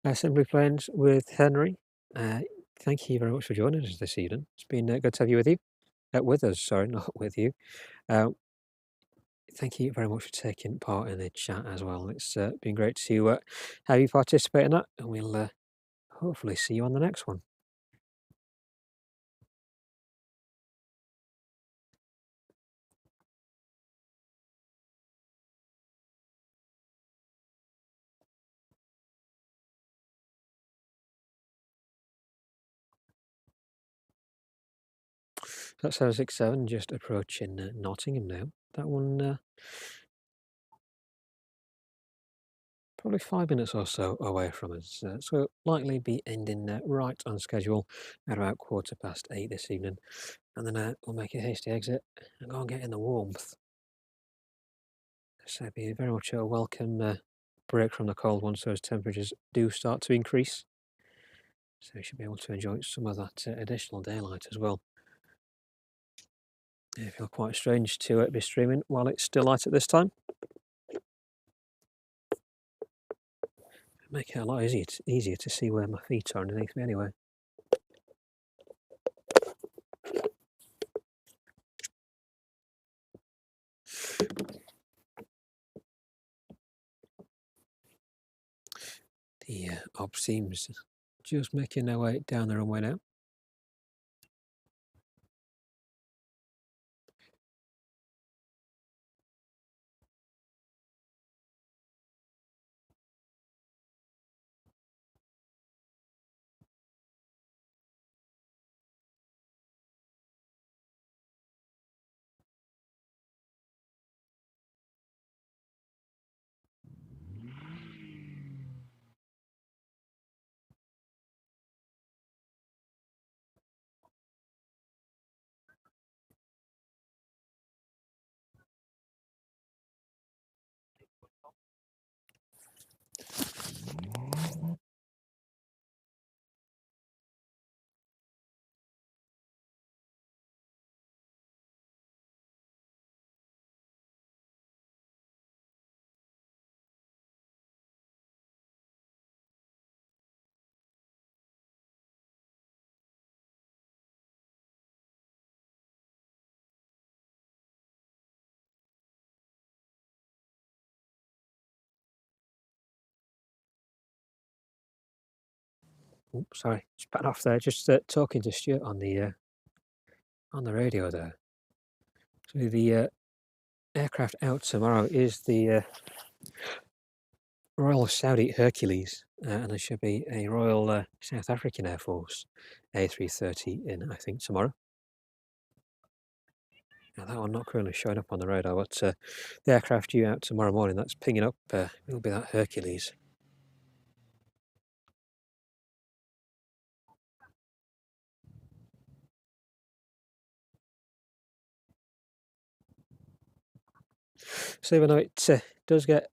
Assembly planes with Henry. Thank you very much for joining us this evening. It's been good to have you with you. With us, sorry, not with you. Uh, Thank you very much for taking part in the chat as well. It's been great to have you participate in that, and we'll hopefully see you on the next one. That's 767 just approaching Nottingham now. That one probably 5 minutes or so away from us, so it'll likely be ending right on schedule at about 8:15 this evening, and then we'll make a hasty exit and go and get in the warmth. So it'll be very much a welcome break from the cold once those temperatures do start to increase. So we should be able to enjoy some of that additional daylight as well. It feels quite strange to be streaming while it's still light at this time. Make it a lot easier to see where my feet are underneath me anyway. The ob seems just making their way down the runway now. Oops, sorry, just back off there. Just talking to Stuart on the radio there. So the aircraft out tomorrow is the Royal Saudi Hercules, and there should be a Royal South African Air Force A330 in, I think, tomorrow. Now that one not currently showing up on the radar, but the aircraft due out tomorrow morning that's pinging up will be that Hercules. So even though it does get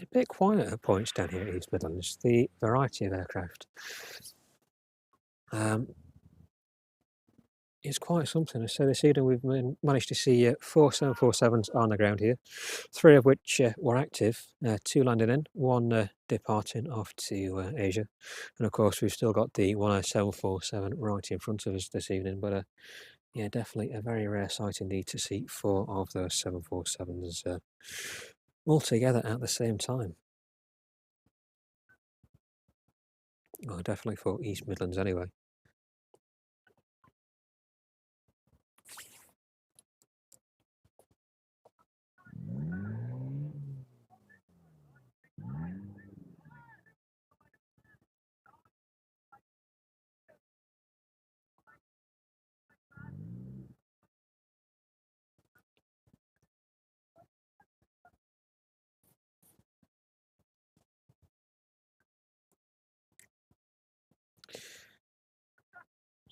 a bit quiet at points down here at East Midlands, the variety of aircraft is quite something. So this evening we've managed to see 4 747s on the ground here, 3 of which were active, 2 landing in, 1 departing off to Asia, and of course we've still got the 1 747 right in front of us this evening. But yeah, definitely a very rare sight indeed to see 4 of those 747s all together at the same time. Oh, definitely for East Midlands anyway.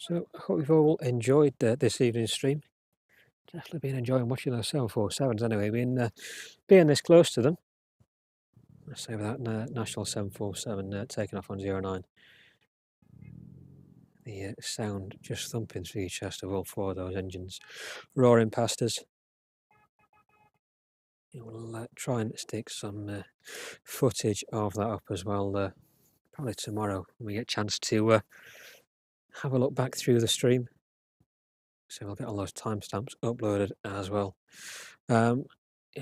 So I hope you've all enjoyed this evening's stream. Definitely been enjoying watching those 747s anyway, being this close to them. Let's say that National 747 taking off on 09. The sound just thumping through your chest of all 4 of those engines roaring past us. We'll try and stick some footage of that up as well, probably tomorrow when we get a chance to have a look back through the stream. So we'll get all those timestamps uploaded as well. Yeah,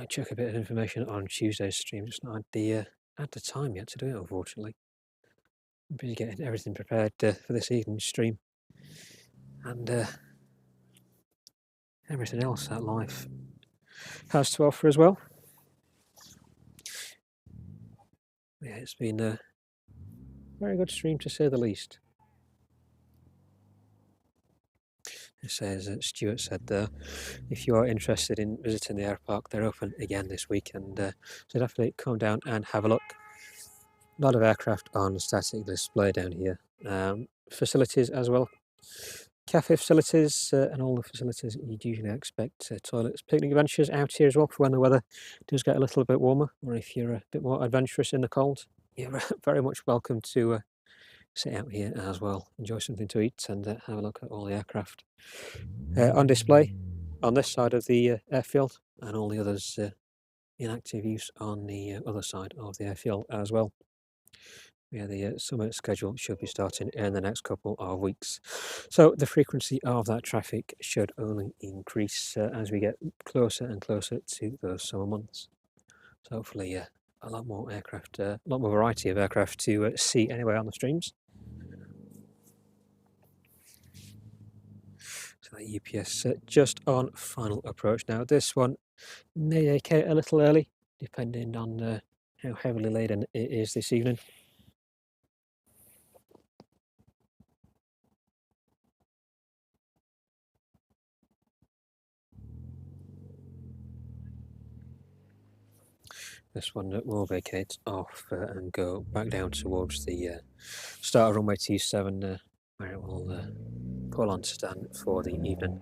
check a bit of information on Tuesday's stream. Just not had the time yet to do it, unfortunately. I'm busy getting everything prepared for this evening's stream, and everything else that life has to offer as well. Yeah, it's been a very good stream to say the least. It says, Stuart said there, if you are interested in visiting the Aeropark, they're open again this week, and so definitely come down and have a look. A lot of aircraft on static display down here. Facilities as well. Cafe facilities and all the facilities you'd usually expect. Toilets, picnic benches out here as well for when the weather does get a little bit warmer, or if you're a bit more adventurous in the cold. You're very much welcome to sit out here as well, enjoy something to eat, and have a look at all the aircraft on display on this side of the airfield, and all the others in active use on the other side of the airfield as well. Yeah, the summer schedule should be starting in the next couple of weeks, so the frequency of that traffic should only increase as we get closer and closer to those summer months. So hopefully a lot more aircraft, a lot more variety of aircraft to see anyway on the streams. So that UPS just on final approach now. This one may vacate a little early, depending on how heavily laden it is this evening. This one will vacate off and go back down towards the start of runway 27, where it will pull on stand for the evening.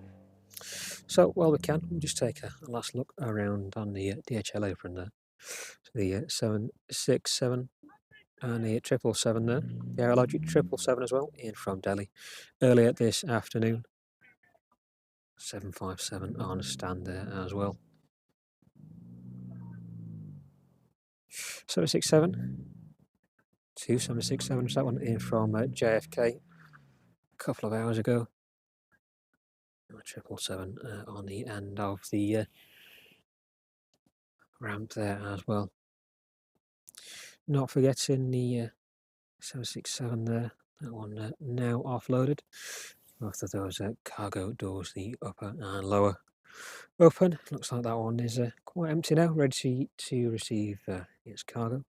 So while we can, we'll just take a last look around on the DHL apron there. So the 767 and the 777 there. The Aerologic 777 as well, in from Delhi earlier this afternoon. 757 on stand there as well. 767, 2 767s, that one in from JFK a couple of hours ago. 777 on the end of the ramp there as well. Not forgetting the 767 there, That one now offloaded. Both of those cargo doors, the upper and lower, open. Looks like that one is quite empty now, ready to receive its cargo.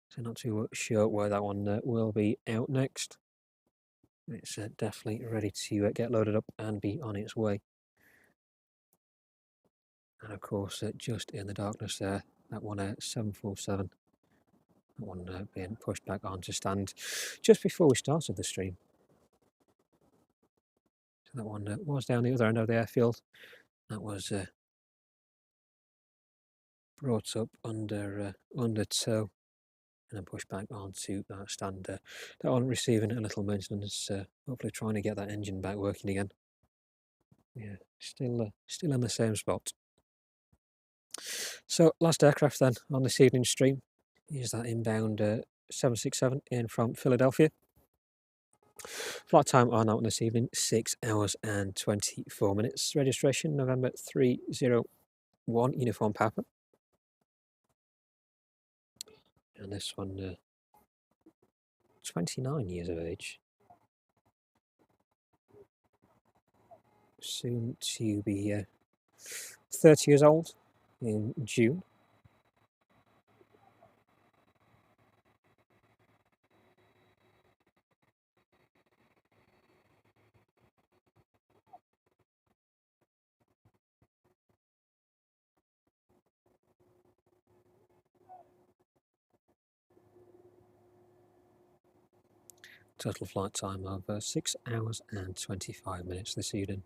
So not too sure where that one will be out next. It's definitely ready to get loaded up and be on its way. And of course, just in the darkness there, that one 747, that one being pushed back onto stand just before we started the stream. So that one was down the other end of the airfield. That was brought up under tow and then pushed back onto that stand. That one receiving a little maintenance, hopefully trying to get that engine back working again. Yeah, still in the same spot. So last aircraft then on this evening's stream is that inbound 767 in from Philadelphia. Flight time on that one this evening, 6 hours and 24 minutes. Registration November 301, Uniform Papa. And this one 29 years of age. Soon to be 30 years old in June. Total flight time of 6 hours and 25 minutes this evening.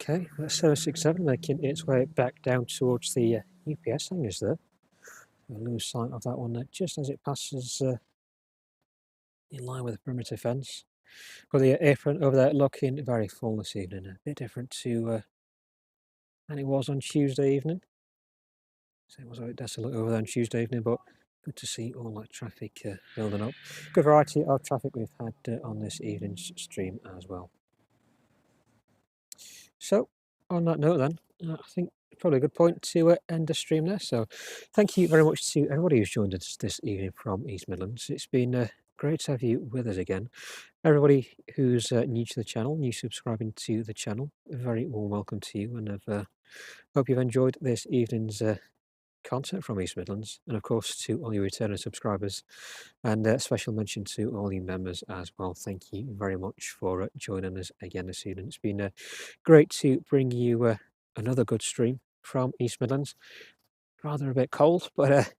Okay, that's 767 making its way back down towards the UPS hangars there. We'll lose sight of that one just as it passes in line with the perimeter fence. Got the apron over there looking very full this evening, a bit different to than it was on Tuesday evening. So it was a bit desolate over there on Tuesday evening, but good to see all that traffic building up. Good variety of traffic we've had on this evening's stream as well. So, on that note then, I think probably a good point to end the stream there. So, thank you very much to everybody who's joined us this evening from East Midlands. It's been great to have you with us again. Everybody who's new to the channel, new subscribing to the channel, a very warm welcome to you, and I hope you've enjoyed this evening's content from East Midlands, and of course to all your returning subscribers, and special mention to all you members as well. Thank you very much for joining us again this evening. It's been great to bring you another good stream from East Midlands. Rather a bit cold, but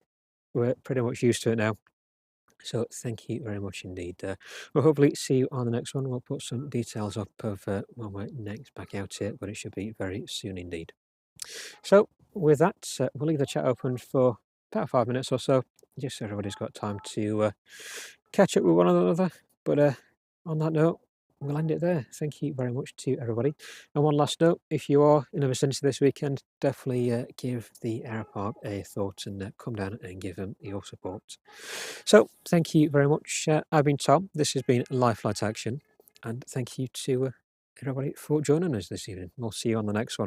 we're pretty much used to it now. So thank you very much indeed. We'll hopefully see you on the next one. We'll put some details up of when we're next back out here, but it should be very soon indeed. So with that, we'll leave the chat open for about 5 minutes or so, just so everybody's got time to catch up with one another. But on that note, we'll end it there. Thank you very much to everybody. And one last note, if you are in the vicinity this weekend, definitely give the Aeropark a thought and come down and give them your support. So thank you very much. I've been Tom. This has been Live Flight Action. And thank you to everybody for joining us this evening. We'll see you on the next one.